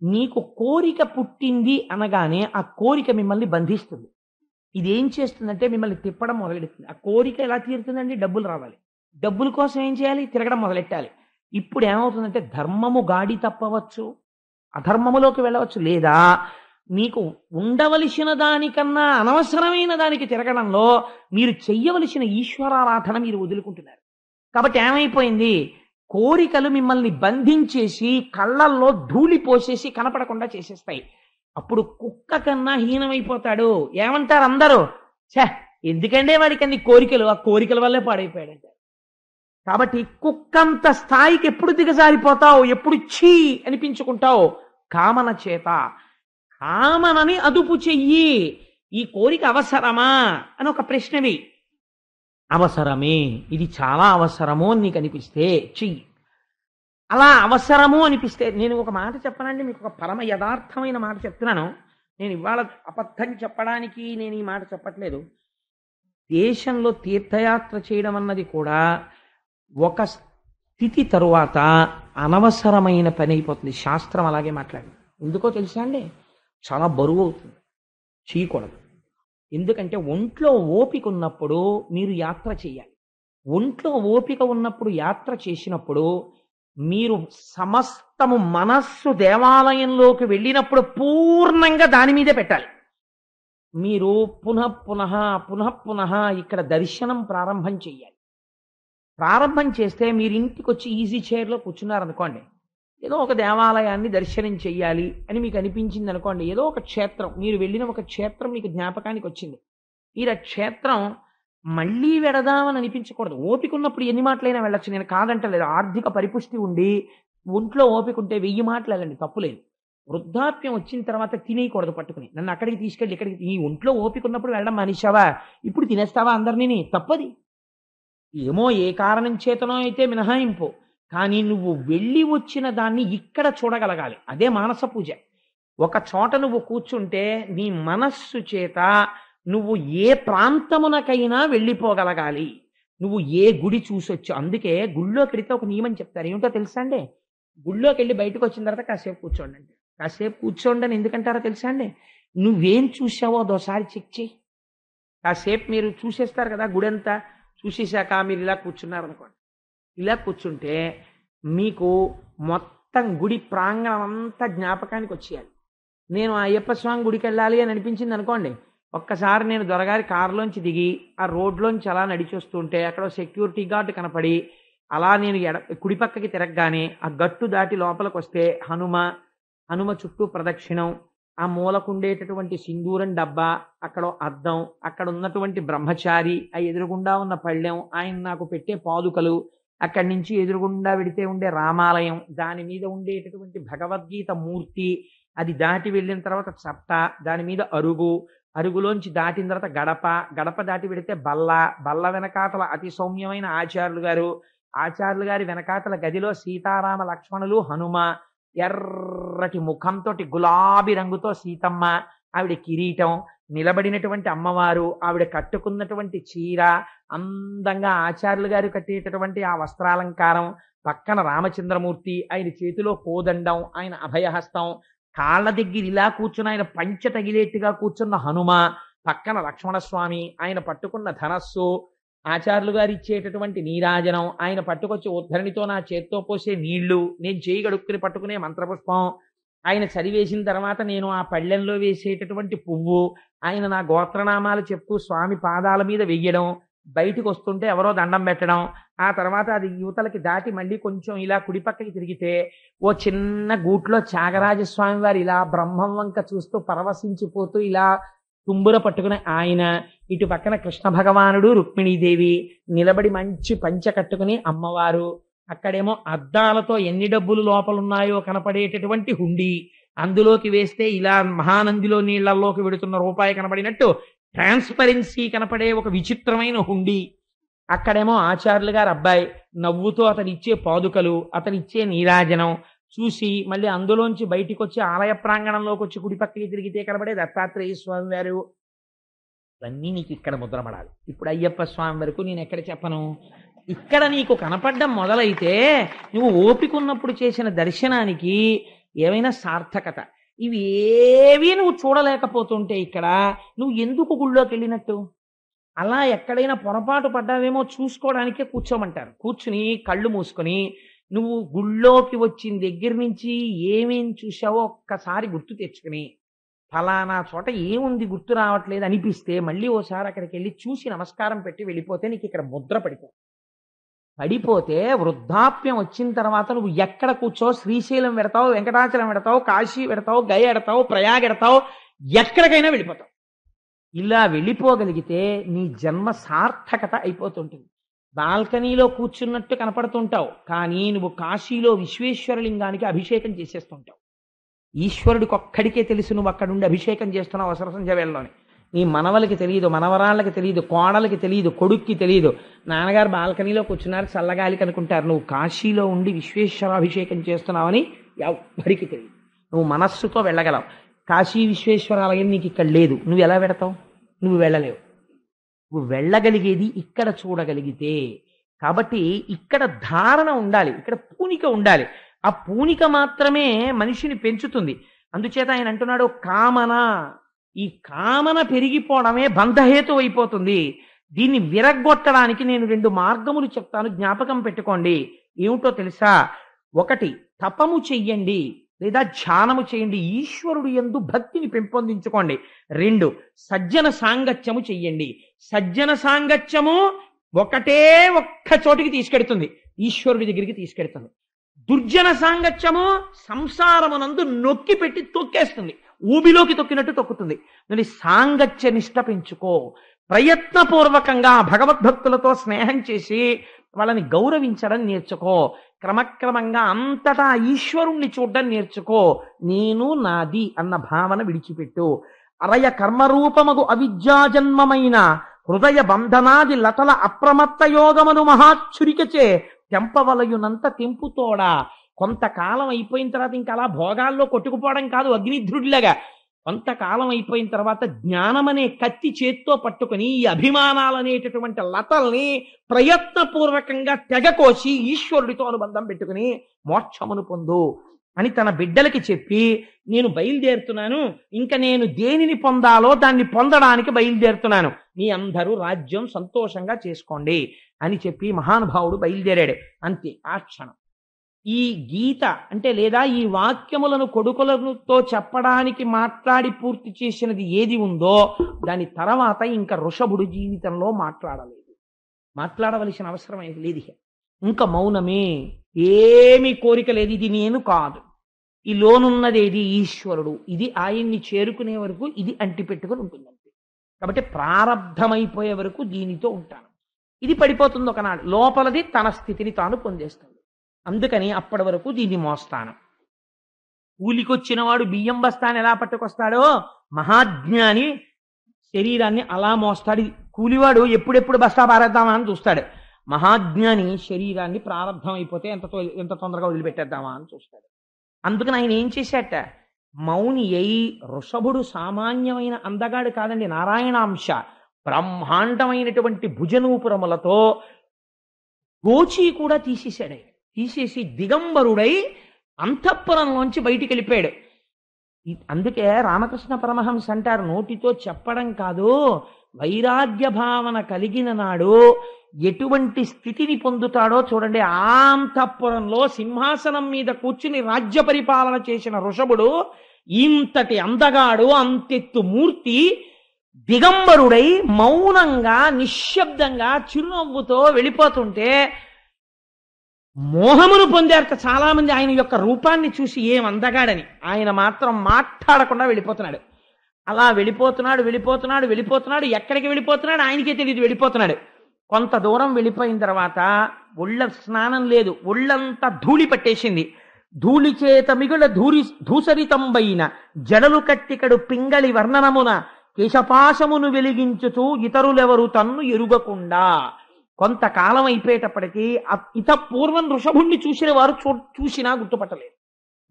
మీకు కోరిక పుట్టింది అనగానే ఆ కోరిక మిమ్మల్ని బంధిస్తుంది. ఇదేం చేస్తుందంటే మిమ్మల్ని తిప్పడం మొదలెడుతుంది. ఆ కోరిక ఎలా తీరుతుందండి? డబ్బులు రావాలి. డబ్బుల కోసం ఏం చేయాలి? తిరగడం మొదలెట్టాలి. ఇప్పుడు ఏమవుతుందంటే ధర్మము గాడి తప్పవచ్చు, అధర్మములోకి వెళ్ళవచ్చు, లేదా మీకు ఉండవలసిన దానికన్నా అనవసరమైన దానికి తిరగడంలో మీరు చెయ్యవలసిన ఈశ్వరారాధన మీరు వదులుకుంటున్నారు. కాబట్టి ఏమైపోయింది? కోరికలు మిమ్మల్ని బంధించేసి కళ్ళల్లో ధూళి పోసేసి కనపడకుండా చేసేస్తాయి. అప్పుడు కుక్క కన్నా హీనమైపోతాడు. ఏమంటారు అందరూ? ఛే, ఎందుకంటే వాడికి అన్ని కోరికలు, ఆ కోరికల వల్లే పాడైపోయాడంట. కాబట్టి కుక్కంత స్థాయికి ఎప్పుడు దిగజారిపోతావు, ఎప్పుడు ఛీ అనిపించుకుంటావు? కామన చేత. కామనని అదుపు చెయ్యి. ఈ కోరిక అవసరమా అని ఒక ప్రశ్నవి. అవసరమే, ఇది చాలా అవసరము అని నీకు అనిపిస్తే చెయ్యి. అలా అవసరము అనిపిస్తే, నేను ఒక మాట చెప్పనండి మీకు, ఒక పరమ యథార్థమైన మాట చెప్తున్నాను. నేను ఇవాళ అబద్ధం చెప్పడానికి నేను ఈ మాట చెప్పట్లేదు. దేశంలో తీర్థయాత్ర చేయడం అన్నది కూడా ఒక స్థితి తరువాత అనవసరమైన పని అయిపోతుంది. శాస్త్రం అలాగే మాట్లాడింది. ఎందుకో తెలుసా అండి? చాలా బరువు అవుతుంది, చేయకూడదు. ఎందుకంటే ఒంట్లో ఓపిక ఉన్నప్పుడు మీరు యాత్ర చేయాలి. ఒంట్లో ఓపిక ఉన్నప్పుడు యాత్ర చేసినప్పుడు మీరు సమస్తము మనస్సు దేవాలయంలోకి వెళ్ళినప్పుడు పూర్ణంగా దాని మీదే పెట్టాలి. మీరు పునః ఇక్కడ దర్శనం ప్రారంభం చెయ్యాలి. ప్రారంభం చేస్తే మీరు ఇంటికి వచ్చి ఈజీ చైర్లో కూర్చున్నారనుకోండి, ఏదో ఒక దేవాలయాన్ని దర్శనం చెయ్యాలి అని మీకు అనిపించింది అనుకోండి, ఏదో ఒక క్షేత్రం, మీరు వెళ్ళిన ఒక క్షేత్రం మీకు జ్ఞాపకానికి వచ్చింది. మీరు ఆ క్షేత్రం మళ్ళీ వెడదామని అనిపించకూడదు. ఓపిక ఉన్నప్పుడు ఎన్ని మాటలైనా వెళ్ళచ్చు, నేను కాదంటలేదు. ఆర్థిక పరిపుష్టి ఉండి ఒంట్లో ఓపిక ఉంటే 1000 మాటలు వెళ్ళండి, తప్పులేదు. వృద్ధాప్యం వచ్చిన తర్వాత తినేయకూడదు పట్టుకుని, నన్ను అక్కడికి తీసుకెళ్ళి ఇక్కడికి. ఈ ఒంట్లో ఓపిక ఉన్నప్పుడు వెళ్ళడం మనిషావా, ఇప్పుడు తినేస్తావా అందరినీ, తప్పది. ఏమో ఏ కారణం చేతనో అయితే మినహాయింపు, కానీ నువ్వు వెళ్ళి వచ్చిన దాన్ని ఇక్కడ చూడగలగాలి. అదే మానస పూజ. ఒక చోట నువ్వు కూర్చుంటే నీ మనస్సు చేత నువ్వు ఏ ప్రాంతమునకైనా వెళ్ళిపోగలగాలి. నువ్వు ఏ గుడి చూసొచ్చు. అందుకే గుళ్ళోకి వెళితే ఒక నియమం చెప్తారు, ఏమిటో తెలుసా అండి? గుళ్ళోకి వెళ్ళి బయటకు వచ్చిన తర్వాత కాసేపు కూర్చోండి అంటే, కాసేపు కూర్చోండి అని ఎందుకంటారో తెలుసా అండి? నువ్వేం చూసావో అదోసారి చెక్ చేయి. కాసేపు మీరు చూసేస్తారు కదా గుడి అంతా, చూసేశాక మీరు ఇలా కూర్చున్నారనుకోండి, ఇలా కూర్చుంటే మీకు మొత్తం గుడి ప్రాంగణం అంతా జ్ఞాపకానికి వచ్చేయాలి. నేను అయ్యప్ప స్వామి గుడికి వెళ్ళాలి అని అనిపించింది అనుకోండి, ఒక్కసారి నేను దొరగారి కారులోంచి దిగి ఆ రోడ్లోంచి అలా నడిచొస్తుంటే అక్కడ సెక్యూరిటీ గార్డు కనపడి, అలా నేను కుడి పక్కకి తిరగగానే ఆ గట్టు దాటి లోపలికి వస్తే హనుమ చుట్టూ ప్రదక్షిణం, ఆ మూలకుండేటటువంటి సింధూరం డబ్బా, అక్కడ అద్దం, అక్కడ ఉన్నటువంటి బ్రహ్మచారి, ఆ ఎదురుగుండా ఉన్న పళ్ళెం, ఆయన నాకు పెట్టే పాదుకలు, అక్కడి నుంచి ఎదురుగుండా వెడితే ఉండే రామాలయం, దాని మీద ఉండేటటువంటి భగవద్గీత మూర్తి, అది దాటి వెళ్ళిన తర్వాత చట్ట, దాని మీద అరుగులోంచి దాటిన తర్వాత గడప దాటి వెడితే బల్ల వెనకాతల అతి సౌమ్యమైన ఆచార్యులు గారి వెనకాతల గదిలో సీతారామ లక్ష్మణులు, హనుమ, ఎర్రటి ముఖంతో గులాబీ రంగుతో సీతమ్మ, ఆవిడ కిరీటం, నిలబడినటువంటి అమ్మవారు, ఆవిడ కట్టుకున్నటువంటి చీర, అందంగా ఆచార్యులు గారు కట్టేటటువంటి ఆ వస్త్రాలంకారం, పక్కన రామచంద్రమూర్తి, ఆయన చేతిలో కోదండం, ఆయన అభయహస్తం, కాళ్ళ దగ్గర ఇలా కూర్చున్న ఆయన పంచ తగిలేట్టుగా కూర్చున్న హనుమ, పక్కన లక్ష్మణస్వామి, ఆయన పట్టుకున్న ధనస్సు, ఆచార్యులు గారు ఇచ్చేటటువంటి నీరాజనం, ఆయన పట్టుకొచ్చి ఉద్ధరణితో నా చేత్తో పోసే నీళ్లు, నేను చేయి గడుక్కుని పట్టుకునే మంత్రపుష్పం, ఆయన చదివేసిన తర్వాత నేను ఆ పళ్ళెంలో వేసేటటువంటి పువ్వు, ఆయన నా గోత్రనామాలు చెప్తూ స్వామి పాదాల మీద వెయ్యడం, బయటికి వస్తుంటే ఎవరో దండం పెట్టడం, ఆ తర్వాత అది యువతలకి దాటి మళ్ళీ కొంచెం ఇలా కుడిపక్కకి తిరిగితే ఓ చిన్న గూట్లో త్యాగరాజస్వామి వారు ఇలా బ్రహ్మం వంక చూస్తూ పరవశించిపోతూ ఇలా తుంబుర పట్టుకుని ఆయన, ఇటు పక్కన కృష్ణ భగవానుడు, రుక్మిణీదేవి నిలబడి మంచి పంచ కట్టుకుని అమ్మవారు, అక్కడేమో అద్దాలతో ఎన్ని డబ్బులు లోపలున్నాయో కనపడేటటువంటి హుండీ, అందులోకి వేస్తే ఇలా మహానందిలో నీళ్లలోకి వెడుతున్న రూపాయి కనపడినట్టు ట్రాన్స్పరెన్సీ కనపడే ఒక విచిత్రమైన హుండీ, అక్కడేమో ఆచార్యులు గారు అబ్బాయి నవ్వుతో అతనిచ్చే పాదుకలు, అతనిచ్చే నీరాజనం చూసి మళ్ళీ అందులోంచి బయటికి వచ్చి ఆలయ ప్రాంగణంలోకి వచ్చి కుడి పక్కకి తిరిగితే కనబడే దత్తాత్రేయ స్వామి వారు, ఇవన్నీ నీకు ఇక్కడ ముద్రపడాలి. ఇప్పుడు అయ్యప్ప స్వామి వరకు నేను ఎక్కడ చెప్పను, ఇక్కడ నీకు కనపడ్డం మొదలైతే నువ్వు ఓపిక ఉన్నప్పుడు చేసిన దర్శనానికి ఏమైనా సార్థకత. ఇవి ఏవి నువ్వు చూడలేకపోతుంటే ఇక్కడ నువ్వు ఎందుకు గుళ్ళోకి వెళ్ళినట్టు? అలా ఎక్కడైనా పొరపాటు పడ్డావేమో చూసుకోవడానికే కూర్చోమంటారు. కూర్చుని కళ్ళు మూసుకొని నువ్వు గుళ్ళోకి వచ్చిన దగ్గర నుంచి ఏమేం చూసావో ఒక్కసారి గుర్తు తెచ్చుకుని, ఫలానా చోట ఏముంది గుర్తు రావట్లేదు అనిపిస్తే మళ్ళీ ఓసారి అక్కడికి వెళ్ళి చూసి నమస్కారం పెట్టి వెళ్ళిపోతే నీకు ఇక్కడ ముద్ర పడిపోతే వృద్ధాప్యం వచ్చిన తర్వాత నువ్వు ఎక్కడ కూర్చో, శ్రీశైలం పెడతావు, వెంకటాచలం పెడతావు, కాశీ పెడతావు, గయ ఎడతావు, ప్రయాగ ఎడతావు, ఎక్కడికైనా వెళ్ళిపోతావు. ఇలా వెళ్ళిపోగలిగితే నీ జన్మ సార్థకత అయిపోతుంటుంది. బాల్కనీలో కూర్చున్నట్టు కనపడుతుంటావు, కానీ నువ్వు కాశీలో విశ్వేశ్వరలింగానికి అభిషేకం చేసేస్తుంటావు. ఈశ్వరుడికి ఒక్కడికే తెలుసు నువ్వు అక్కడుండి అభిషేకం చేస్తున్నావు అవసర సంధ్య వేళలోని. నీ మనవలకి తెలియదు, మనవరాళ్ళకి తెలియదు, కోడలకి తెలియదు, కొడుక్కి తెలియదు. నాన్నగారు బాల్కనీలో కూర్చున్నారు చల్లగాలికి అనుకుంటారు. నువ్వు కాశీలో ఉండి విశ్వేశ్వరాభిషేకం చేస్తున్నావని ఎవ్వరికి తెలియదు. నువ్వు మనస్సుతో వెళ్ళగలవు. కాశీ విశ్వేశ్వరాలయం నీకు ఇక్కడ లేదు, నువ్వు ఎలా వెడతావు? నువ్వు వెళ్ళలేవు. నువ్వు వెళ్ళగలిగేది ఇక్కడ చూడగలిగితే. కాబట్టి ఇక్కడ ధారణ ఉండాలి, ఇక్కడ పూనిక ఉండాలి. ఆ పూనిక మాత్రమే మనిషిని పెంచుతుంది. అందుచేత ఆయన అంటున్నాడు కామన. ఈ కామన పెరిగిపోవడమే బంధహేతు అయిపోతుంది. దీన్ని విరగ్గొట్టడానికి నేను 2 మార్గములు చెప్తాను, జ్ఞాపకం పెట్టుకోండి. ఏమిటో తెలుసా? 1 తపము చెయ్యండి లేదా ధ్యానము చేయండి, ఈశ్వరుడు యందు భక్తిని పెంపొందించుకోండి. 2 సజ్జన సాంగత్యము చెయ్యండి. సజ్జన సాంగత్యము ఒక్క చోటికి తీసుకెడుతుంది, ఈశ్వరుడి దగ్గరికి తీసుకెడుతుంది. దుర్జన సాంగత్యము సంసారమునందు నొక్కి పెట్టి తొక్కేస్తుంది, ఊబిలోకి తొక్కినట్టు తొక్కుతుంది. నువ్వు సాంగత్య నిష్ట పెంచుకో. ప్రయత్నపూర్వకంగా భగవద్భక్తులతో స్నేహం చేసి వాళ్ళని గౌరవించడం నేర్చుకో. క్రమక్రమంగా అంతటా ఈశ్వరుణ్ణి చూడడం నేర్చుకో. నేను నాది అన్న భావన విడిచిపెట్టు. అరయ కర్మరూపమగు అవిద్యాజన్మమైన హృదయ బంధనాది లతల అప్రమత్త యోగమును మహాచురికచే తెంపవలయునంత తెంపుతోడా. కొంతకాలం అయిపోయిన తర్వాత ఇంకా అలా భోగాల్లో కొట్టుకుపోవడం కాదు, అగ్నిధ్రుడిలాగా. కొంతకాలం అయిపోయిన తర్వాత జ్ఞానం అనే కత్తి చేత్తో పట్టుకుని ఈ అభిమానాలనేటటువంటి లతల్ని ప్రయత్నపూర్వకంగా తెగకోసి ఈశ్వరుడితో అనుబంధం పెట్టుకుని మోక్షమును పొందు అని తన బిడ్డలకి చెప్పి, నేను బయలుదేరుతున్నాను, ఇంకా నేను దేనిని పొందాలో దాన్ని పొందడానికి బయలుదేరుతున్నాను, మీ అందరూ రాజ్యం సంతోషంగా చేసుకోండి అని చెప్పి మహానుభావుడు బయలుదేరాడు. అంతే. ఆ క్షణం ఈ గీత అంటే లేదా ఈ వాక్యములను కొడుకులతో చెప్పడానికి మాట్లాడి పూర్తి చేసినది ఏది ఉందో దాని తర్వాత ఇంకా వృషభుడు జీవితంలో మాట్లాడవలసిన అవసరం ఏది లేదు. ఇంకా మౌనమే, ఏమీ కోరిక లేదు. ఇది నేను కాదు, ఈ లోనున్నదేది ఈశ్వరుడు, ఇది ఆయన్ని చేరుకునే వరకు ఇది అంటిపెట్టుకుని ఉంటుందంతే. కాబట్టి ప్రారబ్ధమైపోయే వరకు దీనితో ఉంటాను. ఇది పడిపోతుంది ఒకనాడు, లోపలది తన స్థితిని తాను పొందేస్తుంది. అందుకని అప్పటి వరకు దీన్ని మోస్తాను. కూలికొచ్చిన వాడు బియ్యం బస్తాన్ని ఎలా పట్టుకొస్తాడో మహాజ్ఞాని శరీరాన్ని అలా మోస్తాడు. కూలివాడు ఎప్పుడెప్పుడు బస్తా పారేద్దామా అని చూస్తాడు. మహాజ్ఞాని శరీరాన్ని ప్రారంభం అయిపోతే ఎంత తొందరగా వదిలిపెట్టేద్దామా అని చూస్తాడు. అందుకని ఆయన ఏం చేశాట? మౌని అయి వృషభుడు సామాన్యమైన అందగాడు కాదండి, నారాయణాంశ. బ్రహ్మాండమైనటువంటి భుజనూపురములతో గోచి కూడా తీసేశాడు. తీసేసి దిగంబరుడై అంతఃపురంలోంచి బయటికి వెళ్ళిపోయాడు. అందుకే రామకృష్ణ పరమహంస అంటారు, నోటితో చెప్పడం కాదు, వైరాగ్య భావన కలిగిన నాడు ఎటువంటి స్థితిని పొందుతాడో చూడండి. ఆ అంతఃపురంలో సింహాసనం మీద కూర్చుని రాజ్య పరిపాలన చేసిన వృషభుడు ఇంతటి అందగాడు, అంతెత్తు మూర్తి, దిగంబరుడై మౌనంగా నిశ్శబ్దంగా చిరునవ్వుతో వెళ్ళిపోతుంటే మోహమును పొందారట చాలా మంది. ఆయన యొక్క రూపాన్ని చూసి ఏం అందగాడని. ఆయన మాత్రం మాట్లాడకుండా వెళ్ళిపోతున్నాడు. అలా వెళ్ళిపోతున్నాడు. ఎక్కడికి వెళ్ళిపోతున్నాడు ఆయనకే తెలియదు, వెళ్ళిపోతున్నాడు. కొంత దూరం వెళ్ళిపోయిన తర్వాత ఒళ్ళ స్నానం లేదు, ఒళ్ళంతా ధూళి పట్టేసింది. ధూళి చేత మిగుల ధూసరితంబైన జడలు కట్టికడు పింగళి వర్ణనమున కేశపాశమును వెలిగించుతూ ఇతరులెవరు తన్ను ఎరుగకుండా. కొంతకాలం అయిపోయేటప్పటికీ పూర్వం వృషభుణ్ణి చూసిన వారు చూసినా గుర్తుపట్టలేదు.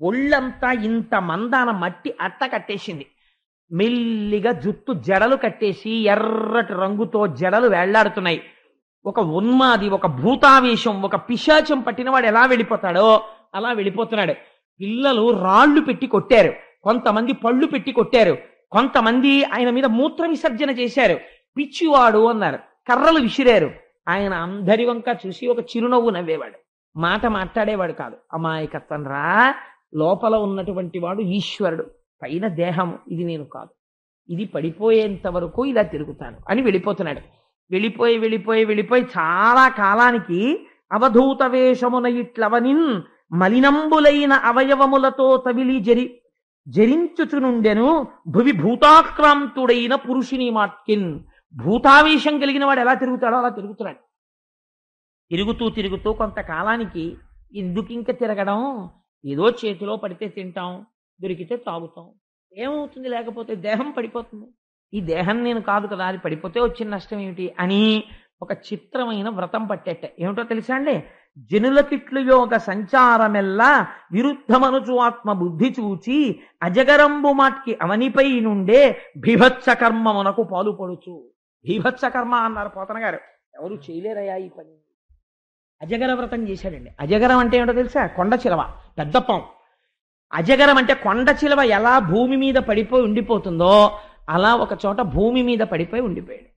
ఒళ్ళంతా ఇంత మందాన మట్టి అట్ట కట్టేసింది. మెల్లిగా జుట్టు జడలు కట్టేసి ఎర్రటి రంగుతో జడలు వేళ్లాడుతున్నాయి. ఒక ఉన్మాది, ఒక భూతావేశం, ఒక పిశాచం పట్టినవాడు ఎలా వెళ్ళిపోతాడో అలా వెళ్ళిపోతున్నాడు. పిల్లలు రాళ్లు పెట్టి కొట్టారు, కొంతమంది పళ్ళు పెట్టి కొట్టారు, కొంతమంది ఆయన మీద మూత్ర విసర్జన చేశారు. పిచ్చివాడు అన్నారు, కర్రలు విసిరారు. ఆయన అందరి వంక చూసి ఒక చిరునవ్వు నవ్వేవాడు, మాట మాట్లాడేవాడు కాదు. అమాయకత్వం రా, లోపల ఉన్నటువంటి వాడు ఈశ్వరుడు, పైన దేహము, ఇది నేను కాదు, ఇది పడిపోయేంత వరకు ఇలా తిరుగుతాను అని వెళ్ళిపోతున్నాడు. వెళ్ళిపోయి చాలా కాలానికి అవధూత వేషమున ఇట్లవనిన్ మలినంబులైన అవయవములతో తవిలి జరించుచునుండెను భువి భూతాక్రాంతుడైన పురుషుని మాట్కిన్. భూతావేశం కలిగిన వాడు ఎలా తిరుగుతాడో అలా తిరుగుతున్నాడు. తిరుగుతూ కొంతకాలానికి ఎందుకు ఇంక తిరగడం, ఏదో చేతిలో పడితే తింటాం, దొరికితే తాగుతాం. ఏమవుతుంది? లేకపోతే దేహం పడిపోతుంది. ఈ దేహం నేను కాదు కదా, అది పడిపోతే వచ్చిన నష్టం ఏమిటి అని ఒక చిత్రమైన వ్రతం పట్టేట. ఏమిటో తెలుసా అండి? జనులకిట్లు యోగ సంచారమెల్లా విరుద్ధమనుచు ఆత్మ బుద్ధి చూచి అజగరంబు మాట్కి అవనిపై నుండే బీభత్స కర్మమునకు పాలుపడుచు. బీభత్స కర్మ అన్నారు పోతన గారు. ఎవరు చేయలేరయ్యా ఈ పని. అజగర వ్రతం చేశాడండి. అజగరం అంటే ఏమిటో తెలుసా? కొండ చిలవ, పెద్ద పాము. అజగరం అంటే కొండ చిలవ ఎలా భూమి మీద పడిపోయి ఉండిపోతుందో అలా ఒక చోట భూమి మీద పడిపోయి ఉండిపోయాడు.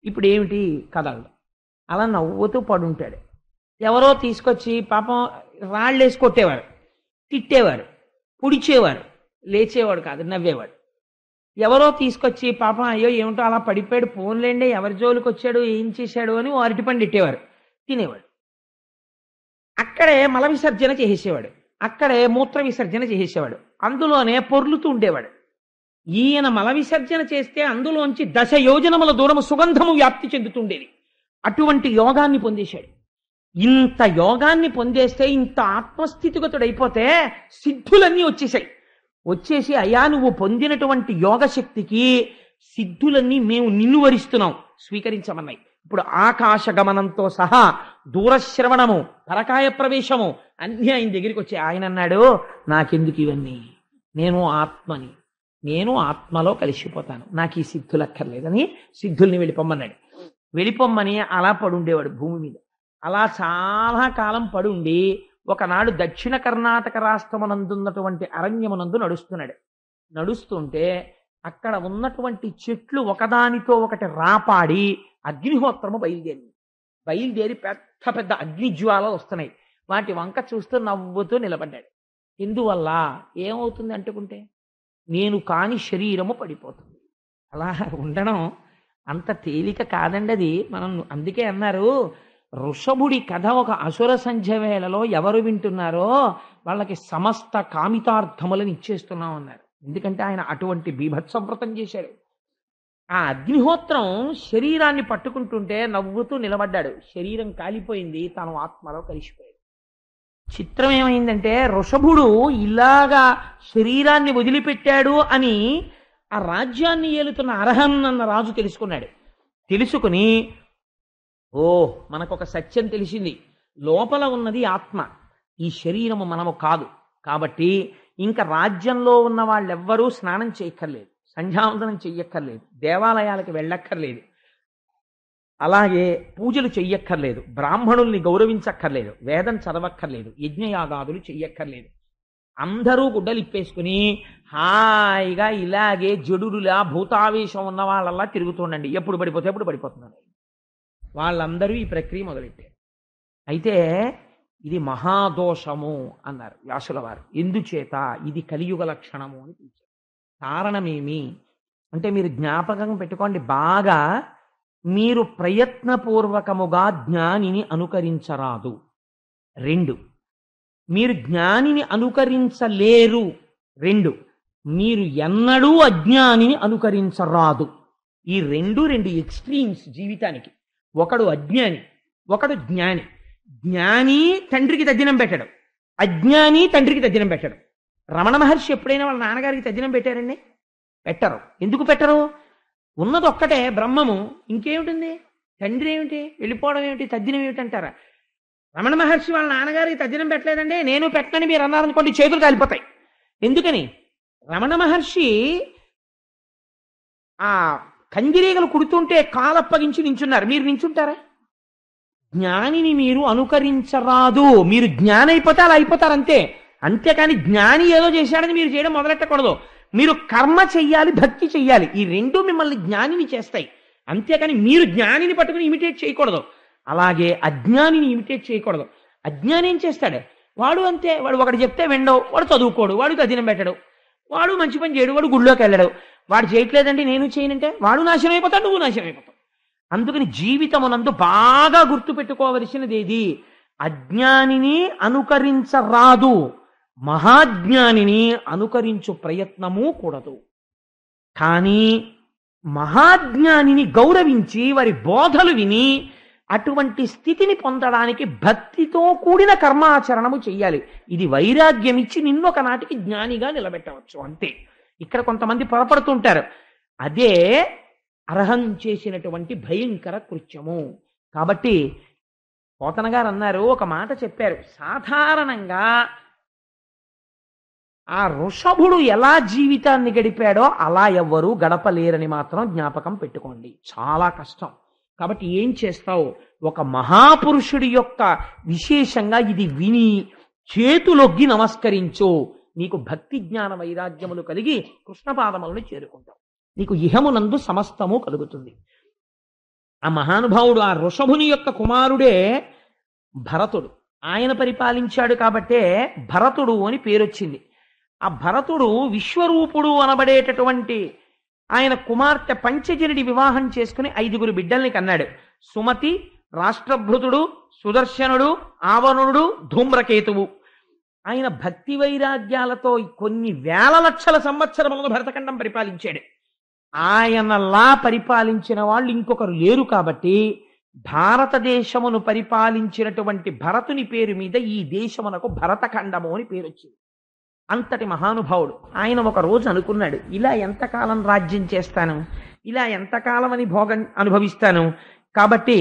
ఇప్పుడు ఏమిటి? కదలడు. అలా నవ్వుతూ పడుంటాడు. ఎవరో తీసుకొచ్చి పాపం రాళ్ళేసి కొట్టేవారు, తిట్టేవారు, పుడిచేవారు. లేచేవాడు కాదు, నవ్వేవాడు. ఎవరో తీసుకొచ్చి పాపం అయ్యో ఏమిటో అలా పడిపోయాడు, పోన్లేండి ఎవరి జోలికి వచ్చాడు, ఏం చేశాడు అని ఓ అరటిపండు ఇట్టేవారు, తినేవాడు. అక్కడే మల విసర్జన చేసేవాడు, అక్కడే మూత్ర విసర్జన చేసేవాడు, అందులోనే పొర్లుతూ ఉండేవాడు. ఈయన మల విసర్జన చేస్తే అందులోంచి 10 యోజనముల దూరము సుగంధము వ్యాప్తి చెందుతుండేది. అటువంటి యోగాన్ని పొందేశాడు. ఇంత యోగాన్ని పొందేస్తే, ఇంత ఆత్మస్థితిగతుడైపోతే సిద్ధులన్నీ వచ్చేసాయి. వచ్చేసి అయ్యా నువ్వు పొందినటువంటి యోగ శక్తికి సిద్ధులన్నీ మేము నిన్ను వరిస్తున్నాం, స్వీకరించమన్నాయి. ఇప్పుడు ఆకాశ గమనంతో సహా దూరశ్రవణము, పరకాయ ప్రవేశము అన్నీ ఆయన దగ్గరికి వచ్చి ఆయన అన్నాడు, నాకెందుకు ఇవన్నీ, నేను ఆత్మని, నేను ఆత్మలో కలిసిపోతాను, నాకు ఈ సిద్ధులు అక్కర్లేదని సిద్ధుల్ని వెళ్ళిపోమ్మన్నాడు. వెళ్ళిపోమ్మని అలా పడుండేవాడు భూమి మీద. అలా చాలా కాలం పడుండి ఒకనాడు దక్షిణ కర్ణాటక రాష్ట్రమునందున్నటువంటి అరణ్యమునందు నడుస్తున్నాడు. నడుస్తుంటే అక్కడ ఉన్నటువంటి చెట్లు ఒకదానితో ఒకటి రాపాడి అగ్నిహోత్రము బయలుదేరి పెద్ద పెద్ద అగ్నిజ్వాలలు వస్తున్నాయి. వాటి వంక చూస్తూ నవ్వుతూ నిలబడ్డాడు. ఎందువల్ల? ఏమవుతుంది అంటుకుంటే, నేను కాని శరీరము పడిపోతుంది. అలా ఉండడం అంత తేలిక కాదండి అది. మనం అందుకే అన్నారు, వృషభుడి కథ ఒక అసుర సంధ్య వేళలో ఎవరు వింటున్నారో వాళ్ళకి సమస్త కామితార్థములను ఇచ్చేస్తున్నాం అన్నారు. ఎందుకంటే ఆయన అటువంటి బీభత్సవ్రతం చేశాడు. ఆ అగ్నిహోత్రం శరీరాన్ని పట్టుకుంటుంటే నవ్వుతూ నిలబడ్డాడు. శరీరం కాలిపోయింది, తను ఆత్మలో కలిసిపోయాడు. చిత్రం ఏమైందంటే, వృషభుడు ఇలాగా శరీరాన్ని వదిలిపెట్టాడు అని ఆ రాజ్యాన్ని ఏలుతున్న అర్హన్ అన్న రాజు తెలుసుకున్నాడు. తెలుసుకుని, ఓ మనకొక సత్యం తెలిసింది, లోపల ఉన్నది ఆత్మ, ఈ శరీరము మనము కాదు. కాబట్టి ఇంకా రాజ్యంలో ఉన్న వాళ్ళెవ్వరూ స్నానం చేయక్కర్లేదు, సంధ్యావందనం చెయ్యక్కర్లేదు, దేవాలయాలకు వెళ్ళక్కర్లేదు, అలాగే పూజలు చెయ్యక్కర్లేదు, బ్రాహ్మణుల్ని గౌరవించక్కర్లేదు, వేదం చదవక్కర్లేదు, యజ్ఞయాగాదులు చెయ్యక్కర్లేదు. అందరూ గుడ్డలిప్పేసుకుని హాయిగా ఇలాగే జడులులా భూతావేశం ఉన్న వాళ్ళలా తిరుగుతుండండి. ఎప్పుడు పడిపోతే ఎప్పుడు పడిపోతున్నారు. వాళ్ళందరూ ఈ ప్రక్రియ మొదలెట్టారు. అయితే ఇది మహాదోషము అన్నారు వ్యాసుల వారు. ఎందుచేత? ఇది కలియుగ లక్షణము అని పిలిచారు. కారణమేమి అంటే, మీరు జ్ఞాపకం పెట్టుకోండి బాగా, మీరు ప్రయత్నపూర్వకముగా జ్ఞానిని అనుకరించరాదు. 2, మీరు జ్ఞానిని అనుకరించలేరు. 2, మీరు ఎన్నడూ అజ్ఞానిని అనుకరించరాదు. ఈ రెండు ఎక్స్ట్రీమ్స్ జీవితానికి. ఒకడు అజ్ఞాని, ఒకడు జ్ఞాని. జ్ఞాని తండ్రికి తద్దినం పెట్టడు, అజ్ఞాని తండ్రికి తద్దినం పెట్టడు. రమణ మహర్షి ఎప్పుడైనా వాళ్ళ నాన్నగారికి తద్దినం పెట్టారండి? పెట్టరు. ఎందుకు పెట్టరు? ఉన్నది ఒక్కటే బ్రహ్మము, ఇంకేమిటింది? తండ్రి ఏమిటి, వెళ్ళిపోవడం ఏమిటి, తద్దినం ఏమిటి అంటారా? రమణ మహర్షి వాళ్ళ నాన్నగారికి తద్దినం పెట్టలేదండి, నేను పెట్టనని మీరు అన్నారనుకోండి, చేతులు కాలిపోతాయి. ఎందుకని? రమణ మహర్షి ఆ కందిరీగలు కుడుతుంటే కాలప్పగించి నించున్నారు, మీరు నించుంటారా? జ్ఞానిని మీరు అనుకరించరాదు. మీరు జ్ఞాని అయిపోతే అలా అయిపోతారంతే. అంతేకాని జ్ఞాని ఏదో చేశాడని మీరు చేయడం మొదలెట్టకూడదు. మీరు కర్మ చెయ్యాలి, భక్తి చెయ్యాలి. ఈ రెండు మిమ్మల్ని జ్ఞానిని చేస్తాయి. అంతేకాని మీరు జ్ఞానిని పట్టుకుని ఇమిటేట్ చేయకూడదు. అలాగే అజ్ఞానిని ఇమిటేట్ చేయకూడదు. అజ్ఞాని ఏం చేస్తాడు? వాడు అంతే, వాడు ఒకటి చెప్తే వెండవు, వాడు చదువుకోడు, వాడు తదినం పెట్టడు, వాడు మంచి పని చేయడు, వాడు గుళ్ళోకి వెళ్ళడు. వాడు చేయట్లేదండి నేను చేయనంటే వాడు నాశనం అయిపోతాడు, నువ్వు నాశనం అయిపోతావు. అందుకని జీవితమునందు బాగా గుర్తుపెట్టుకోవలసినది ఏది? అజ్ఞానిని అనుకరించరాదు, మహాజ్ఞానిని అనుకరించు ప్రయత్నము కూడదు. కానీ మహాజ్ఞానిని గౌరవించి వారి బోధలు విని అటువంటి స్థితిని పొందడానికి భక్తితో కూడిన కర్మాచరణము చెయ్యాలి. ఇది వైరాగ్యం ఇచ్చి నిన్నొక నాటికి జ్ఞానిగా నిలబెట్టవచ్చు అంతే. ఇక్కడ కొంతమంది పొరపడుతుంటారు. అదే అర్హం చేసినటువంటి భయంకర కృత్యము. కాబట్టి పోతన గారు అన్నారు, ఒక మాట చెప్పారు, సాధారణంగా ఆ వృషభుడు ఎలా జీవితాన్ని గడిపాడో అలా ఎవ్వరూ గడపలేరని మాత్రం జ్ఞాపకం పెట్టుకోండి. చాలా కష్టం. కాబట్టి ఏం చేస్తావు, ఒక మహాపురుషుడి యొక్క విశేషంగా ఇది విని చేతులొగ్గి నమస్కరించు. నీకు భక్తి జ్ఞాన వైరాగ్యములు కలిగి కృష్ణపాదములను చేరుకుంటావు. నీకు ఇహమునందు సమస్తము కలుగుతుంది. ఆ మహానుభావుడు ఆ వృషభుని యొక్క కుమారుడే భరతుడు. ఆయన పరిపాలించాడు కాబట్టే భరతుడు అని పేరొచ్చింది. ఆ భరతుడు విశ్వరూపుడు అనబడేటటువంటి ఆయన కుమార్తె పంచజనుడి వివాహం చేసుకుని 5 బిడ్డల్ని కన్నాడు. సుమతి, రాష్ట్రభృతుడు, సుదర్శనుడు, ఆవరుణుడు, ధూమ్రకేతువు. ఆయన భక్తి వైరాగ్యాలతో కొన్ని వేల లక్షల సంవత్సరములను భరతఖండం పరిపాలించాడు. ఆయనలా పరిపాలించిన వాళ్ళు ఇంకొకరు లేరు. కాబట్టి భారతదేశమును పరిపాలించినటువంటి భరతుని పేరు మీద ఈ దేశమునకు భరతఖండము అని పేరు వచ్చింది. అంతటి మహానుభావుడు. ఆయన ఒక రోజు అనుకున్నాడు, ఇలా ఎంతకాలం రాజ్యం చేస్తాను, ఇలా ఎంతకాలం అని భోగం అనుభవిస్తాను, కాబట్టి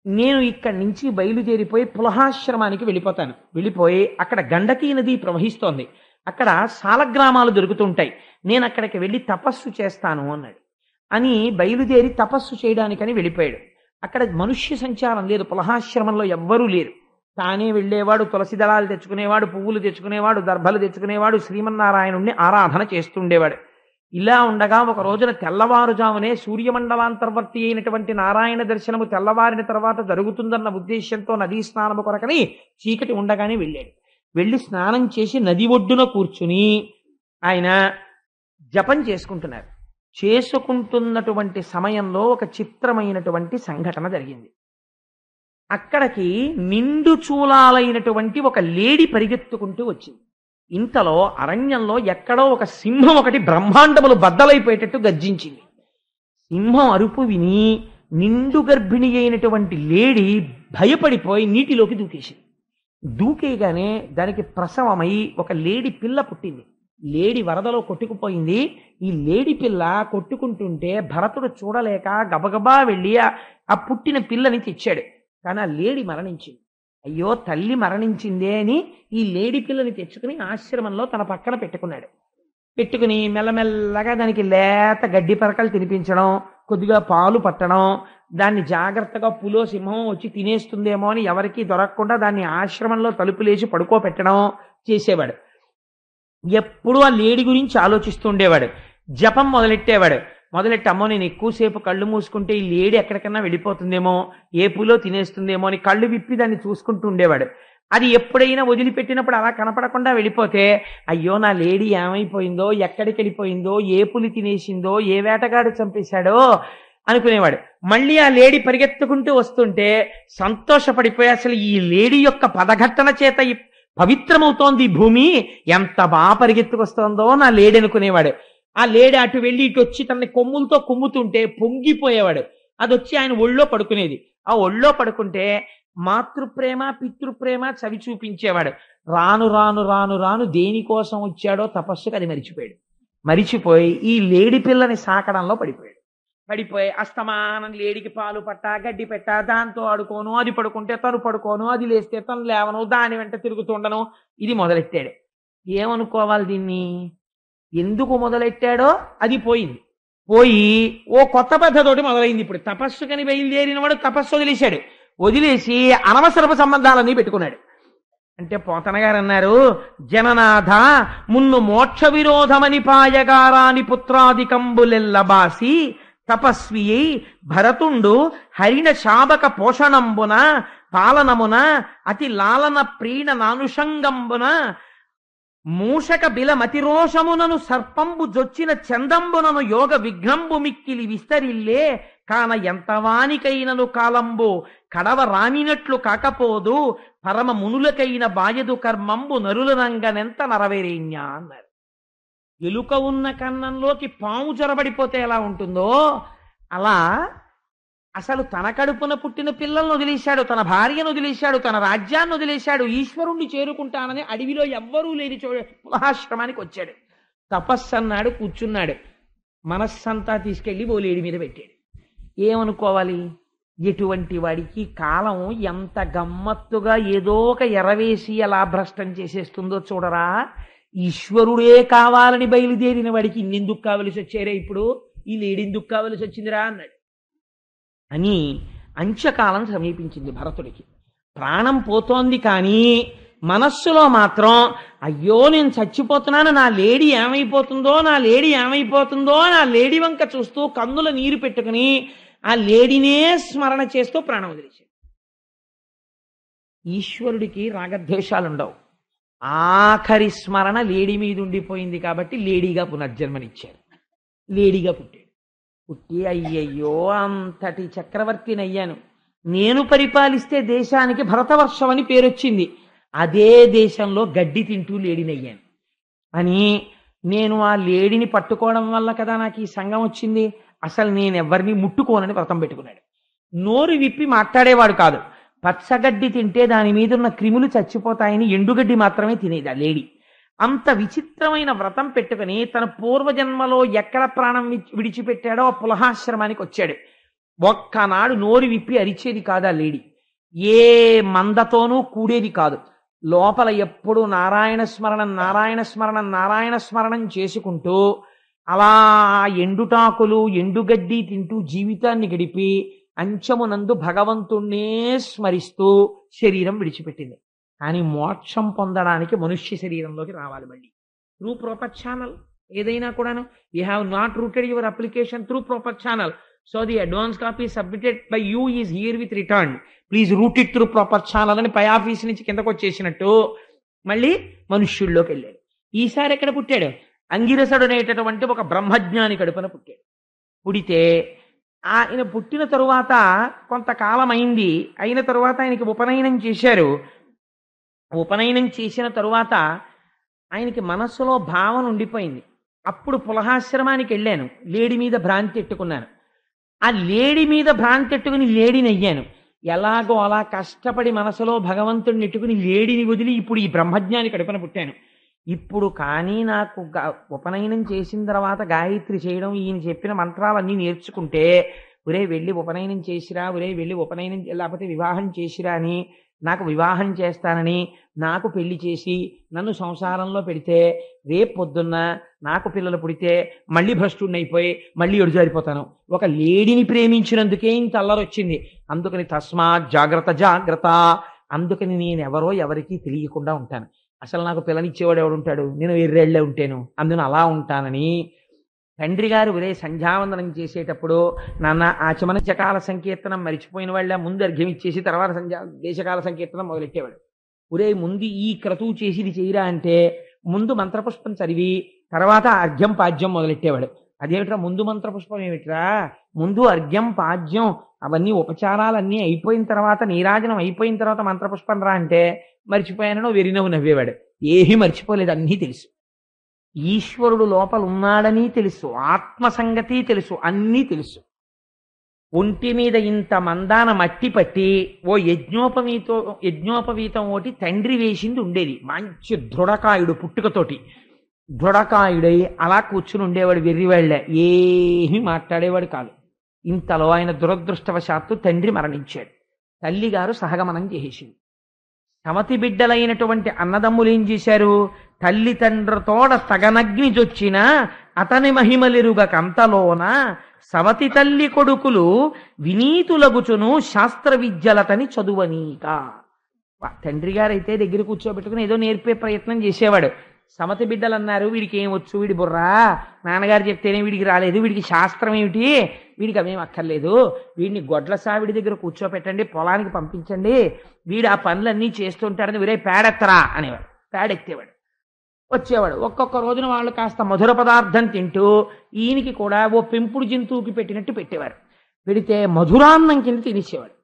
నేను ఇక్కడి నుంచి బయలుదేరిపోయి పులహాశ్రమానికి వెళ్ళిపోతాను. వెళ్ళిపోయి అక్కడ గండకీ నది ప్రవహిస్తోంది, అక్కడ సాలగ్రామాలు దొరుకుతుంటాయి, నేను అక్కడికి వెళ్ళి తపస్సు చేస్తాను అన్నాడు. అని బయలుదేరి తపస్సు చేయడానికని వెళ్ళిపోయాడు. అక్కడ మనుష్య సంచారం లేదు, పులహాశ్రమంలో ఎవ్వరూ లేరు. తానే వెళ్ళేవాడు, తులసి దళాలు తెచ్చుకునేవాడు, పువ్వులు తెచ్చుకునేవాడు, దర్భలు తెచ్చుకునేవాడు, శ్రీమన్నారాయణుణ్ణి ఆరాధన చేస్తుండేవాడు. ఇలా ఉండగా ఒక రోజున తెల్లవారుజామునే సూర్యమండలాంతర్వర్తి అయినటువంటి నారాయణ దర్శనము తెల్లవారిన తర్వాత జరుగుతుందన్న ఉద్దేశంతో నదీ స్నానము కొరకని చీకటి ఉండగానే వెళ్ళాడు. వెళ్ళి స్నానం చేసి నది ఒడ్డున కూర్చుని ఆయన జపం చేసుకుంటున్నారు. చేసుకుంటున్నటువంటి సమయంలో ఒక చిత్రమైనటువంటి సంఘటన జరిగింది. అక్కడికి నిండు చూలాలైనటువంటి ఒక లేడి పరిగెత్తుకుంటూ వచ్చింది. ఇంతలో అరణ్యంలో ఎక్కడో ఒక సింహం ఒకటి బ్రహ్మాండములు బద్దలైపోయేటట్టు గర్జించింది. సింహం అరుపు విని నిండు గర్భిణి అయినటువంటి లేడి భయపడిపోయి నీటిలోకి దూకేసింది. దూకేయగానే దానికి ప్రసవమై ఒక లేడి పిల్ల పుట్టింది. లేడి వరదలో కొట్టుకుపోయింది. ఈ లేడి పిల్ల కొట్టుకుంటుంటే భరతుడు చూడలేక గబగబా వెళ్ళి ఆ పుట్టిన పిల్లని తెచ్చాడు. కానీ ఆ లేడి మరణించింది. అయ్యో తల్లి మరణించిందే అని ఈ లేడి పిల్లని తెచ్చుకుని ఆశ్రమంలో తన పక్కన పెట్టుకున్నాడు. పెట్టుకుని మెల్లమెల్లగా దానికి లేత గడ్డి పరకలు తినిపించడం, కొద్దిగా పాలు పట్టడం, దాన్ని జాగ్రత్తగా పులో సింహం వచ్చి తినేస్తుందేమో అని ఎవరికీ దొరకకుండా దాన్ని ఆశ్రమంలో తలుపులేసి పడుకోబెట్టడం చేసేవాడు. ఎప్పుడూ ఆ లేడి గురించి ఆలోచిస్తుండేవాడు. జపం మొదలెట్టేవాడు. మొదలెట్టి అమ్మో నేను ఎక్కువసేపు కళ్ళు మూసుకుంటే ఈ లేడి ఎక్కడికన్నా వెళ్ళిపోతుందేమో, ఏ పూలో తినేస్తుందేమో అని కళ్ళు విప్పి దాన్ని చూసుకుంటూ ఉండేవాడు. అది ఎప్పుడైనా వదిలిపెట్టినప్పుడు అలా కనపడకుండా వెళ్ళిపోతే అయ్యో నా లేడీ ఏమైపోయిందో, ఎక్కడికి వెళ్ళిపోయిందో, ఏ పులి తినేసిందో, ఏ వేటగాడు చంపేశాడో అనుకునేవాడు. మళ్ళీ ఆ లేడీ పరిగెత్తుకుంటూ వస్తుంటే సంతోషపడిపోయి అసలు ఈ లేడీ యొక్క పదఘట్టన చేత ఈ పవిత్రమవుతోంది ఈ భూమి, ఎంత బాగా పరిగెత్తుకొస్తోందో నా లేడీ అనుకునేవాడు. ఆ లేడి అటు వెళ్ళి ఇటు వచ్చి తనని కొమ్ములతో కొమ్ముతుంటే పొంగిపోయేవాడు. అది వచ్చి ఆయన ఒళ్ళో పడుకునేది. ఆ ఒళ్ళో పడుకుంటే మాతృప్రేమ పితృప్రేమ చవి చూపించేవాడు. రాను రాను రాను రాను దేనికోసం వచ్చాడో తపస్సుకు అది మరిచిపోయాడు. మరిచిపోయి ఈ లేడి పిల్లని సాకడంలో పడిపోయి అస్తమానం లేడికి పాలు పట్టా, గడ్డి పెట్టా, దాంతో ఆడుకోను, అది పడుకుంటే తను పడుకోను, అది లేస్తే తను లేవను, దాని వెంట తిరుగుతుండను, ఇది మొదలెట్టాడు. ఏమనుకోవాలి దీన్ని? ఎందుకు మొదలెట్టాడో అది పోయింది. పోయి ఓ కొత్త పద్ధతోటి మొదలైంది. ఇప్పుడు తపస్సుకని బయలుదేరిన వాడు తపస్సు వదిలేశాడు. వదిలేసి అనవసరపు సంబంధాలన్నీ పెట్టుకున్నాడు. అంటే పోతన గారు అన్నారు, జననాథ మున్ను మోక్ష విరోధమని పాయగారాని పుత్రాదికంబులెల్లబాసి తపస్వి భరతుండు హరిణ శాబక పోషణంబున పాలనమున అతి లాలన ప్రీణ నానుషంగంబున మూషక బిల మతిరోషమునను సర్పంబు జొచ్చిన చందంబునను యోగ విఘ్నంబు మిక్కిలి విస్తరిల్లే కాన ఎంతవానికైనను కాలంబు కడవ రామినట్లు కాకపోదు పరమ మునులకైన బాయదు కర్మంబు నరులనంగనెంత నరవేరేణ్య అన్నారు. ఎలుక ఉన్న కన్నంలోకి పాము జొరబడిపోతే ఎలా ఉంటుందో అలా అసలు తన కడుపున పుట్టిన పిల్లలను వదిలేశాడు, తన భార్యను వదిలేశాడు, తన రాజ్యాన్ని వదిలేశాడు, ఈశ్వరుణ్ణి చేరుకుంటానని అడవిలో ఎవ్వరూ లేని పులహాశ్రమానికి వచ్చాడు. తపస్సు అన్నాడు, కూర్చున్నాడు. మనస్సంతా తీసుకెళ్లి ఓలేడి మీద పెట్టాడు. ఏమనుకోవాలి? ఎటువంటి వాడికి కాలం ఎంత గమ్మత్తుగా ఏదో ఒక ఎరవేసి ఎలా భ్రష్టం చేసేస్తుందో చూడరా. ఈశ్వరుడే కావాలని బయలుదేరిన వాడికి ఇన్నెందుకు కావలసి వచ్చారే, ఇప్పుడు ఈ లేడెందుకు కావలసి వచ్చిందిరా అన్నాడు. అని అంత్యకాలం సమీపించింది భరతుడికి. ప్రాణం పోతోంది, కానీ మనస్సులో మాత్రం అయ్యో నేను చచ్చిపోతున్నాను, నా లేడీ ఏమైపోతుందో, నా లేడీ ఏమైపోతుందో, నా లేడీ వంక చూస్తూ కన్నుల నీరు పెట్టుకుని ఆ లేడీనే స్మరణ చేస్తూ ప్రాణం వదిలేశాడు. ఈశ్వరుడికి రాగద్వేషాలుండవు. ఆఖరి స్మరణ లేడీ మీద ఉండిపోయింది కాబట్టి లేడీగా పునర్జన్మనిచ్చాడు. లేడీగా పుట్టాడు. పుట్టి అయ్యయ్యో అంతటి చక్రవర్తిని అయ్యాను, నేను పరిపాలిస్తే దేశానికి భరతవర్షం అని పేరొచ్చింది, అదే దేశంలో గడ్డి తింటూ లేడీనయ్యాను అని, నేను ఆ లేడీని పట్టుకోవడం వల్ల కదా నాకు ఈ సంఘం వచ్చింది, అసలు నేను ఎవరిని ముట్టుకోనని వ్రతం పెట్టుకున్నాడు. నోరు విప్పి మాట్లాడేవాడు కాదు. పచ్చగడ్డి తింటే దాని మీద ఉన్న క్రిములు చచ్చిపోతాయని ఎండుగడ్డి మాత్రమే తినేది ఆ లేడీ. అంత విచిత్రమైన వ్రతం పెట్టుకుని తన పూర్వజన్మలో ఎక్కడ ప్రాణం విడిచిపెట్టాడో ఆ పులహాశ్రమానికి వచ్చాడు. ఒక్కనాడు నోరు విప్పి అరిచేది కాదు ఆ లేడీ, ఏ మందతోనూ కూడేది కాదు. లోపల ఎప్పుడు నారాయణ స్మరణం, నారాయణ స్మరణం, నారాయణ స్మరణం చేసుకుంటూ అలా ఎండుటాకులు ఎండుగడ్డి తింటూ జీవితాన్ని గడిపి అంచమునందు భగవంతుణ్ణే స్మరిస్తూ శరీరం విడిచిపెట్టింది. కానీ మోక్షం పొందడానికి మనుష్య శరీరంలోకి రావాలి మళ్ళీ త్రూ ప్రాపర్ ఛానల్. ఏదైనా కూడాను, you have not routed your application through proper channel, so the advance copy submitted by you is here with return, please route it through proper channel అని పై ఆఫీస్ నుంచి కిందకు వచ్చేసినట్టు మళ్ళీ మనుష్యుల్లోకి వెళ్ళాడు. ఈసారి ఎక్కడ పుట్టాడు? అంగిరసుడు అనేటటువంటి ఒక బ్రహ్మజ్ఞాని కడుపున పుట్టాడు. పుడితే ఆయన పుట్టిన తరువాత కొంతకాలం అయింది. అయిన తరువాత ఆయనకి ఉపనయనం చేశారు. ఉపనయనం చేసిన తరువాత ఆయనకి మనస్సులో భావన ఉండిపోయింది. అప్పుడు పులహాశ్రమానికి వెళ్ళాను, లేడి మీద భ్రాంతి ఎట్టుకున్నాను. ఆ లేడి మీద భ్రాంతి ఎట్టుకుని లేడిని అయ్యాను. ఎలాగో అలా కష్టపడి మనసులో భగవంతుడిని ఎట్టుకుని లేడిని వదిలి ఇప్పుడు ఈ బ్రహ్మజ్ఞాని కడుపున పుట్టాను. ఇప్పుడు కానీ నాకు ఉపనయనం చేసిన తర్వాత గాయత్రి చేయడం, ఈయన చెప్పిన మంత్రాలన్నీ నేర్చుకుంటే, ఒరే వెళ్ళి ఉపనయనం చేసిరా, ఒరే వెళ్ళి ఉపనయనం లేకపోతే వివాహం చేసిరా అని, నాకు వివాహం చేస్తానని, నాకు పెళ్లి చేసి నన్ను సంసారంలో పెడితే రేపు పొద్దున్న నాకు పిల్లలు పుడితే మళ్ళీ భ్రష్టుడిని అయిపోయి మళ్ళీ ఎడుజారిపోతాను. ఒక లేడీని ప్రేమించినందుకే ఇంత అల్లరొచ్చింది. అందుకని తస్మాత్ జాగ్రత్త జాగ్రత్త. అందుకని నేను ఎవరో ఎవరికీ తెలియకుండా ఉంటాను. అసలు నాకు పిల్లనిచ్చేవాడు ఎవడుంటాడు, నేను ఎర్రెళ్ళే ఉంటాను, అందున అలా ఉంటానని తండ్రి గారు ఒరే సంధ్యావందనం చేసేటప్పుడు నాన్న ఆచమన చకాల సంకీర్తనం మరిచిపోయిన వాళ్ళ ముందు అర్ఘ్యం ఇచ్చేసి తర్వాత దేశకాల సంకీర్తనం మొదలెట్టేవాడు. ఒరే ముందు ఈ క్రతువు చేసి ఇది చేయరా అంటే ముందు మంత్రపుష్పం చదివి తర్వాత అర్ఘ్యం పాద్యం మొదలెట్టేవాడు. అదేమిట్రా ముందు మంత్రపుష్పం ఏమిట్రా, ముందు అర్ఘ్యం పాద్యం అవన్నీ ఉపచారాలన్నీ అయిపోయిన తర్వాత నీరాజనం అయిపోయిన తర్వాత మంత్రపుష్పం రా అంటే మర్చిపోయానో వెరినవ్వు నవ్వేవాడు. ఏమీ మర్చిపోలేదు, అన్నీ తెలుసు. ఈశ్వరుడు లోపల ఉన్నాడని తెలుసు, ఆత్మ సంగతి తెలుసు, అన్నీ తెలుసు. ఒంటి మీద ఇంత మందాన మట్టి పట్టి ఓ యజ్ఞోపవీతం ఒకటి తండ్రి వేసింది ఉండేది. మంచి దృఢకాయుడు, పుట్టుకతోటి దృఢకాయుడై అలా కూర్చుని ఉండేవాడు. వెర్రివాళ్ళే, ఏమీ మాట్లాడేవాడు కాదు. ఇంతలో ఆయన దురదృష్టవశాత్తు తండ్రి మరణించాడు. తల్లిగారు సహగమనం చేసేసింది. సమతి బిడ్డలైనటువంటి అన్నదమ్ములు ఏం చేశారు? తల్లిదండ్రుతోడ తగనగ్ని జొచ్చిన అతని మహిమలిరుగ కంతలోన సవతి తల్లి కొడుకులు వినీతులగుచును శాస్త్ర విద్యలతని చదువనీక. తండ్రి గారైతే దగ్గర కూర్చోబెట్టుకుని ఏదో నేర్పే ప్రయత్నం చేసేవాడు. సమతి బిడ్డలు అన్నారు, వీడికి ఏం వచ్చు, వీడి బుర్రా, నాన్నగారు చెప్తేనే వీడికి రాలేదు, వీడికి శాస్త్రం ఏమిటి, వీడికి అవేం అక్కర్లేదు, వీడిని గొడ్ల సావిడి దగ్గర కూర్చోపెట్టండి, పొలానికి పంపించండి, వీడు ఆ పనులన్నీ చేస్తుంటాడని వీరే పేడెత్తరా అనేవాడు. పేడెత్తేవాడు. వచ్చేవాడు. ఒక్కొక్క రోజున వాళ్ళు కాస్త మధుర పదార్థం తింటూ ఈయనకి కూడా ఓ పెంపుడు జంతువుకి పెట్టినట్టు పెట్టేవారు. పెడితే మధురాన్నం కింద తినేసేవాడు.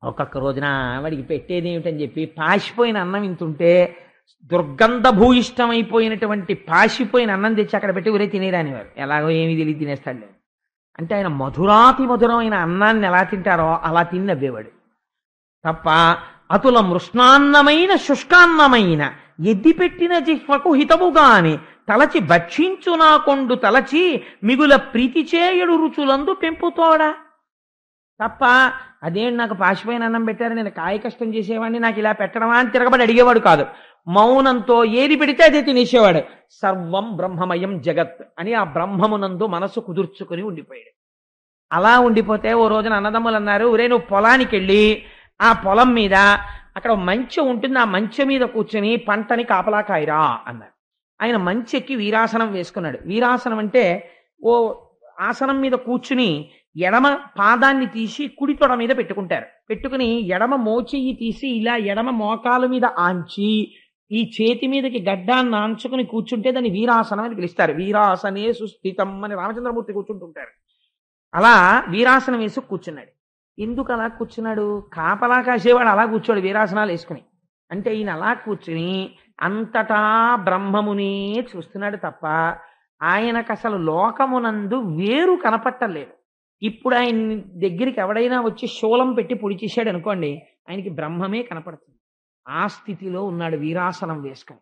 ఒక్కొక్క రోజున వాడికి పెట్టేది ఏమిటని చెప్పి పాసిపోయిన అన్నం ఇంతుంటే దుర్గంధ భూయిష్టమైపోయినటువంటి పాసిపోయిన అన్నం తెచ్చి అక్కడ పెట్టి ఊరే తినేరానివారు. ఎలాగో ఏమి తెలియదు తినేస్తాడు. అంటే ఆయన మధురాతి మధురమైన అన్నాన్ని ఎలా తింటారో అలా తిని నవ్వేవాడు తప్ప అతుల మృష్ణాన్నమైన శుష్కాన్నమైన ఎద్దిపెట్టిన జిహ్వకు హితముగాని తలచి భక్షించు నా కొండు తలచి మిగుల ప్రీతి చేయడు రుచులందు పెంపుతోడా తప్ప అదేంటి నాకు పాసిపోయిన అన్నం పెట్టారు, నేను కాయ కష్టం చేసేవాడిని, నాకు ఇలా పెట్టడమా అని తిరగబడి అడిగేవాడు కాదు. మౌనంతో ఏది పెడితే అదే తినేసేవాడు. సర్వం బ్రహ్మమయం జగత్ అని ఆ బ్రహ్మమునందు మనసు కుదుర్చుకుని ఉండిపోయాడు. అలా ఉండిపోతే ఓ రోజున అన్నదమ్ములు అన్నారు, ఒరే నువ్వు పొలానికి వెళ్ళి ఆ పొలం మీద అక్కడ మంచె ఉంటుంది, ఆ మంచె మీద కూర్చొని పంటని కాపలా కాయరా అన్నారు. ఆయన మంచెక్కి వీరాసనం వేసుకున్నాడు. వీరాసనం అంటే ఓ ఆసనం మీద కూర్చుని ఎడమ పాదాన్ని తీసి కుడి తొడ మీద పెట్టుకుంటారు. పెట్టుకుని ఎడమ మోచెయ్యి తీసి ఇలా ఎడమ మోకాల మీద ఆంచి ఈ చేతి మీదకి గడ్డాన్ని ఆంచుకుని కూర్చుంటే దాన్ని వీరాసనం అని పిలుస్తారు. వీరాసనే సుస్థితం అని రామచంద్రమూర్తి కూర్చుంటుంటారు. అలా వీరాసనం వేసి కూర్చున్నాడు. ఎందుకు అలా కూర్చున్నాడు? కాపలా కాసేవాడు అలా కూర్చోడు వీరాసనాలు వేసుకుని. అంటే ఈయన అలా కూర్చుని అంతటా బ్రహ్మమునే చూస్తున్నాడు తప్ప ఆయనకు అసలు లోకమునందు వేరు కనపట్టలేదు. ఇప్పుడు ఆయన దగ్గరికి ఎవడైనా వచ్చి శూలం పెట్టి పొడి చేశాడు అనుకోండి, ఆయనకి బ్రహ్మమే కనపడుతుంది. ఆ స్థితిలో ఉన్నాడు వీరాసనం వేసుకొని.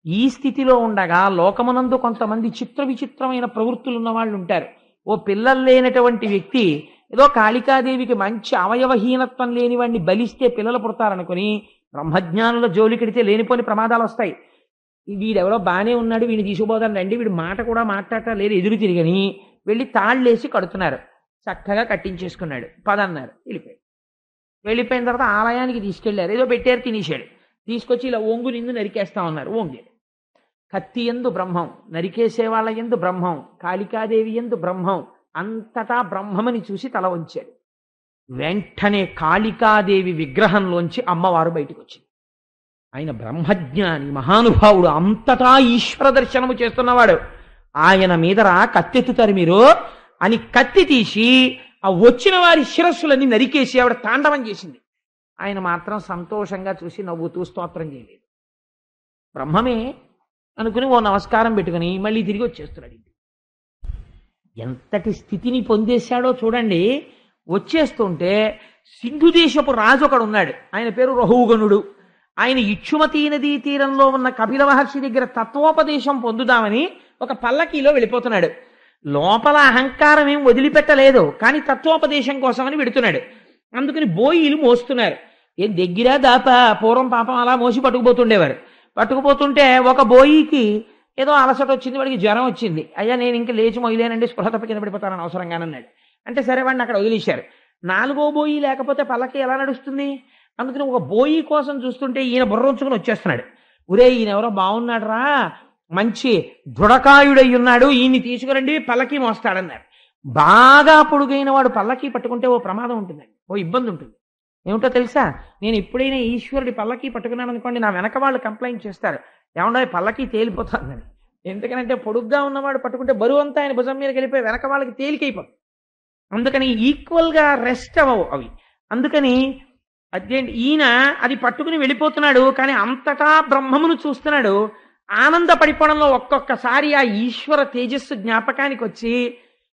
ఈ స్థితిలో ఉండగా లోకమునందు కొంతమంది చిత్ర విచిత్రమైన ప్రవృత్తులు ఉన్న వాళ్ళు ఉంటారు. ఓ పిల్లలు లేనటువంటి వ్యక్తి ఏదో కాళికాదేవికి మంచి అవయవహీనత్వం లేని వాడిని బలిస్తే పిల్లలు పుడతారనుకుని బ్రహ్మజ్ఞానుల జోలికెడితే లేనిపోని ప్రమాదాలు వస్తాయి. వీడెవరో బాగానే ఉన్నాడు, వీడిని తీసుకుపోదాను రండి, వీడు మాట కూడా మాట్లాడటం లేదు, ఎదురు తిరిగని వెళ్ళి తాళ్ళేసి కడుతున్నారు. చక్కగా కట్టించేసుకున్నాడు. పదన్నారు, వెళ్ళిపోయిన తర్వాత ఆలయానికి తీసుకెళ్లారు. ఏదో పెట్టారు, తినేశాడు. తీసుకొచ్చి ఇలా ఒంగు నిందు నరికేస్తా ఉన్నారు. ఒంగాడు. కత్తి ఎందు బ్రహ్మం, నరికేసే వాళ్ళ ఎందు బ్రహ్మం, కాళికాదేవి ఎందు బ్రహ్మం, అంతటా బ్రహ్మమని చూసి తల వంచాడు. వెంటనే కాళికాదేవి విగ్రహంలోంచి అమ్మవారు బయటకు వచ్చింది. ఆయన బ్రహ్మజ్ఞాని మహానుభావుడు, అంతటా ఈశ్వర దర్శనము చేస్తున్నవాడు. ఆయన మీదరా కత్తెత్తుతారు మీరు అని కత్తి తీసి ఆ వచ్చిన వారి శిరస్సులన్నీ నరికేసి ఆవిడ తాండవం చేసింది. ఆయన మాత్రం సంతోషంగా చూసి నవ్వుతూ స్తోత్రం చేయలేదు. బ్రహ్మమే అనుకుని ఓ నమస్కారం పెట్టుకుని మళ్ళీ తిరిగి వచ్చేస్తున్నాడు. ఎంతటి స్థితిని పొందేశాడో చూడండి. వచ్చేస్తుంటే సింధు దేశపు రాజు ఒకడు ఉన్నాడు. ఆయన పేరు రహుగణుడు. ఆయన ఇక్షుమతీ నదీ తీరంలో ఉన్న కపిల మహర్షి దగ్గర తత్వోపదేశం పొందుదామని ఒక పల్లకీలో వెళ్ళిపోతున్నాడు. లోపల అహంకారం ఏం వదిలిపెట్టలేదు, కానీ తత్వోపదేశం కోసమని పెడుతున్నాడు. అందుకని బోయిలు మోస్తున్నారు. ఏం దగ్గర దాపా పూర్వం పాపం అలా మోసి పట్టుకుపోతుండేవారు. పట్టుకుపోతుంటే ఒక బోయికి ఏదో అలసట వచ్చింది, వాడికి జ్వరం వచ్చింది. అయ్యా నేను ఇంకా లేచి మొయ్యలేనండి, స్పృహ తప్ప కింద పడిపోతానని అవసరంగానన్నాడు. అంటే సరే వాడిని అక్కడ వదిలేశారు. 4వ బోయి లేకపోతే పల్లకి ఎలా నడుస్తుంది? అందుకని ఒక బోయి కోసం చూస్తుంటే ఈయన బుర్ర ఉంచుకుని వచ్చేస్తున్నాడు. ఒరే ఈయన ఎవరో బాగున్నాడు రా, మంచి దృఢకాయుడై ఉన్నాడు, ఈయన్ని తీసుకురండి పల్లకి మోస్తాడన్నారు. బాగా పొడుగైన వాడు పల్లకి పట్టుకుంటే ఓ ప్రమాదం ఉంటుందండి, ఓ ఇబ్బంది ఉంటుంది. ఏమిటో తెలుసా? నేను ఎప్పుడైనా ఈశ్వరుడి పల్లకి పట్టుకున్నాను అనుకోండి, నా వెనక వాళ్ళు కంప్లైంట్ చేస్తారు, ఏమన్నా పల్లకి తేలిపోతుందని. ఎందుకనంటే పొడుగ్గా ఉన్నవాడు పట్టుకుంటే బరువు అంతా ఆయన భుజం మీదకి వెళ్ళిపోయి వెనక వాళ్ళకి తేలికైపోతుంది. అందుకని ఈక్వల్గా రెస్ట్ అవ్వవు అవి. అందుకని అదేంటి ఈయన అది పట్టుకుని వెళ్ళిపోతున్నాడు, కానీ అంతటా బ్రహ్మమును చూస్తున్నాడు. ఆనందపడిపోవడంలో ఒక్కొక్కసారి ఆ ఈశ్వర తేజస్సు జ్ఞాపకానికి వచ్చి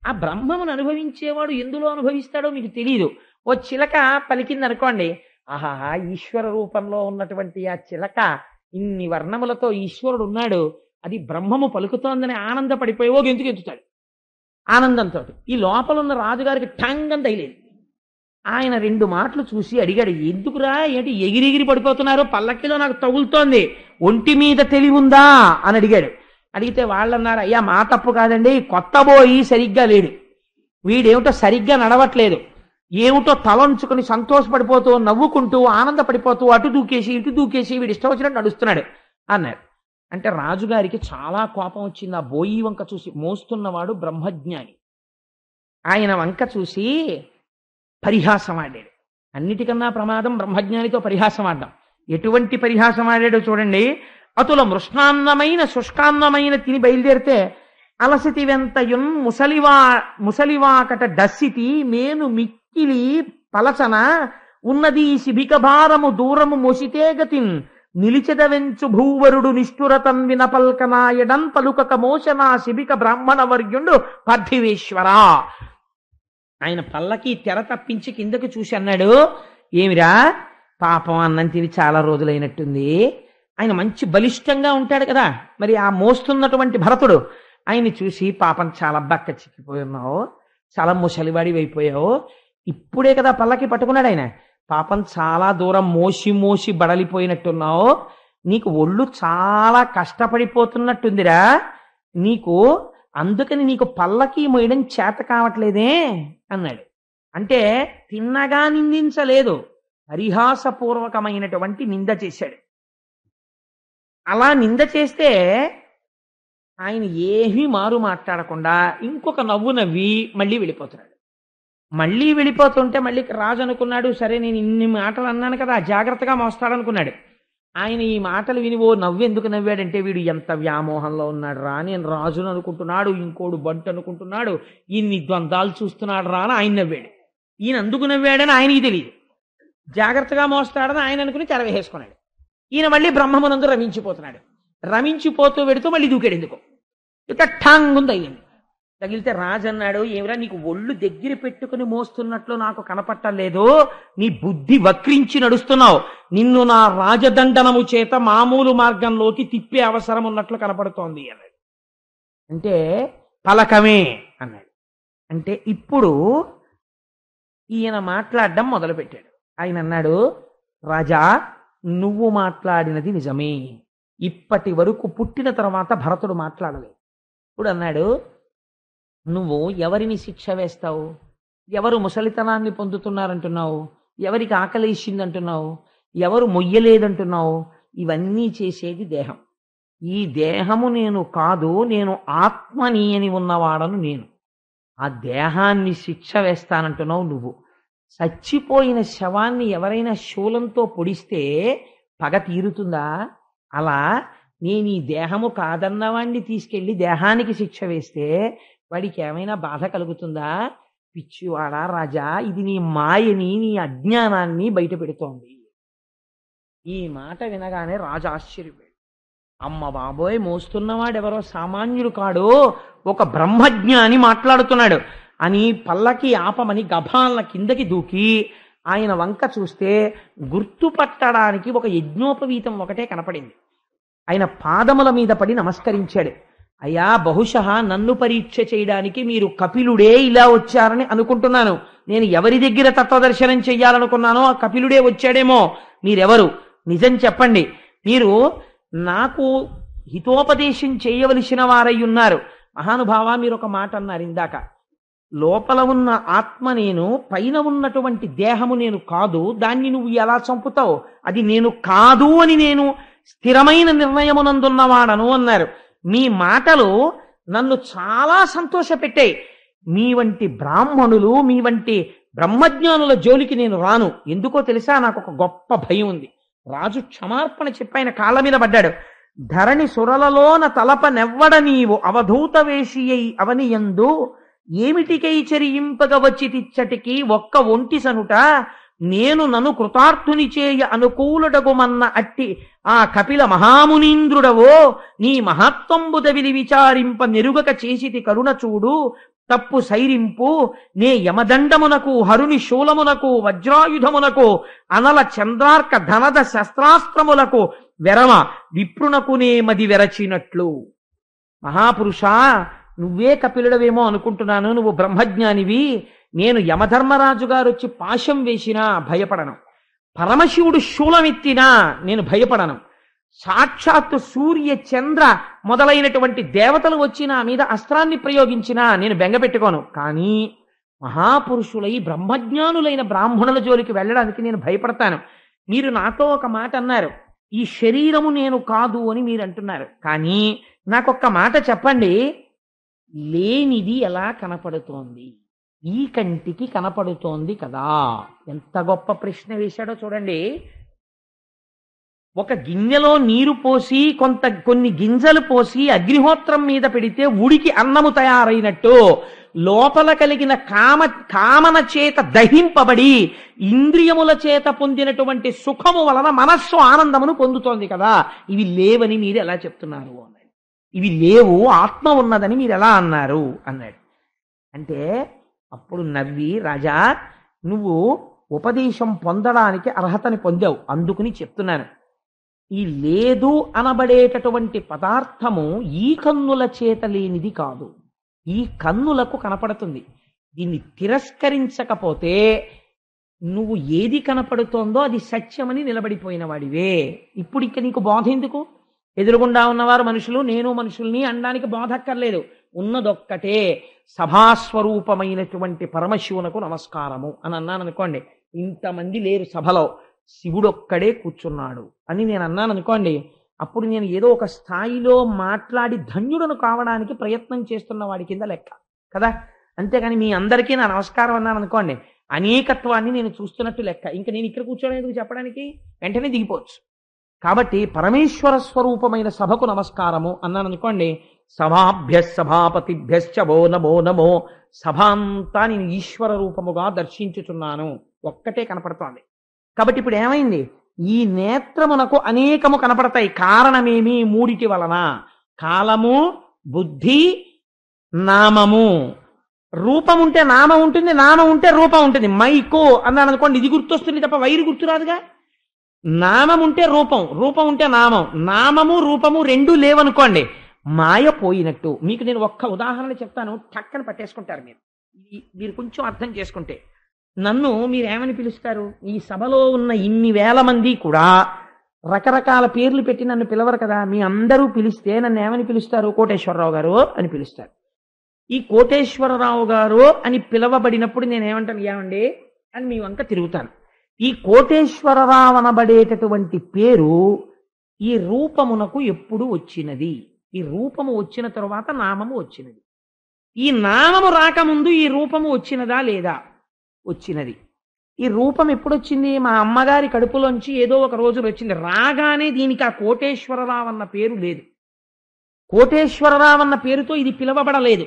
ఆ బ్రహ్మమును అనుభవించేవాడు ఎందులో అనుభవిస్తాడో మీకు తెలియదు. ఓ చిలక పలికింది అనుకోండి, ఆహా ఈశ్వర రూపంలో ఉన్నటువంటి ఆ చిలక ఇన్ని వర్ణములతో ఈశ్వరుడు ఉన్నాడు, అది బ్రహ్మము పలుకుతోందని ఆనందపడిపోయి ఓ గెంతుకు ఎత్తుతాడు ఆనందంతో. ఈ లోపల ఉన్న రాజుగారికి ఠంగం తగిలేదు. ఆయన 2 మాటలు చూసి అడిగాడు, ఎందుకురా ఏంటి ఎగిరిగిరి పడిపోతున్నారు, పల్లకిలో నాకు తగులుతోంది, ఒంటి మీద తెలివుందా అని అడిగాడు. అడిగితే వాళ్ళు అన్నారు, అయ్యా మా తప్పు కాదండి, కొత్త బోయి సరిగ్గా లేడు, వీడేమిటో సరిగ్గా నడవట్లేదు, ఏమిటో తలంచుకుని సంతోషపడిపోతూ నవ్వుకుంటూ ఆనందపడిపోతూ అటు దూకేసి ఇటు దూకేసి వీడు ఇష్టం వచ్చినట్టు నడుస్తున్నాడు అన్నారు. అంటే రాజుగారికి చాలా కోపం వచ్చింది. ఆ బోయి వంక చూసి, మోస్తున్నవాడు బ్రహ్మజ్ఞాని, ఆయన వంక చూసి పరిహాసం ఆడాడు. అన్నిటికన్నా ప్రమాదం బ్రహ్మజ్ఞానితో పరిహాసం ఆడడం. ఎటువంటి పరిహాసం ఆడాడో చూడండి. అతుల మృష్ణాన్నమైన శుష్కాన్నమైన తిని బయలుదేరితే అలసితి వెంతయున్ ముసలివాకట డస్సితి మేను మిక్కిలి పలచన ఉన్నది శిబిక భారము దూరము మొసితే గతిన్ నిలిచెద వెంచు భూవరుడు నిష్ఠురతన్ వినపల్కనాయడన్ పలుకక మోసనా శిబిక బ్రాహ్మణ వర్యుండు పార్థివేశ్వర. ఆయన పల్లకి తెర తప్పించి కిందకి చూసి అన్నాడు, ఏమిరా పాపం అన్నంతివి చాలా రోజులైనట్టుంది. ఆయన మంచి బలిష్టంగా ఉంటాడు కదా, మరి ఆ మోస్తున్నటువంటి భరతుడు ఆయన్ని చూసి, పాపం చాలా బక్క చిక్కిపోయి ఉన్నావు, చాలా ముసలివాడి అయిపోయావు, ఇప్పుడే కదా పల్లకి పట్టుకున్నాడు ఆయన, పాపం చాలా దూరం మోసి మోసి బడలిపోయినట్టున్నావు, నీకు ఒళ్ళు చాలా కష్టపడిపోతున్నట్టుందిరా నీకు, అందుకని నీకు పల్లకి మోయడం చేత కావట్లేదే అన్నాడు. అంటే తిన్నగా నిందించలేదు, పరిహాసపూర్వకమైనటువంటి నింద చేశాడు. అలా నింద చేస్తే ఆయన ఏమీ మారు మాట్లాడకుండా ఇంకొక నవ్వు నవ్వి మళ్ళీ వెళ్ళిపోతున్నాడు. మళ్ళీ వెళ్ళిపోతుంటే మళ్ళీ రాజు అనుకున్నాడు, సరే నేను ఇన్ని మాటలు అన్నాను కదా, జాగ్రత్తగా మోస్తాడనుకున్నాడు. ఆయన ఈ మాటలు విని ఓ నవ్వు ఎందుకు నవ్వాడంటే, వీడు ఎంత వ్యామోహంలో ఉన్నాడు రా, నేను రాజును అనుకుంటున్నాడు, ఇంకోడు బంటు అనుకుంటున్నాడు, ఇన్ని ద్వంద్వాలు చూస్తున్నాడు రా అని ఆయన నవ్వాడు. ఈయన అందుకు నవ్వాడని ఆయనకి తెలియదు, జాగ్రత్తగా మోస్తాడని ఆయన అనుకుని తెరవేసుకున్నాడు. ఈయన మళ్ళీ బ్రహ్మమునందు రమించిపోతున్నాడు. రమించిపోతూ పెడుతూ మళ్ళీ దూకాడు. ఎందుకు ఇక ఠాంగుంది అయ్యింది. తగిలితే రాజు అన్నాడు, ఏమిరా నీకు ఒళ్ళు దగ్గర పెట్టుకుని మోస్తున్నట్లు నాకు కనపట్టలేదు, నీ బుద్ధి వక్రించి నడుస్తున్నావు, నిన్ను నా రాజదండనము చేత మామూలు మార్గంలోకి తిప్పే అవసరం ఉన్నట్లు కనపడుతోంది అన్నాడు. అంటే పలకమే అన్నాడు. అంటే ఇప్పుడు ఈయన మాట్లాడడం మొదలుపెట్టాడు. ఆయన అన్నాడు, రాజా నువ్వు మాట్లాడినది నిజమే, ఇప్పటి వరకు పుట్టిన తర్వాత భరతుడు మాట్లాడలేదు. ఇప్పుడు అన్నాడు, నువ్వు ఎవరిని శిక్ష వేస్తావు, ఎవరు ముసలితనాన్ని పొందుతున్నారంటున్నావు, ఎవరికి ఆకలేసిందంటున్నావు, ఎవరు మొయ్యలేదంటున్నావు, ఇవన్నీ చేసేది దేహం. ఈ దేహము నేను కాదు, నేను ఆత్మని అని ఉన్నవాడను నేను. ఆ దేహాన్ని శిక్ష వేస్తానంటున్నావు నువ్వు. చచ్చిపోయిన శవాన్ని ఎవరైనా శూలంతో పొడిస్తే పగ తీరుతుందా? అలా నేను ఈ దేహము కాదన్నవాణ్ణి తీసుకెళ్లి దేహానికి శిక్ష వేస్తే వాడికి ఏమైనా బాధ కలుగుతుందా? పిచ్చివాడా రాజా, ఇది నీ మాయని, నీ అజ్ఞానాన్ని బయట పెడుతోంది. ఈ మాట వినగానే రాజు ఆశ్చర్యపోయాడు. అమ్మ బాబోయ్, మోస్తున్నవాడెవరో సామాన్యుడు కాడు, ఒక బ్రహ్మజ్ఞాని మాట్లాడుతున్నాడు అని పల్లకి ఆపమని గభాల కిందకి దూకి ఆయన వంక చూస్తే గుర్తుపట్టడానికి ఒక యజ్ఞోపవీతం ఒకటే కనపడింది. ఆయన పాదముల మీద పడి నమస్కరించాడు. అయ్యా, బహుశः నన్ను పరీక్ష చేయడానికి మీరు కపిలుడే ఇలా వచ్చారని అనుకుంటున్నాను. నేను ఎవరి దగ్గర తత్వదర్శనం చెయ్యాలనుకున్నానో ఆ కపిలుడే వచ్చాడేమో. మీరెవరు? నిజం చెప్పండి. మీరు నాకు హితోపదేశం చేయవలసిన వారై ఉన్నారు. మహానుభావ, మీరు ఒక మాట అన్నారు ఇందాక, లోపల ఉన్న ఆత్మ నేను, పైన ఉన్నటువంటి దేహము నేను కాదు, దాన్ని నువ్వు ఎలా చంపుతావు? అది నేను కాదు అని నేను స్థిరమైన నిర్ణయమునందున్నవాడను అన్నారు. మీ మాటలు నన్ను చాలా సంతోషపెట్టాయి. మీ వంటి బ్రాహ్మణులు, మీ వంటి బ్రహ్మజ్ఞానుల జోలికి నేను రాను. ఎందుకో తెలుసా? నాకు ఒక గొప్ప భయం ఉంది. రాజు క్షమార్పణ చెప్పి ఆయన కాళ్ళ మీద పడ్డాడు. ధరణి సురలలోన తలప నెవ్వడ నీవు అవధూత వేషి అయి అవనియందు ఏమిటికై చరింపగ వచ్చి తిచ్చటికి ఒక్క ఒంటి సనుట నేను నన్ను కృతార్థుని చేయ అనుకూలుడగుమన్న అట్టి ఆ కపిల మహామునీంద్రుడవో నీ మహత్వంబుదవిది విచారింప నెరుగక చేసితి కరుణ చూడు తప్పు సైరింపు నే యమదండమునకు హరుని శూలమునకు వజ్రాయుధమునకు అనల చంద్రార్క ధనద శస్త్రాస్త్రములకు వెరమ విప్రునకునే మది వెరచినట్లు. మహాపురుషా, నువ్వే కపిలుడవేమో అనుకుంటున్నాను, నువ్వు బ్రహ్మజ్ఞానివి. నేను యమధర్మరాజు గారు వచ్చి పాశం వేసినా భయపడను, పరమశివుడు శూలమెత్తినా నేను భయపడను, సాక్షాత్తు సూర్య చంద్ర మొదలైనటువంటి దేవతలు వచ్చి నా మీద అస్త్రాన్ని ప్రయోగించినా నేను బెంగపెట్టుకోను. కానీ మహాపురుషులై బ్రహ్మజ్ఞానులైన బ్రాహ్మణుల జోలికి వెళ్ళడానికి నేను భయపడతాను. మీరు నాతో ఒక మాట అన్నారు, ఈ శరీరము నేను కాదు అని మీరు అంటున్నారు. కానీ నాకొక్క మాట చెప్పండి, లేనిది ఎలా కనపడుతోంది? ఈ కంటికి కనపడుతోంది కదా. ఎంత గొప్ప ప్రశ్న వేశాడో చూడండి. ఒక గిన్నెలో నీరు పోసి కొన్ని గింజలు పోసి అగ్నిహోత్రం మీద పెడితే ఉడికి అన్నము తయారైనట్టు లోపల కలిగిన కామన చేత దహింపబడి ఇంద్రియముల చేత పొందినటువంటి సుఖము వలన మనస్సు ఆనందమును పొందుతోంది కదా. ఇవి లేవని మీరు ఎలా చెప్తున్నారు అన్నాడు. ఇవి లేవు, ఆత్మ ఉన్నదని మీరు ఎలా అన్నారు అన్నాడు. అంటే అప్పుడు నవ్వి, రాజా నువ్వు ఉపదేశం పొందడానికి అర్హతని పొందావు, అందుకుని చెప్తున్నాను. ఈ లేదు అనబడేటటువంటి పదార్థము ఈ కన్నుల చేత లేనిది కాదు, ఈ కన్నులకు కనపడుతుంది. దీన్ని తిరస్కరించకపోతే నువ్వు ఏది కనపడుతోందో అది సత్యమని నిలబడిపోయిన వాడివే. ఇప్పుడు ఇక నీకు బోధ ఎందుకు? ఎదురుగుండా ఉన్నవారు మనుషులు, నేను మనుషుల్ని అనడానికి బోధ అక్కర్లేదు. ఉన్నదొక్కటే, సభాస్వరూపమైనటువంటి పరమశివునకు నమస్కారము అని అన్నాను అనుకోండి. ఇంతమంది లేరు సభలో, శివుడొక్కడే కూర్చున్నాడు అని నేను అన్నాను అనుకోండి. అప్పుడు నేను ఏదో ఒక స్థాయిలో మాట్లాడి ధన్యుడను కావడానికి ప్రయత్నం చేస్తున్న వాడి కింద లెక్క కదా. అంతేగాని మీ అందరికీ నా నమస్కారం అన్నాను అనుకోండి, అనేకత్వాన్ని నేను చూస్తున్నట్టు లెక్క. ఇంకా నేను ఇక్కడ కూర్చోడం ఎందుకు చెప్పడానికి, వెంటనే దిగిపోవచ్చు. కాబట్టి పరమేశ్వర స్వరూపమైన సభకు నమస్కారము అన్నాను అనుకోండి, సభాభ్య సభాపతిభ్యశ్చ వో నమో నమో. సభ అంతా నేను ఈశ్వర రూపముగా దర్శించుచున్నాను, ఒక్కటే కనపడుతోంది. కాబట్టి ఇప్పుడు ఏమైంది, ఈ నేత్రమునకు అనేకము కనపడతాయి. కారణమేమి? మూడిటి వలన. కాలము, బుద్ధి, నామము. రూపం ఉంటే నామం ఉంటుంది, నామం ఉంటే రూపం ఉంటుంది. మైకో అన్నాను అనుకోండి, ఇది గుర్తొస్తుంది తప్ప వైరు గుర్తురాదుగా. నామం ఉంటే రూపం, రూపం ఉంటే నామం. నామము రూపము రెండూ లేవనుకోండి, మాయ పోయినట్టు. మీకు నేను ఒక్క ఉదాహరణ చెప్తాను, టక్కన పట్టేసుకుంటారు మీరు. మీరు కొంచెం అర్థం చేసుకుంటే. నన్ను మీరేమని పిలుస్తారు? ఈ సభలో ఉన్న ఇన్ని వేల మంది కూడా రకరకాల పేర్లు పెట్టి నన్ను పిలవరు కదా. మీ అందరూ పిలిస్తే నన్ను ఏమని పిలుస్తారు? కోటేశ్వరరావు గారు అని పిలుస్తారు. ఈ కోటేశ్వరరావు గారు అని పిలవబడినప్పుడు నేనేమంటాను? ఏమండి అని మీ వంక తిరుగుతాను. ఈ కోటేశ్వరరావు అనబడేటటువంటి పేరు ఈ రూపమునకు ఎప్పుడు వచ్చినది? ఈ రూపము వచ్చిన తరువాత నామము వచ్చినది. ఈ నామము రాకముందు ఈ రూపము వచ్చినదా లేదా? వచ్చినది. ఈ రూపం ఎప్పుడొచ్చింది? మా అమ్మగారి కడుపులోంచి ఏదో ఒక రోజు వచ్చింది. రాగానే దీనికి ఆ కోటేశ్వరరావు అన్న పేరు లేదు. కోటేశ్వరరావు అన్న పేరుతో ఇది పిలవబడలేదు.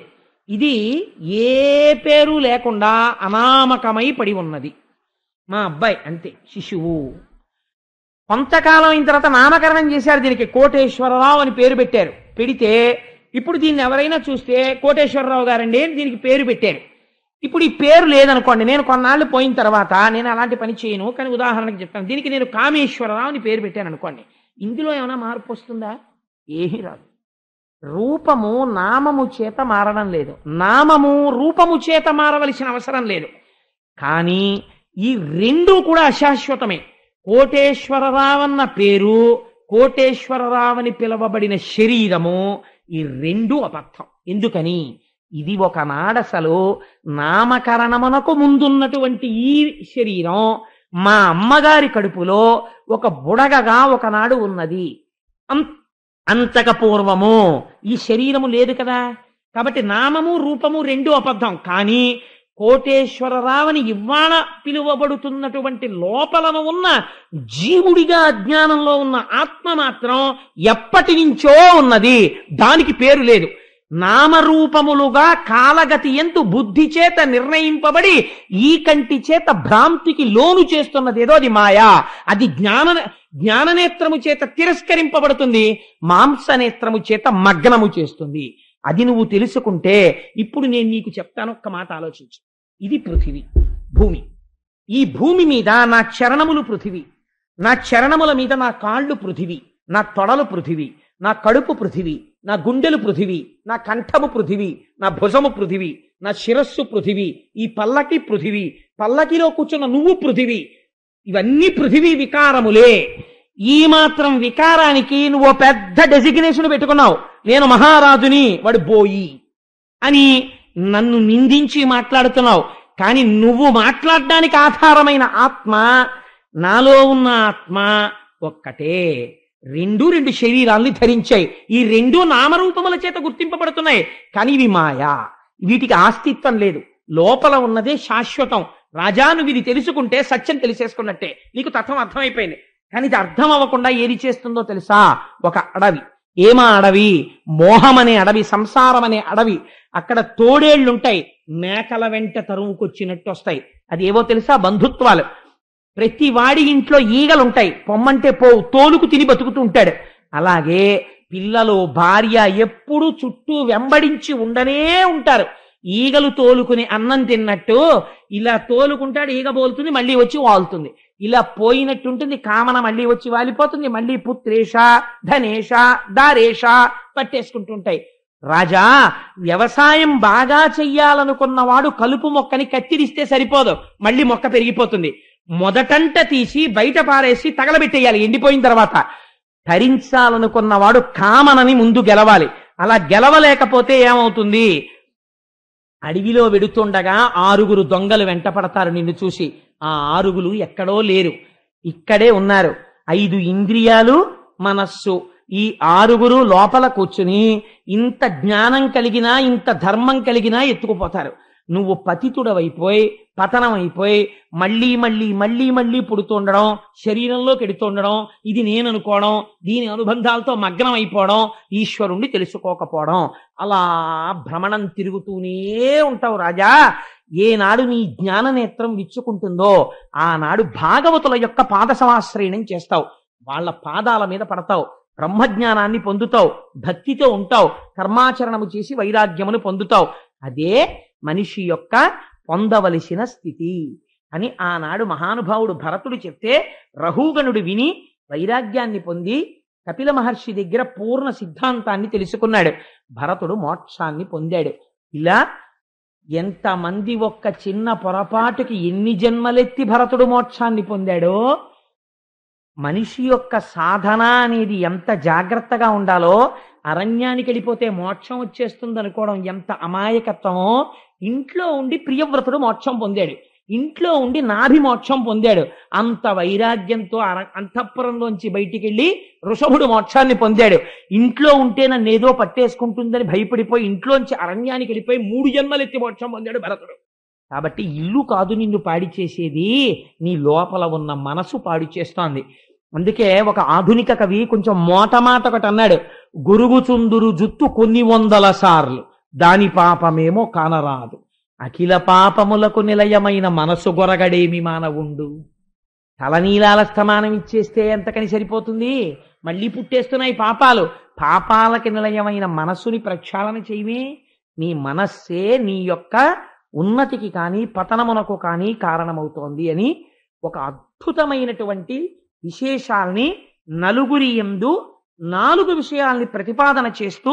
ఇది ఏ పేరు లేకుండా అనామకమై పడి ఉన్నది. మా అబ్బాయి అంతే, శిశువు. కొంతకాలం అయిన తర్వాత నామకరణం చేశారు, దీనికి కోటేశ్వరరావు అని పేరు పెట్టారు. పెడితే ఇప్పుడు దీన్ని ఎవరైనా చూస్తే కోటేశ్వరరావు గారండి అని దీనికి పేరు పెట్టారు. ఇప్పుడు ఈ పేరు లేదనుకోండి, నేను కొన్నాళ్ళు పోయిన తర్వాత నేను అలాంటి పని చేయను, కానీ ఉదాహరణకు చెప్తాను, దీనికి నేను కామేశ్వరరావు అని పేరు పెట్టాను అనుకోండి, ఇందులో ఏమైనా మార్పు వస్తుందా? ఏమీ రాదు. రూపము నామము చేత మారడం లేదు, నామము రూపము చేత మారవలసిన అవసరం లేదు. కానీ ఈ రెండూ కూడా అశాశ్వతమే. కోటేశ్వరరావన్న పేరు, కోటేశ్వరరావని పిలవబడిన శరీరము, ఈ రెండూ అబద్ధం. ఎందుకని? ఇది ఒకనాడసలు నామకరణమునకు ముందున్నటువంటి ఈ శరీరం మా అమ్మగారి కడుపులో ఒక బుడగగా ఒకనాడు ఉన్నది. అంతక పూర్వము ఈ శరీరము లేదు కదా. కాబట్టి నామము రూపము రెండూ అబద్ధం. కానీ కోటేశ్వరరావని ఇవాళ పిలువబడుతున్నటువంటి లోపలను ఉన్న జీవుడిగా అజ్ఞానంలో ఉన్న ఆత్మ మాత్రం ఎప్పటి నుంచో ఉన్నది, దానికి పేరు లేదు. నామరూపములుగా కాలగతి ఎందు బుద్ధి చేత నిర్ణయింపబడి ఈ కంటి చేత భ్రాంతికి లోను చేస్తున్నది ఏదో అది మాయా. అది జ్ఞాననేత్రము చేత తిరస్కరింపబడుతుంది, మాంసనేత్రము చేత మగ్నము చేస్తుంది. అది నువ్వు తెలుసుకుంటే, ఇప్పుడు నేను నీకు చెప్తాను, ఒక్క మాట ఆలోచించు. ఇది పృథివీ, భూమి. ఈ భూమి మీద నా చరణములు పృథివీ, నా చరణముల మీద నా కాళ్ళు పృథివీ, నా తొడలు పృథివీ, నా కడుపు పృథివీ, నా గుండెలు పృథివీ, నా కంఠము పృథివీ, నా భుజము పృథివీ, నా శిరస్సు పృథివీ, ఈ పల్లకి పృథివీ, పల్లకిలో కూర్చున్న నువ్వు పృథివీ. ఇవన్నీ పృథివీ వికారములే. ఈ మాత్రం వికారానికి నువ్వు పెద్ద డెసిగ్నేషన్ పెట్టుకున్నావు. నేను మహారాజుని, వాడు బోయి అని నన్ను నిందించి మాట్లాడుతున్నావు. కానీ నువ్వు మాట్లాడడానికి ఆధారమైన ఆత్మ, నాలో ఉన్న ఆత్మ ఒక్కటే. రెండు శరీరాల్ని ధరించాయి. ఈ రెండు నామరూపముల చేత గుర్తింపబడుతున్నాయి, కానీ ఇవి మాయా. వీటికి ఆస్తిత్వం లేదు. లోపల ఉన్నదే శాశ్వతం. రాజా, నువ్వు ఇది తెలుసుకుంటే సత్యం తెలిసేసుకున్నట్టే. నీకు తత్వం అర్థమైపోయింది. కానీ ఇది అర్థం అవ్వకుండా ఏది చేస్తుందో తెలుసా? ఒక అడవి. ఏమా అడవి? మోహం అనే అడవి, సంసారం అనే అడవి. అక్కడ తోడేళ్లుంటాయి, మేకల వెంట తరువుకొచ్చినట్టు వస్తాయి. అది ఏవో తెలుసా? బంధుత్వాలు. ప్రతి వాడి ఇంట్లో ఈగలుంటాయి, పొమ్మంటే పోవు, తోలుకు తిని బతుకుతూ ఉంటాడు. అలాగే పిల్లలు, భార్య ఎప్పుడూ చుట్టూ వెంబడించి ఉండనే ఉంటారు. ఈగలు తోలుకుని అన్నం తిన్నట్టు ఇలా తోలుకుంటాడు, ఈగ బోలుతుంది, మళ్ళీ వచ్చి వాలుతుంది. ఇలా పోయినట్టుంటుంది, కామన మళ్ళీ వచ్చి వాలిపోతుంది, మళ్ళీ పుత్రేష ధనేష దారేష పట్టేసుకుంటుంటాయి. రాజా, వ్యవసాయం బాగా చెయ్యాలనుకున్నవాడు కలుపు మొక్కని కత్తిరిస్తే సరిపోదు, మళ్ళీ మొక్క పెరిగిపోతుంది. మొదటంట తీసి బయట పారేసి తగలబెట్టేయాలి ఎండిపోయిన తర్వాత. తరించాలనుకున్నవాడు కామనని ముందు గెలవాలి. అలా గెలవలేకపోతే ఏమవుతుంది? అడవిలో వెడుతుండగా 6 దొంగలు వెంట పడతారు నిన్ను చూసి. ఆ 6 ఎక్కడో లేరు, ఇక్కడే ఉన్నారు. 5 ఇంద్రియాలు, మనస్సు, ఈ 6 లోపల కూర్చుని ఇంత జ్ఞానం కలిగినా ఇంత ధర్మం కలిగినా ఎత్తుకుపోతారు. నువ్వు పతితుడవైపోయి పతనం అయిపోయి మళ్ళీ మళ్ళీ మళ్ళీ మళ్ళీ పుడుతుండడం, శరీరంలో కెడుతుండడం, ఇది నేను అనుకోవడం, దీని అనుబంధాలతో మగ్నం అయిపోవడం, ఈశ్వరుణ్ణి తెలుసుకోకపోవడం, అలా భ్రమణం తిరుగుతూనే ఉంటావు రాజా. ఏనాడు నీ జ్ఞాన నేత్రం విచ్చుకుంటుందో ఆనాడు భాగవతుల యొక్క పాద సమాశ్రయణం చేస్తావు, వాళ్ళ పాదాల మీద పడతావు, బ్రహ్మజ్ఞానాన్ని పొందుతావు, భక్తితో ఉంటావు, కర్మాచరణము చేసి వైరాగ్యమును పొందుతావు. అదే మనిషి యొక్క పొందవలసిన స్థితి అని ఆనాడు మహానుభావుడు భరతుడు చెప్తే రహూగణుడు విని వైరాగ్యాన్ని పొంది కపిల మహర్షి దగ్గర పూర్ణ సిద్ధాంతాన్ని తెలుసుకున్నాడు. భరతుడు మోక్షాన్ని పొందాడు. ఇలా ఎంతమంది ఒక్క చిన్న పొరపాటుకి ఎన్ని జన్మలెత్తి భరతుడు మోక్షాన్ని పొందాడో, మనిషి యొక్క సాధన అనేది ఎంత జాగ్రత్తగా ఉండాలో, అరణ్యానికి వెళ్ళిపోతే మోక్షం వచ్చేస్తుంది అనుకోవడం ఎంత అమాయకత్వమో. ఇంట్లో ఉండి ప్రియవ్రతుడు మోక్షం పొందాడు, ఇంట్లో ఉండి నాభి మోక్షం పొందాడు. అంత వైరాగ్యంతో అంతఃపురంలోంచి బయటికి వెళ్ళి వృషభుడు మోక్షాన్ని పొందాడు. ఇంట్లో ఉంటే నన్ను ఏదో పట్టేసుకుంటుందని భయపడిపోయి ఇంట్లోంచి అరణ్యానికి వెళ్ళిపోయి 3 జన్మలెత్తి మోక్షం పొందాడు భరతుడు. కాబట్టి ఇల్లు కాదు నిన్ను పాడి చేసేది, నీ లోపల ఉన్న మనసు పాడు చేస్తోంది. అందుకే ఒక ఆధునిక కవి కొంచెం మాట ఒకటి అన్నాడు, గురుగుచుందురు జుత్తు కొన్ని 100 సార్లు, దాని పాపమేమో కానరాదు, అఖిల పాపములకు నిలయమైన మనసు గొరగడేమి మానవుండు. తలనీలాల స్థమానం ఇచ్చేస్తే ఎంతకని సరిపోతుంది? మళ్ళీ పుట్టేస్తున్నాయి పాపాలు. పాపాలకి నిలయమైన మనస్సుని ప్రక్షాళన చేయమే. నీ మనస్సే నీ యొక్క ఉన్నతికి కానీ పతనమునకు కానీ కారణమవుతోంది అని ఒక అద్భుతమైనటువంటి విశేషాల్ని నలుగురి యందు 4 విషయాల్ని ప్రతిపాదన చేస్తూ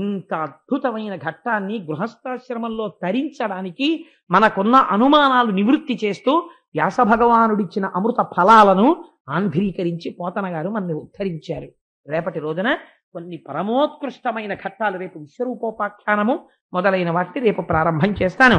ఇంత అద్భుతమైన ఘట్టాన్ని గృహస్థాశ్రమంలో తరించడానికి మనకున్న అనుమానాలు నివృత్తి చేస్తూ వ్యాస భగవానుడిచ్చిన అమృత ఫలాలను ఆంధ్రీకరించి పోతన గారు మనల్ని ఉద్ధరించారు. రేపటి రోజున కొన్ని పరమోత్కృష్టమైన ఘట్టాలు, రేపు విశ్వరూపోపాఖ్యానము మొదలైన వాటిని రేపు ప్రారంభం చేస్తాను.